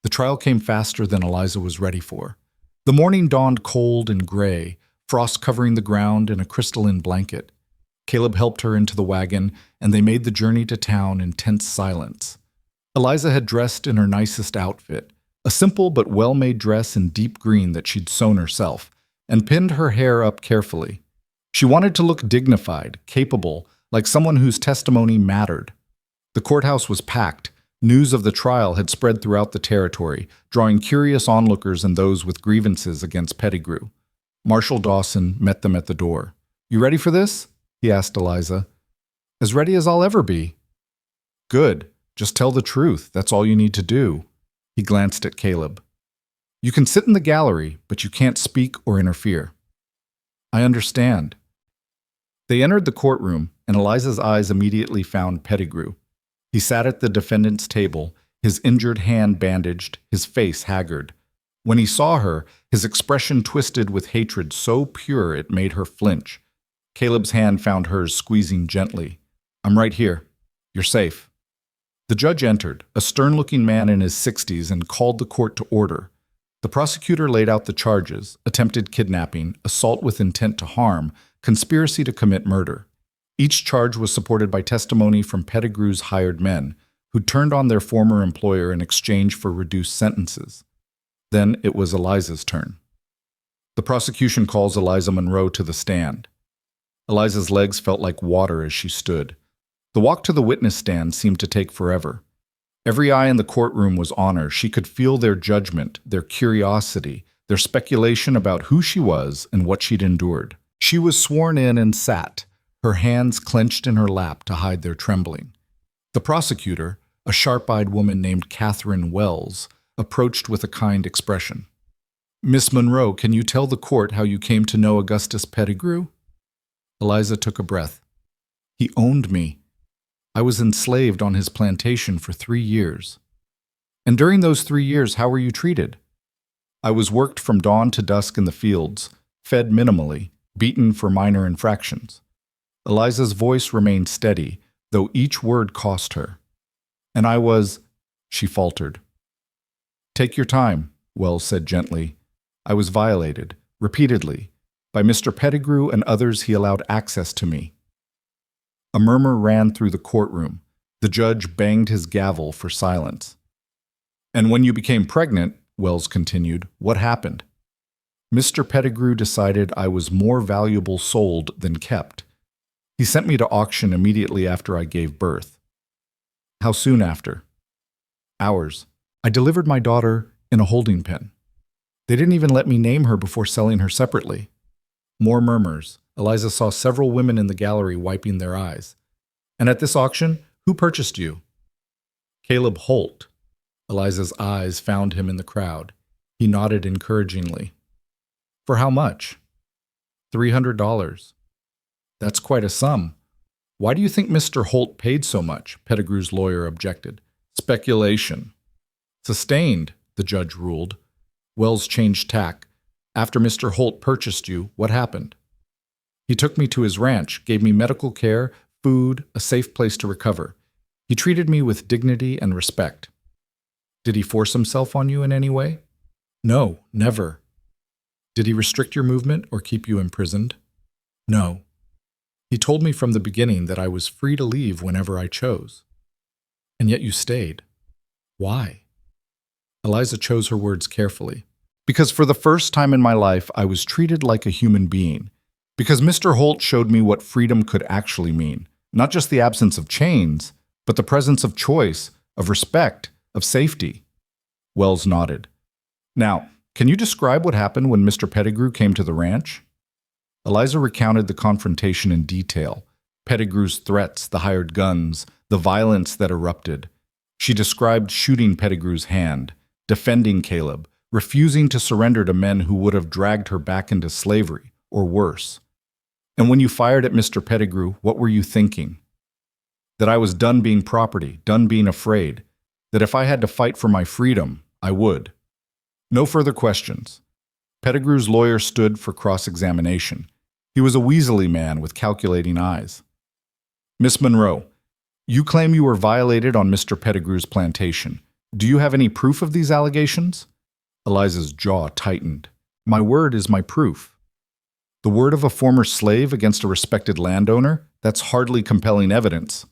The trial came faster than Eliza was ready for. The morning dawned cold and gray, frost covering the ground in a crystalline blanket. Caleb helped her into the wagon, and they made the journey to town in tense silence. Eliza had dressed in her nicest outfit, a simple but well-made dress in deep green that she'd sewn herself, and pinned her hair up carefully. She wanted to look dignified, capable, like someone whose testimony mattered. The courthouse was packed. News of the trial had spread throughout the territory, drawing curious onlookers and those with grievances against Pettigrew. Marshal Dawson met them at the door. You ready for this? He asked Eliza. As ready as I'll ever be. Good. Just tell the truth. That's all you need to do. He glanced at Caleb. You can sit in the gallery, but you can't speak or interfere. I understand. They entered the courtroom, and Eliza's eyes immediately found Pettigrew. He sat at the defendant's table, his injured hand bandaged, his face haggard. When he saw her, his expression twisted with hatred so pure it made her flinch. Caleb's hand found hers, squeezing gently. I'm right here. You're safe. The judge entered, a stern-looking man in his 60s, and called the court to order. The prosecutor laid out the charges: attempted kidnapping, assault with intent to harm, conspiracy to commit murder. Each charge was supported by testimony from Pettigrew's hired men, who turned on their former employer in exchange for reduced sentences. Then it was Eliza's turn. The prosecution calls Eliza Monroe to the stand. Eliza's legs felt like water as she stood. The walk to the witness stand seemed to take forever. Every eye in the courtroom was on her. She could feel their judgment, their curiosity, their speculation about who she was and what she'd endured. She was sworn in and sat, her hands clenched in her lap to hide their trembling. The prosecutor, a sharp-eyed woman named Catherine Wells, approached with a kind expression. "Miss Monroe, can you tell the court how you came to know Augustus Pettigrew?" Eliza took a breath. "He owned me. I was enslaved on his plantation for 3 years. And during those 3 years, how were you treated?" "I was worked from dawn to dusk in the fields, fed minimally, beaten for minor infractions." Eliza's voice remained steady, though each word cost her. "And I was—" she faltered. "Take your time," Wells said gently. "I was violated, repeatedly. By Mr. Pettigrew and others he allowed access to me." A murmur ran through the courtroom. The judge banged his gavel for silence. "And when you became pregnant," Wells continued, "what happened?" "Mr. Pettigrew decided I was more valuable sold than kept. He sent me to auction immediately after I gave birth." "How soon after?" "Hours. I delivered my daughter in a holding pen. They didn't even let me name her before selling her separately." More murmurs. Eliza saw several women in the gallery wiping their eyes. "And at this auction, who purchased you?" "Caleb Holt." Eliza's eyes found him in the crowd. He nodded encouragingly. "For how much?" $300. "That's quite a sum. Why do you think Mr. Holt paid so much?" Pettigrew's lawyer objected. "Speculation." "Sustained," the judge ruled. Wells changed tack. "After Mr. Holt purchased you, what happened?" "He took me to his ranch, gave me medical care, food, a safe place to recover. He treated me with dignity and respect." "Did he force himself on you in any way?" "No, never." "Did he restrict your movement or keep you imprisoned?" "No. He told me from the beginning that I was free to leave whenever I chose." "And yet you stayed. Why?" Eliza chose her words carefully. "Because for the first time in my life, I was treated like a human being. Because Mr. Holt showed me what freedom could actually mean. Not just the absence of chains, but the presence of choice, of respect, of safety." Wells nodded. "Now, can you describe what happened when Mr. Pettigrew came to the ranch?" Eliza recounted the confrontation in detail. Pettigrew's threats, the hired guns, the violence that erupted. She described shooting Pettigrew's hand, defending Caleb, refusing to surrender to men who would have dragged her back into slavery, or worse. "And when you fired at Mr. Pettigrew, what were you thinking?" "That I was done being property, done being afraid. That if I had to fight for my freedom, I would." No further questions. Pettigrew's lawyer stood for cross-examination. He was a weaselly man with calculating eyes. "Miss Monroe, you claim you were violated on Mr. Pettigrew's plantation. Do you have any proof of these allegations?" Eliza's jaw tightened. "My word is my proof." "The word of a former slave against a respected landowner? That's hardly compelling evidence."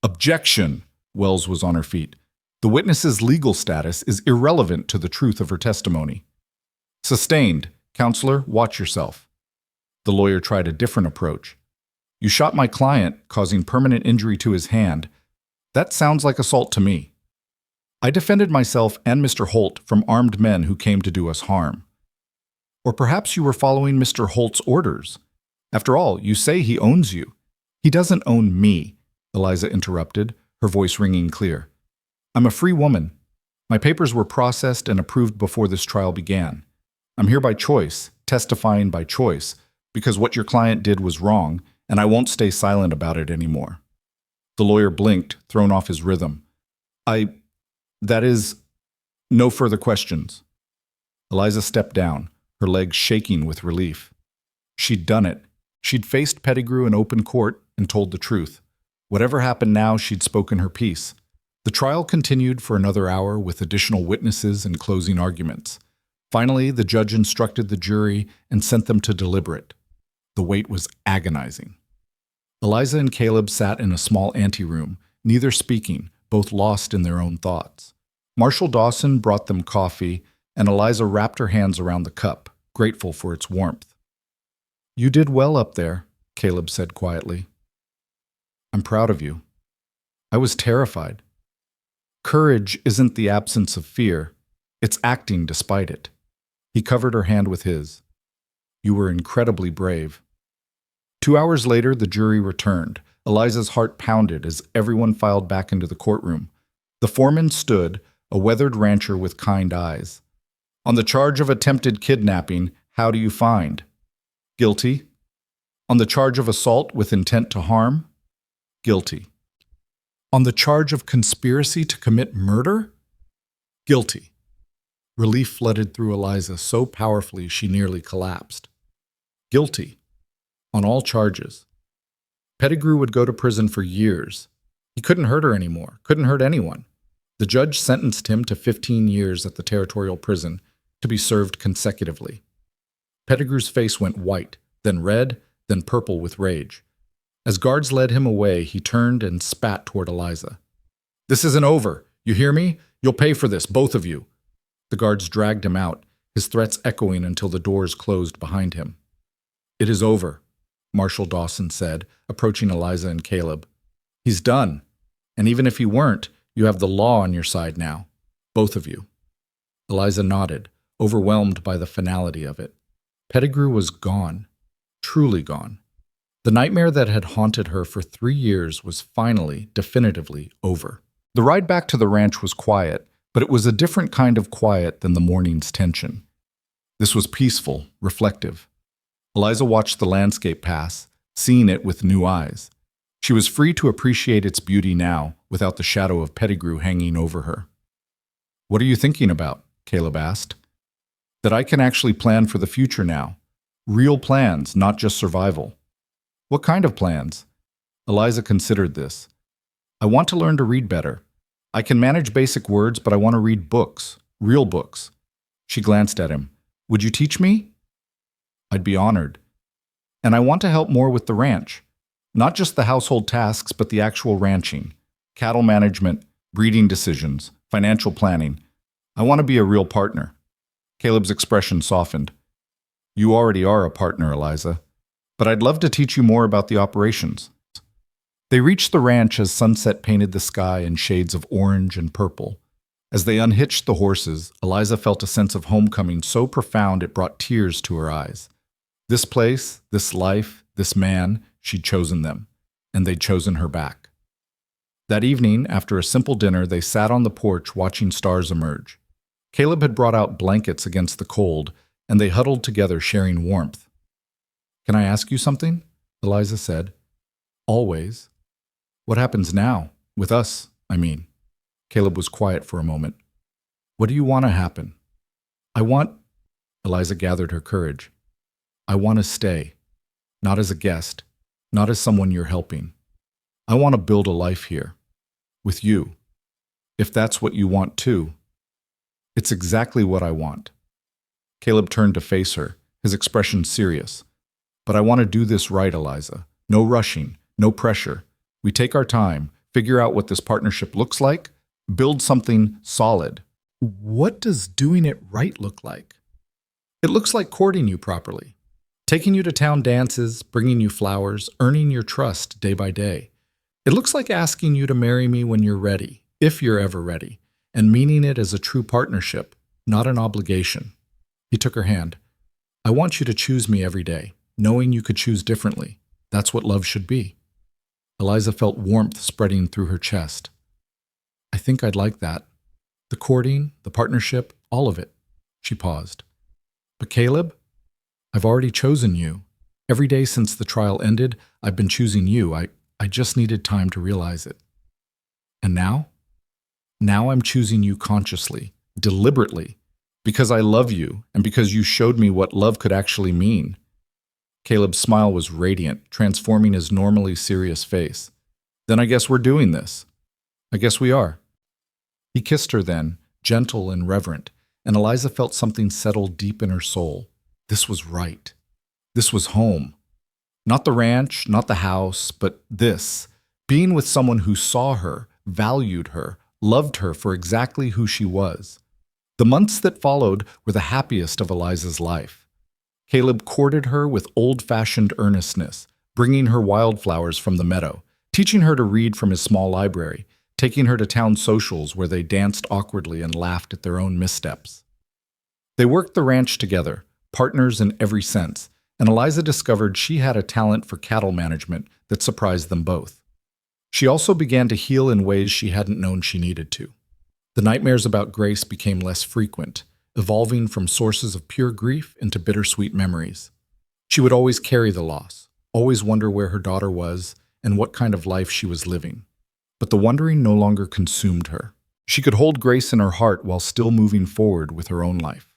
"Objection!" Wells was on her feet. "The witness's legal status is irrelevant to the truth of her testimony." "Sustained. Counselor, watch yourself." The lawyer tried a different approach. "You shot my client, causing permanent injury to his hand. That sounds like assault to me. I defended myself and Mr. Holt from armed men who came to do us harm." "Or perhaps you were following Mr. Holt's orders. After all, you say he owns you." "He doesn't own me," Eliza interrupted, her voice ringing clear. "I'm a free woman. My papers were processed and approved before this trial began. I'm here by choice, testifying by choice, because what your client did was wrong, and I won't stay silent about it anymore." The lawyer blinked, thrown off his rhythm. That is, no further questions." Eliza stepped down, her legs shaking with relief. She'd done it. She'd faced Pettigrew in open court and told the truth. Whatever happened now, she'd spoken her piece. The trial continued for another hour with additional witnesses and closing arguments. Finally, the judge instructed the jury and sent them to deliberate. The wait was agonizing. Eliza and Caleb sat in a small anteroom, neither speaking, both lost in their own thoughts. Marshal Dawson brought them coffee, and Eliza wrapped her hands around the cup, grateful for its warmth. "You did well up there," Caleb said quietly. "I'm proud of you." "I was terrified." Courage isn't the absence of fear, it's acting despite it. He covered her hand with his. You were incredibly brave. 2 hours later, the jury returned. Eliza's heart pounded as everyone filed back into the courtroom. The foreman stood, a weathered rancher with kind eyes. On the charge of attempted kidnapping, how do you find? Guilty. On the charge of assault with intent to harm? Guilty. On the charge of conspiracy to commit murder? Guilty. Relief flooded through Eliza so powerfully she nearly collapsed. Guilty. On all charges. Pettigrew would go to prison for years. He couldn't hurt her anymore, couldn't hurt anyone. The judge sentenced him to 15 years at the territorial prison to be served consecutively. Pettigrew's face went white, then red, then purple with rage. As guards led him away, he turned and spat toward Eliza. This isn't over. You hear me? You'll pay for this, both of you. The guards dragged him out, his threats echoing until the doors closed behind him. It is over, Marshal Dawson said, approaching Eliza and Caleb. He's done. And even if he weren't, you have the law on your side now. Both of you. Eliza nodded, overwhelmed by the finality of it. Pettigrew was gone. Truly gone. The nightmare that had haunted her for 3 years was finally, definitively over. The ride back to the ranch was quiet, but it was a different kind of quiet than the morning's tension. This was peaceful, reflective. Eliza watched the landscape pass, seeing it with new eyes. She was free to appreciate its beauty now, without the shadow of Pettigrew hanging over her. What are you thinking about? Caleb asked. That I can actually plan for the future now. Real plans, not just survival. What kind of plans? Eliza considered this. I want to learn to read better. I can manage basic words, but I want to read books, real books. She glanced at him. Would you teach me? I'd be honored. And I want to help more with the ranch. Not just the household tasks, but the actual ranching. Cattle management, breeding decisions, financial planning. I want to be a real partner. Caleb's expression softened. You already are a partner, Eliza. But I'd love to teach you more about the operations. They reached the ranch as sunset painted the sky in shades of orange and purple. As they unhitched the horses, Eliza felt a sense of homecoming so profound it brought tears to her eyes. This place, this life, this man, she'd chosen them, and they'd chosen her back. That evening, after a simple dinner, they sat on the porch watching stars emerge. Caleb had brought out blankets against the cold, and they huddled together sharing warmth. Can I ask you something? Eliza said. Always. What happens now? With us, I mean. Caleb was quiet for a moment. What do you want to happen? Eliza gathered her courage. I want to stay. Not as a guest. Not as someone you're helping. I want to build a life here. With you. If that's what you want too. It's exactly what I want. Caleb turned to face her, his expression serious. But I want to do this right, Eliza. No rushing, no pressure. We take our time, figure out what this partnership looks like, build something solid. What does doing it right look like? It looks like courting you properly. Taking you to town dances, bringing you flowers, earning your trust day by day. It looks like asking you to marry me when you're ready, if you're ever ready, and meaning it as a true partnership, not an obligation. He took her hand. I want you to choose me every day, knowing you could choose differently. That's what love should be. Eliza felt warmth spreading through her chest. I think I'd like that. The courting, the partnership, all of it. She paused. But Caleb, I've already chosen you. Every day since the trial ended, I've been choosing you. I just needed time to realize it. And now? Now I'm choosing you consciously, deliberately, because I love you and because you showed me what love could actually mean. Caleb's smile was radiant, transforming his normally serious face. Then I guess we're doing this. I guess we are. He kissed her then, gentle and reverent, and Eliza felt something settle deep in her soul. This was right. This was home. Not the ranch, not the house, but this. Being with someone who saw her, valued her, loved her for exactly who she was. The months that followed were the happiest of Eliza's life. Caleb courted her with old-fashioned earnestness, bringing her wildflowers from the meadow, teaching her to read from his small library, taking her to town socials where they danced awkwardly and laughed at their own missteps. They worked the ranch together, partners in every sense, and Eliza discovered she had a talent for cattle management that surprised them both. She also began to heal in ways she hadn't known she needed to. The nightmares about Grace became less frequent, evolving from sources of pure grief into bittersweet memories. She would always carry the loss, always wonder where her daughter was and what kind of life she was living. But the wondering no longer consumed her. She could hold Grace in her heart while still moving forward with her own life.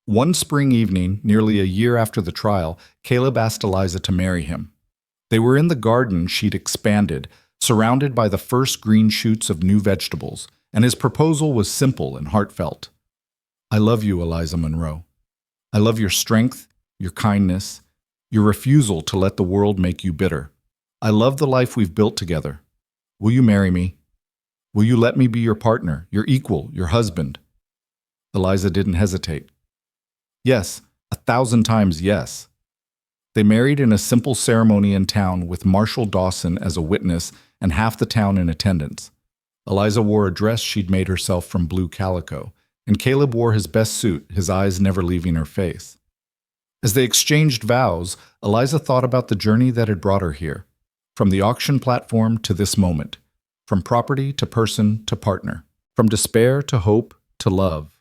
One spring evening, nearly a year after the trial, Caleb asked Eliza to marry him. They were in the garden she'd expanded, surrounded by the first green shoots of new vegetables, and his proposal was simple and heartfelt. I love you, Eliza Monroe. I love your strength, your kindness, your refusal to let the world make you bitter. I love the life we've built together. Will you marry me? Will you let me be your partner, your equal, your husband? Eliza didn't hesitate. Yes, 1,000 times yes. They married in a simple ceremony in town with Marshall Dawson as a witness and half the town in attendance. Eliza wore a dress she'd made herself from blue calico, and Caleb wore his best suit, his eyes never leaving her face. As they exchanged vows, Eliza thought about the journey that had brought her here, from the auction platform to this moment, from property to person to partner, from despair to hope to love.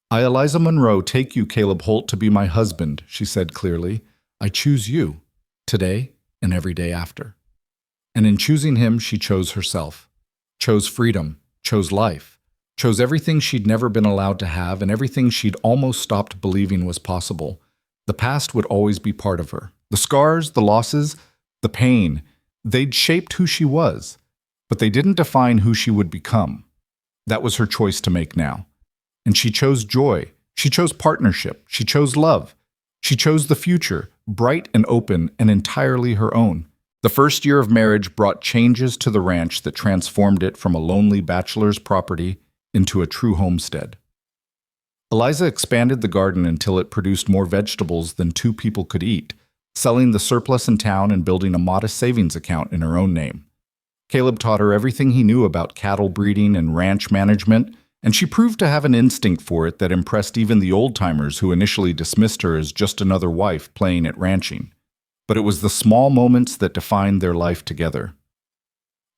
I, Eliza Monroe, take you, Caleb Holt, to be my husband, she said clearly. I choose you, today and every day after. And in choosing him, she chose herself, chose freedom, chose life, chose everything she'd never been allowed to have and everything she'd almost stopped believing was possible. The past would always be part of her. The scars, the losses, the pain, they'd shaped who she was, but they didn't define who she would become. That was her choice to make now. And she chose joy. She chose partnership. She chose love. She chose the future, bright and open and entirely her own. The first year of marriage brought changes to the ranch that transformed it from a lonely bachelor's property into a true homestead. Eliza expanded the garden until it produced more vegetables than two people could eat, selling the surplus in town and building a modest savings account in her own name. Caleb taught her everything he knew about cattle breeding and ranch management, and she proved to have an instinct for it that impressed even the old-timers who initially dismissed her as just another wife playing at ranching. But it was the small moments that defined their life together.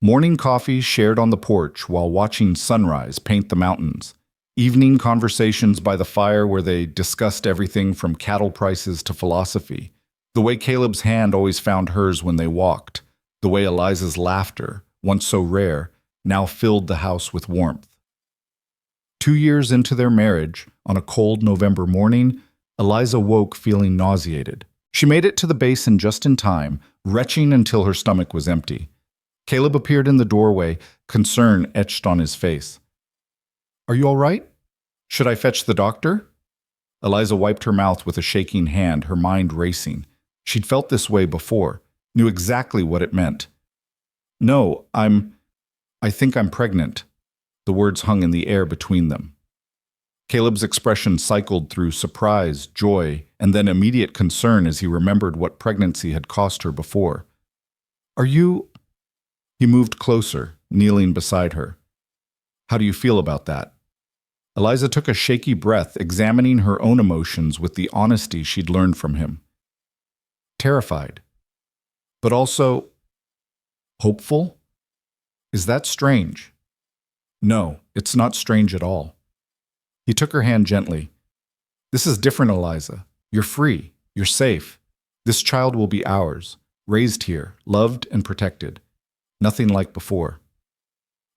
Morning coffee shared on the porch while watching sunrise paint the mountains. Evening conversations by the fire where they discussed everything from cattle prices to philosophy. The way Caleb's hand always found hers when they walked. The way Eliza's laughter, once so rare, now filled the house with warmth. 2 years into their marriage, on a cold November morning, Eliza woke feeling nauseated. She made it to the basin just in time, retching until her stomach was empty. Caleb appeared in the doorway, concern etched on his face. Are you all right? Should I fetch the doctor? Eliza wiped her mouth with a shaking hand, her mind racing. She'd felt this way before, knew exactly what it meant. No, I think I'm pregnant. The words hung in the air between them. Caleb's expression cycled through surprise, joy, and then immediate concern as he remembered what pregnancy had cost her before. Are you... He moved closer, kneeling beside her. How do you feel about that? Eliza took a shaky breath, examining her own emotions with the honesty she'd learned from him. Terrified. But also... hopeful? Is that strange? No, it's not strange at all. He took her hand gently. This is different, Eliza. You're free. You're safe. This child will be ours, raised here, loved and protected. Nothing like before.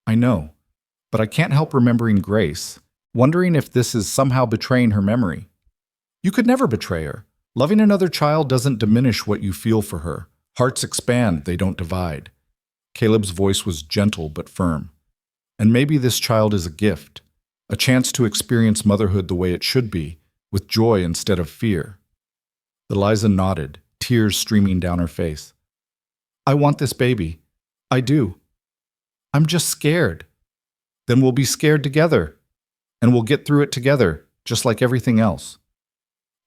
I know, but I can't help remembering Grace, wondering if this is somehow betraying her memory. You could never betray her. Loving another child doesn't diminish what you feel for her. Hearts expand, they don't divide. Caleb's voice was gentle but firm. And maybe this child is a gift, a chance to experience motherhood the way it should be, with joy instead of fear. Eliza nodded, tears streaming down her face. I want this baby. I do. I'm just scared. Then we'll be scared together, and we'll get through it together, just like everything else.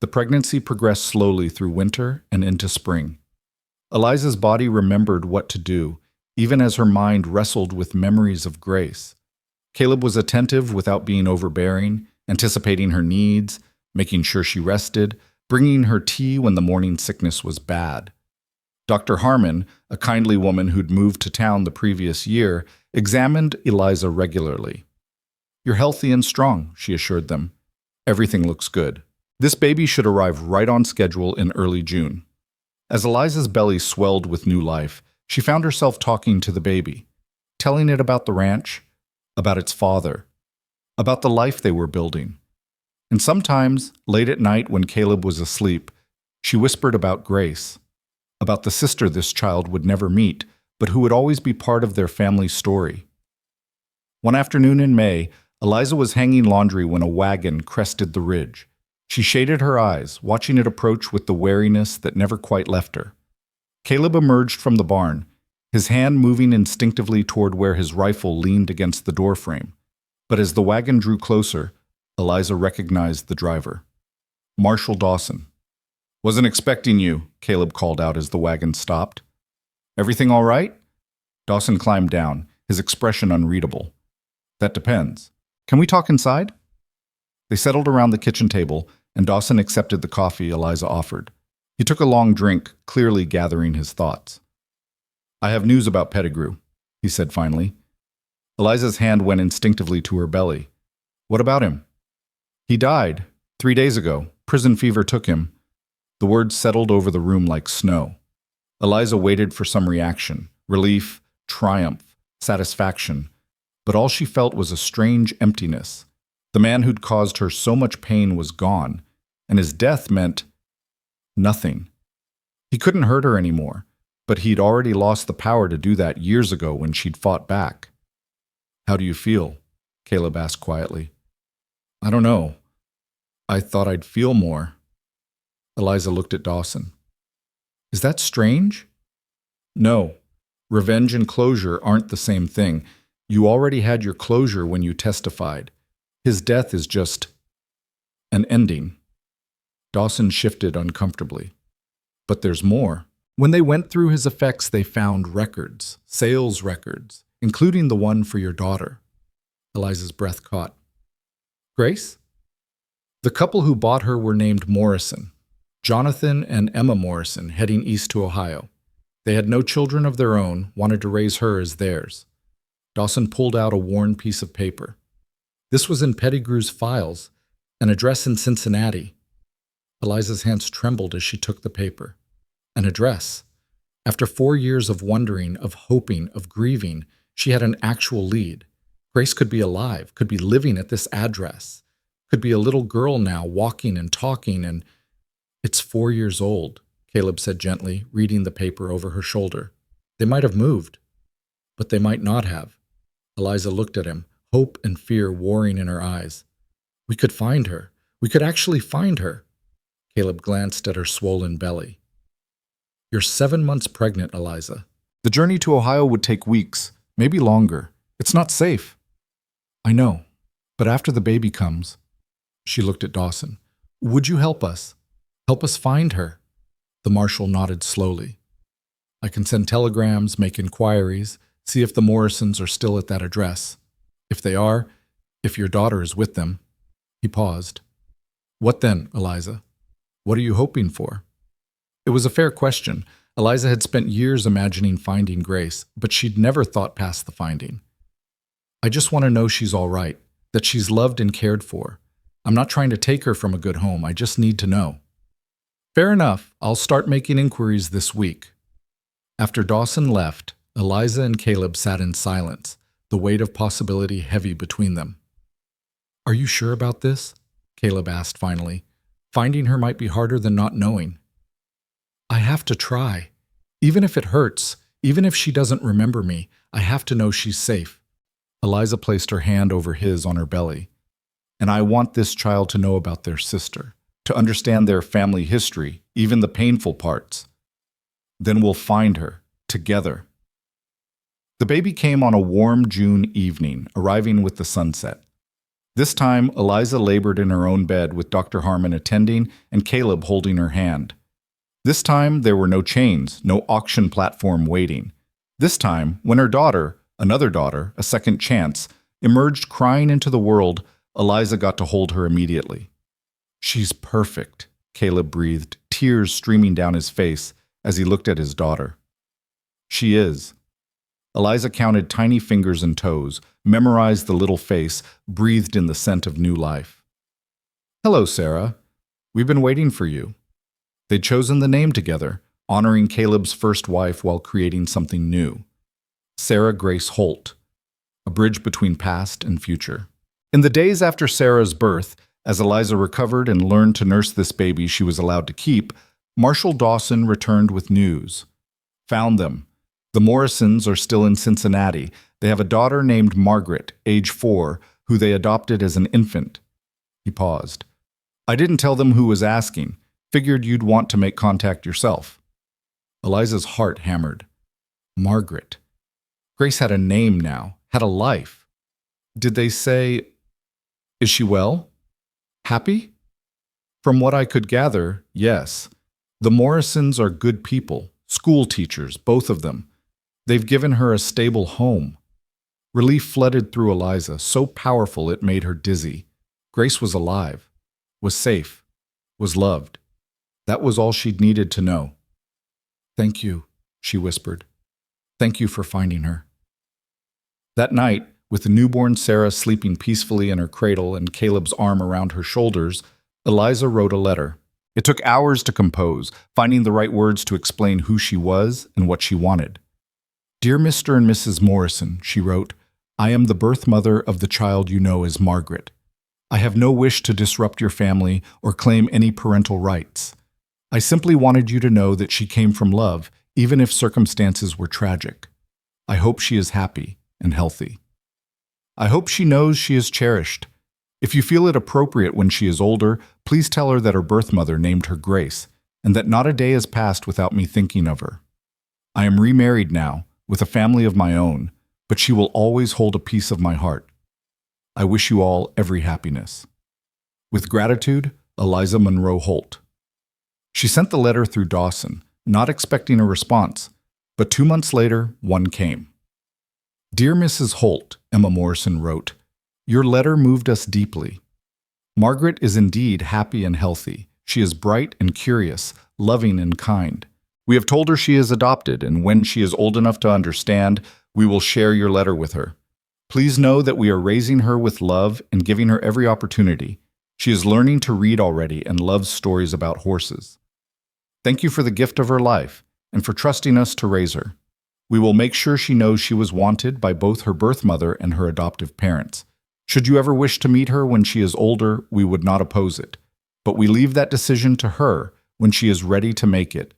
The pregnancy progressed slowly through winter and into spring. Eliza's body remembered what to do, even as her mind wrestled with memories of Grace. Caleb was attentive without being overbearing, anticipating her needs, making sure she rested, bringing her tea when the morning sickness was bad. Dr. Harmon, a kindly woman who'd moved to town the previous year, examined Eliza regularly. "You're healthy and strong," she assured them. "Everything looks good. This baby should arrive right on schedule in early June." As Eliza's belly swelled with new life, she found herself talking to the baby, telling it about the ranch, about its father, about the life they were building. And sometimes, late at night when Caleb was asleep, she whispered about Grace, about the sister this child would never meet, but who would always be part of their family story. One afternoon in May, Eliza was hanging laundry when a wagon crested the ridge. She shaded her eyes, watching it approach with the wariness that never quite left her. Caleb emerged from the barn, his hand moving instinctively toward where his rifle leaned against the doorframe. But as the wagon drew closer, Eliza recognized the driver. Marshall Dawson. "Wasn't expecting you," Caleb called out as the wagon stopped. "Everything all right?" Dawson climbed down, his expression unreadable. "That depends. Can we talk inside?" They settled around the kitchen table, and Dawson accepted the coffee Eliza offered. He took a long drink, clearly gathering his thoughts. "I have news about Pettigrew," he said finally. Eliza's hand went instinctively to her belly. "What about him?" "He died 3 days ago. Prison fever took him." The words settled over the room like snow. Eliza waited for some reaction, relief, triumph, satisfaction, but all she felt was a strange emptiness. The man who'd caused her so much pain was gone, and his death meant nothing. He couldn't hurt her anymore, but he'd already lost the power to do that years ago when she'd fought back. "How do you feel?" Caleb asked quietly. "I don't know. I thought I'd feel more." Eliza looked at Dawson. "Is that strange?" "No. Revenge and closure aren't the same thing. You already had your closure when you testified. His death is just an ending." Dawson shifted uncomfortably. "But there's more." When they went through his effects, they found records, sales records, including the one for your daughter. Eliza's breath caught. "Grace?" "The couple who bought her were named Morrison. Jonathan and Emma Morrison, heading east to Ohio. They had no children of their own, wanted to raise her as theirs." Dawson pulled out a worn piece of paper. "This was in Pettigrew's files, an address in Cincinnati." Eliza's hands trembled as she took the paper. An address. After 4 years of wondering, of hoping, of grieving, she had an actual lead. Grace could be alive, could be living at this address, could be a little girl now, walking and talking, and "It's 4 years old," Caleb said gently, reading the paper over her shoulder. "They might have moved, but they might not have." Eliza looked at him, hope and fear warring in her eyes. "We could find her. We could actually find her." Caleb glanced at her swollen belly. "You're 7 months pregnant, Eliza. The journey to Ohio would take weeks, maybe longer. It's not safe." "I know, but after the baby comes," she looked at Dawson, "would you help us? Help us find her?" The marshal nodded slowly. "I can send telegrams, make inquiries, see if the Morrisons are still at that address. If they are, if your daughter is with them." He paused. "What then, Eliza? What are you hoping for?" It was a fair question. Eliza had spent years imagining finding Grace, but she'd never thought past the finding. "I just want to know she's all right, that she's loved and cared for. I'm not trying to take her from a good home. I just need to know." "Fair enough. I'll start making inquiries this week." After Dawson left, Eliza and Caleb sat in silence, the weight of possibility heavy between them. "Are you sure about this?" Caleb asked finally. "Finding her might be harder than not knowing." "I have to try. Even if it hurts, even if she doesn't remember me, I have to know she's safe." Eliza placed her hand over his on her belly. "And I want this child to know about their sister, to understand their family history, even the painful parts. Then we'll find her, together." The baby came on a warm June evening, arriving with the sunset. This time, Eliza labored in her own bed with Dr. Harmon attending and Caleb holding her hand. This time, there were no chains, no auction platform waiting. This time, when her daughter, another daughter, a second chance, emerged crying into the world, Eliza got to hold her immediately. "She's perfect," Caleb breathed, tears streaming down his face as he looked at his daughter. "She is." Eliza counted tiny fingers and toes, memorized the little face, breathed in the scent of new life. "Hello, Sarah. We've been waiting for you." They'd chosen the name together, honoring Caleb's first wife while creating something new. Sarah Grace Holt, a bridge between past and future. In the days after Sarah's birth, as Eliza recovered and learned to nurse this baby she was allowed to keep, Marshall Dawson returned with news. "Found them. The Morrisons are still in Cincinnati. They have a daughter named Margaret, age 4, who they adopted as an infant." He paused. "I didn't tell them who was asking. Figured you'd want to make contact yourself." Eliza's heart hammered. Margaret. Grace had a name now, had a life. Did they say, "Is she well? Happy?" From what I could gather, yes. The Morrisons are good people, school teachers, both of them. They've given her a stable home. Relief flooded through Eliza, so powerful it made her dizzy. Grace was alive, was safe, was loved. That was all she'd needed to know. "Thank you," she whispered. "Thank you for finding her." That night, with the newborn Sarah sleeping peacefully in her cradle and Caleb's arm around her shoulders, Eliza wrote a letter. It took hours to compose, finding the right words to explain who she was and what she wanted. "Dear Mr. and Mrs. Morrison," she wrote, "I am the birth mother of the child you know as Margaret. I have no wish to disrupt your family or claim any parental rights. I simply wanted you to know that she came from love, even if circumstances were tragic. I hope she is happy and healthy. I hope she knows she is cherished. If you feel it appropriate when she is older, please tell her that her birth mother named her Grace, and that not a day has passed without me thinking of her. I am remarried now, with a family of my own, but she will always hold a piece of my heart. I wish you all every happiness. With gratitude, Eliza Monroe Holt." She sent the letter through Dawson, not expecting a response, but 2 months later, one came. "Dear Mrs. Holt," Emma Morrison wrote, "your letter moved us deeply. Margaret is indeed happy and healthy. She is bright and curious, loving and kind. We have told her she is adopted, and when she is old enough to understand, we will share your letter with her. Please know that we are raising her with love and giving her every opportunity. She is learning to read already and loves stories about horses. Thank you for the gift of her life and for trusting us to raise her. We will make sure she knows she was wanted by both her birth mother and her adoptive parents. Should you ever wish to meet her when she is older, we would not oppose it, but we leave that decision to her when she is ready to make it.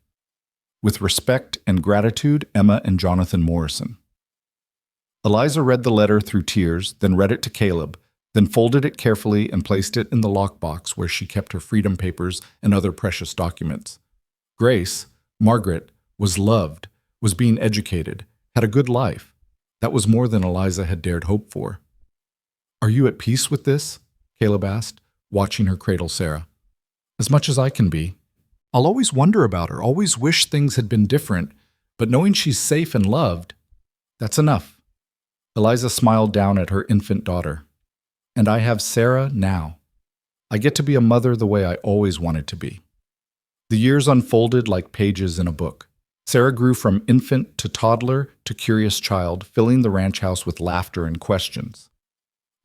With respect and gratitude, Emma and Jonathan Morrison." Eliza read the letter through tears, then read it to Caleb, then folded it carefully and placed it in the lockbox where she kept her freedom papers and other precious documents. Grace, Margaret, was loved, was being educated, had a good life. That was more than Eliza had dared hope for. "Are you at peace with this?" Caleb asked, watching her cradle Sarah. "As much as I can be. I'll always wonder about her, always wish things had been different, but knowing she's safe and loved, that's enough." Eliza smiled down at her infant daughter. "And I have Sarah now. I get to be a mother the way I always wanted to be." The years unfolded like pages in a book. Sarah grew from infant to toddler to curious child, filling the ranch house with laughter and questions.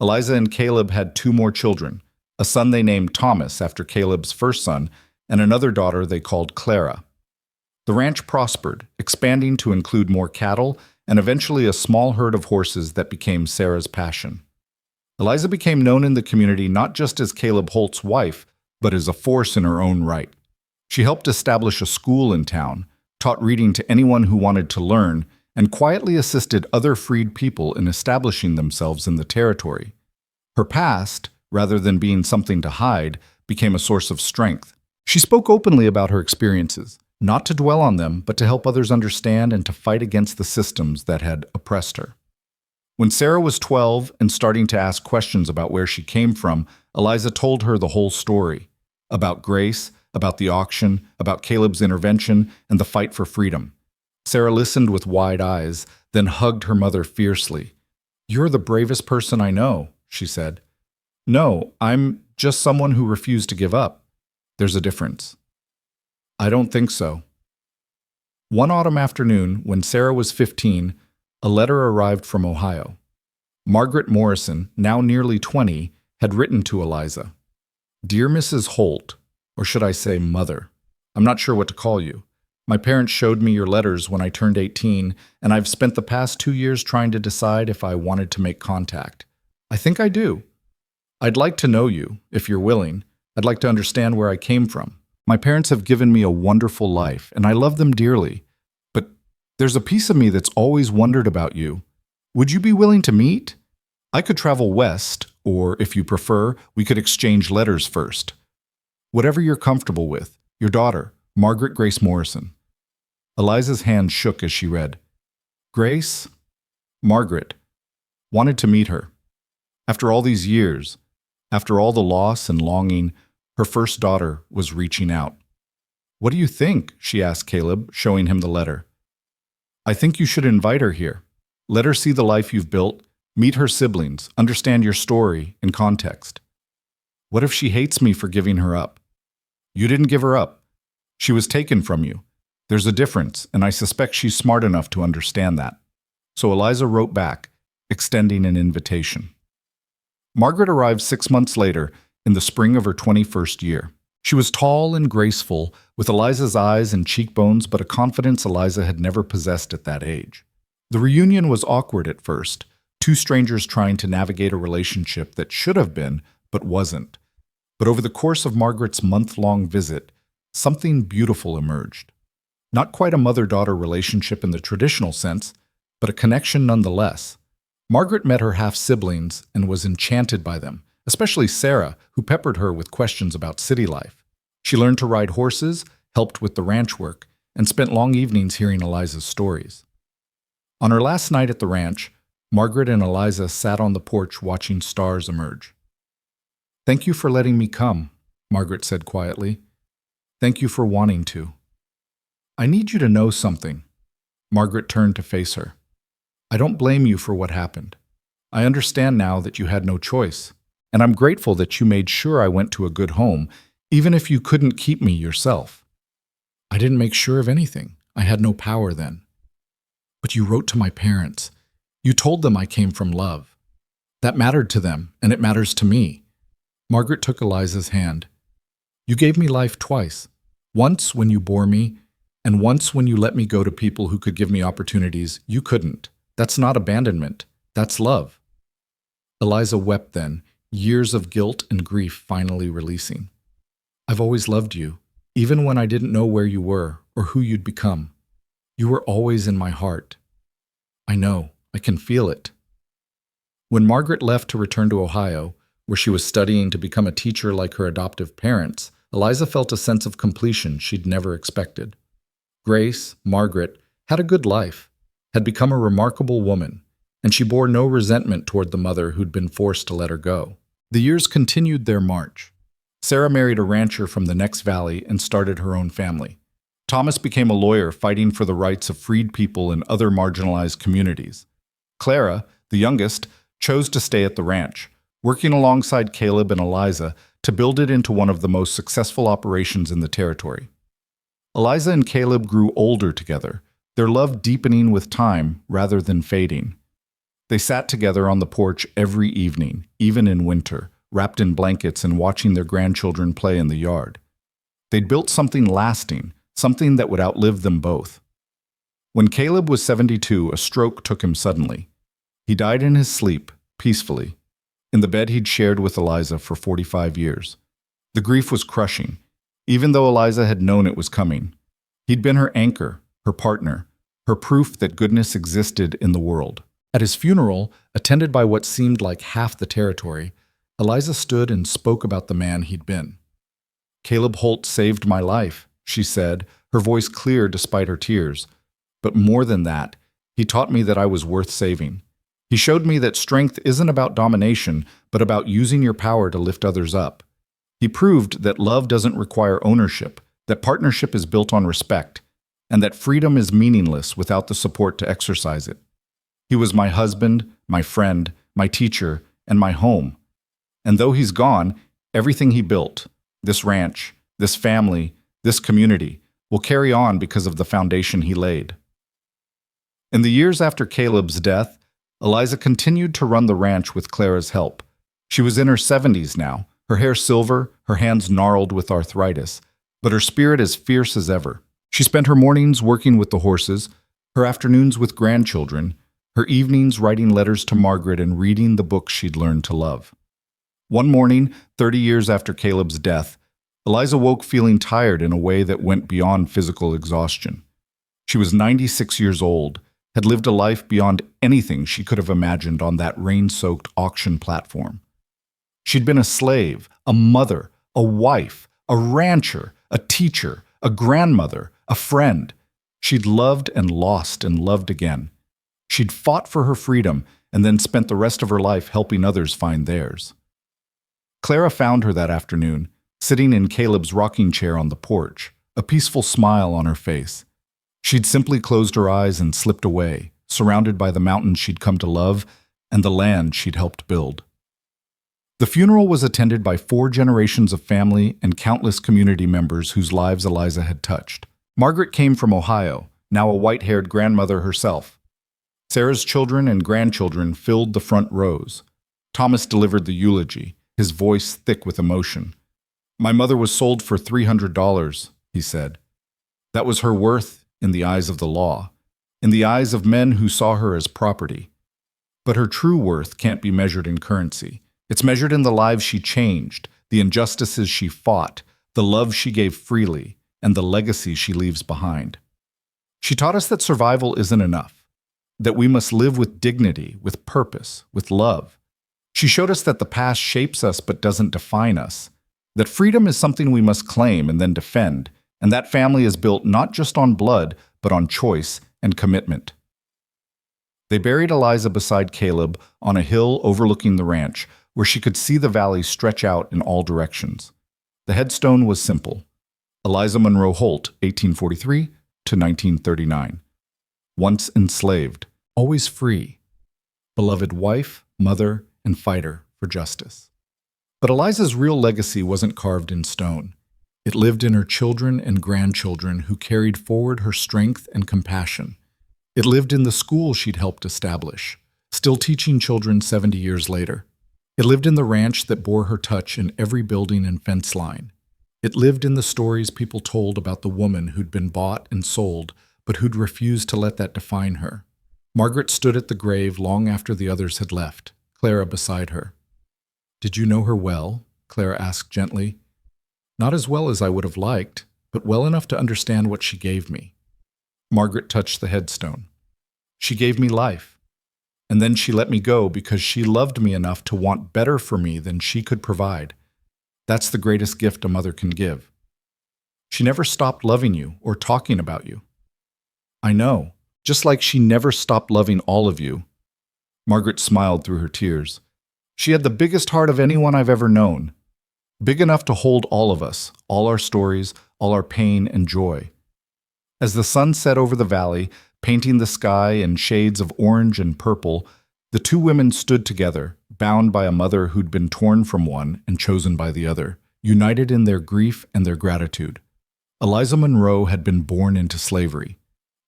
Eliza and Caleb had 2 more children, a son they named Thomas after Caleb's first son, and another daughter they called Clara. The ranch prospered, expanding to include more cattle and eventually a small herd of horses that became Sarah's passion. Eliza became known in the community not just as Caleb Holt's wife, but as a force in her own right. She helped establish a school in town, taught reading to anyone who wanted to learn, and quietly assisted other freed people in establishing themselves in the territory. Her past, rather than being something to hide, became a source of strength. She spoke openly about her experiences, not to dwell on them, but to help others understand and to fight against the systems that had oppressed her. When Sarah was 12 and starting to ask questions about where she came from, Eliza told her the whole story, about Grace, about the auction, about Caleb's intervention, and the fight for freedom. Sarah listened with wide eyes, then hugged her mother fiercely. "You're the bravest person I know," she said. "No, I'm just someone who refused to give up. There's a difference." "I don't think so." One autumn afternoon, when Sarah was 15, a letter arrived from Ohio. Margaret Morrison, now nearly 20, had written to Eliza. "Dear Mrs. Holt, or should I say Mother? I'm not sure what to call you. My parents showed me your letters when I turned 18, and I've spent the past 2 years trying to decide if I wanted to make contact. I think I do. I'd like to know you, if you're willing. I'd like to understand where I came from. My parents have given me a wonderful life, and I love them dearly. But there's a piece of me that's always wondered about you. Would you be willing to meet? I could travel west, or if you prefer, we could exchange letters first. Whatever you're comfortable with. Your daughter, Margaret Grace Morrison." Eliza's hand shook as she read. Grace, Margaret, wanted to meet her. After all these years, after all the loss and longing, her first daughter was reaching out. "What do you think?" she asked Caleb, showing him the letter. "I think you should invite her here. Let her see the life you've built, meet her siblings, understand your story and context. What if she hates me for giving her up? You didn't give her up. She was taken from you. There's a difference, and I suspect she's smart enough to understand that." So Eliza wrote back, extending an invitation. Margaret arrived 6 months later, in the spring of her 21st year. She was tall and graceful, with Eliza's eyes and cheekbones, but a confidence Eliza had never possessed at that age. The reunion was awkward at first, two strangers trying to navigate a relationship that should have been, but wasn't. But over the course of Margaret's month-long visit, something beautiful emerged. Not quite a mother-daughter relationship in the traditional sense, but a connection nonetheless. Margaret met her half-siblings and was enchanted by them, especially Sarah, who peppered her with questions about city life. She learned to ride horses, helped with the ranch work, and spent long evenings hearing Eliza's stories. On her last night at the ranch, Margaret and Eliza sat on the porch watching stars emerge. "Thank you for letting me come," Margaret said quietly. "Thank you for wanting to. I need you to know something." Margaret turned to face her. "I don't blame you for what happened. I understand now that you had no choice, and I'm grateful that you made sure I went to a good home, even if you couldn't keep me yourself." "I didn't make sure of anything. I had no power then." "But you wrote to my parents. You told them I came from love. That mattered to them, and it matters to me." Margaret took Eliza's hand. "You gave me life twice. Once when you bore me, and once when you let me go to people who could give me opportunities you couldn't. That's not abandonment. That's love." Eliza wept then, years of guilt and grief finally releasing. "I've always loved you, even when I didn't know where you were or who you'd become. You were always in my heart. I know, I can feel it." When Margaret left to return to Ohio, where she was studying to become a teacher like her adoptive parents, Eliza felt a sense of completion she'd never expected. Grace, Margaret, had a good life, had become a remarkable woman, and she bore no resentment toward the mother who'd been forced to let her go. The years continued their march. Sarah married a rancher from the next valley and started her own family. Thomas became a lawyer fighting for the rights of freed people in other marginalized communities. Clara, the youngest, chose to stay at the ranch, working alongside Caleb and Eliza to build it into one of the most successful operations in the territory. Eliza and Caleb grew older together, their love deepening with time rather than fading. They sat together on the porch every evening, even in winter, wrapped in blankets and watching their grandchildren play in the yard. They'd built something lasting, something that would outlive them both. When Caleb was 72, a stroke took him suddenly. He died in his sleep, peacefully, in the bed he'd shared with Eliza for 45 years. The grief was crushing, even though Eliza had known it was coming. He'd been her anchor, her partner, her proof that goodness existed in the world. At his funeral, attended by what seemed like half the territory, Eliza stood and spoke about the man he'd been. "Caleb Holt saved my life," she said, her voice clear despite her tears. "But more than that, he taught me that I was worth saving. He showed me that strength isn't about domination, but about using your power to lift others up. He proved that love doesn't require ownership, that partnership is built on respect, and that freedom is meaningless without the support to exercise it. He was my husband, my friend, my teacher, and my home. And though he's gone, everything he built, this ranch, this family, this community, will carry on because of the foundation he laid. In the years after Caleb's death, Eliza continued to run the ranch with Clara's help. She was in her 70s now, her hair silver, her hands gnarled with arthritis, but her spirit as fierce as ever. She spent her mornings working with the horses, her afternoons with grandchildren, her evenings writing letters to Margaret and reading the books she'd learned to love. One morning, 30 years after Caleb's death, Eliza woke feeling tired in a way that went beyond physical exhaustion. She was 96 years old, had lived a life beyond anything she could have imagined on that rain-soaked auction platform. She'd been a slave, a mother, a wife, a rancher, a teacher, a grandmother, a friend. She'd loved and lost and loved again. She'd fought for her freedom and then spent the rest of her life helping others find theirs. Clara found her that afternoon, sitting in Caleb's rocking chair on the porch, a peaceful smile on her face. She'd simply closed her eyes and slipped away, surrounded by the mountains she'd come to love and the land she'd helped build. The funeral was attended by 4 generations of family and countless community members whose lives Eliza had touched. Margaret came from Ohio, now a white-haired grandmother herself. Sarah's children and grandchildren filled the front rows. Thomas delivered the eulogy, his voice thick with emotion. "My mother was sold for $300, he said. That was her worth in the eyes of the law, in the eyes of men who saw her as property. But her true worth can't be measured in currency. It's measured in the lives she changed, the injustices she fought, the love she gave freely, and the legacy she leaves behind. She taught us that survival isn't enough, that we must live with dignity, with purpose, with love. She showed us that the past shapes us but doesn't define us, that freedom is something we must claim and then defend, and that family is built not just on blood, but on choice and commitment." They buried Eliza beside Caleb on a hill overlooking the ranch, where she could see the valley stretch out in all directions. The headstone was simple: Eliza Monroe Holt, 1843 to 1939. Once enslaved, always free. Beloved wife, mother, and fighter for justice. But Eliza's real legacy wasn't carved in stone. It lived in her children and grandchildren who carried forward her strength and compassion. It lived in the school she'd helped establish, still teaching children 70 years later. It lived in the ranch that bore her touch in every building and fence line. It lived in the stories people told about the woman who'd been bought and sold, but who'd refused to let that define her. Margaret stood at the grave long after the others had left, Clara beside her. "Did you know her well?" Clara asked gently. "Not as well as I would have liked, but well enough to understand what she gave me." Margaret touched the headstone. "She gave me life. And then she let me go because she loved me enough to want better for me than she could provide. That's the greatest gift a mother can give. She never stopped loving you or talking about you." "I know, just like she never stopped loving all of you." Margaret smiled through her tears. "She had the biggest heart of anyone I've ever known. Big enough to hold all of us, all our stories, all our pain and joy." As the sun set over the valley, painting the sky in shades of orange and purple, the 2 women stood together, bound by a mother who'd been torn from one and chosen by the other, united in their grief and their gratitude. Eliza Monroe had been born into slavery,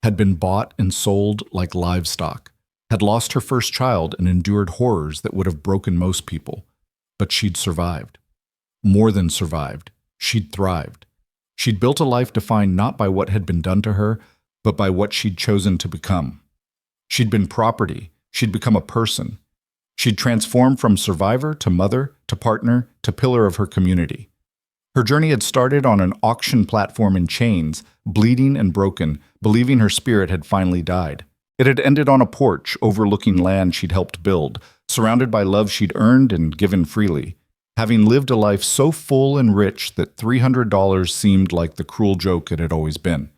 had been bought and sold like livestock, had lost her first child and endured horrors that would have broken most people. But she'd survived. More than survived. She'd thrived. She'd built a life defined not by what had been done to her, but by what she'd chosen to become. She'd been property. She'd become a person. She'd transformed from survivor to mother to partner to pillar of her community. Her journey had started on an auction platform in chains, bleeding and broken, believing her spirit had finally died. It had ended on a porch overlooking land she'd helped build, surrounded by love she'd earned and given freely, having lived a life so full and rich that $300 seemed like the cruel joke it had always been.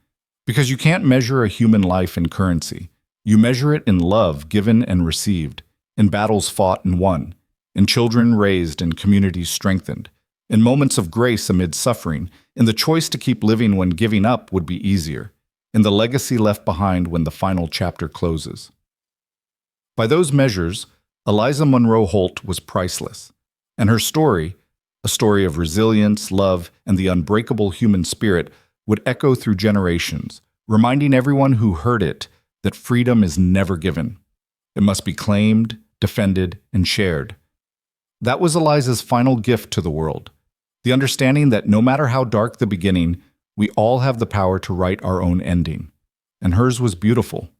Because you can't measure a human life in currency. You measure it in love given and received, in battles fought and won, in children raised and communities strengthened, in moments of grace amid suffering, in the choice to keep living when giving up would be easier, in the legacy left behind when the final chapter closes. By those measures, Eliza Monroe Holt was priceless, and her story, a story of resilience, love, and the unbreakable human spirit, would echo through generations, reminding everyone who heard it that freedom is never given. It must be claimed, defended, and shared. That was Eliza's final gift to the world, the understanding that no matter how dark the beginning, we all have the power to write our own ending. And hers was beautiful,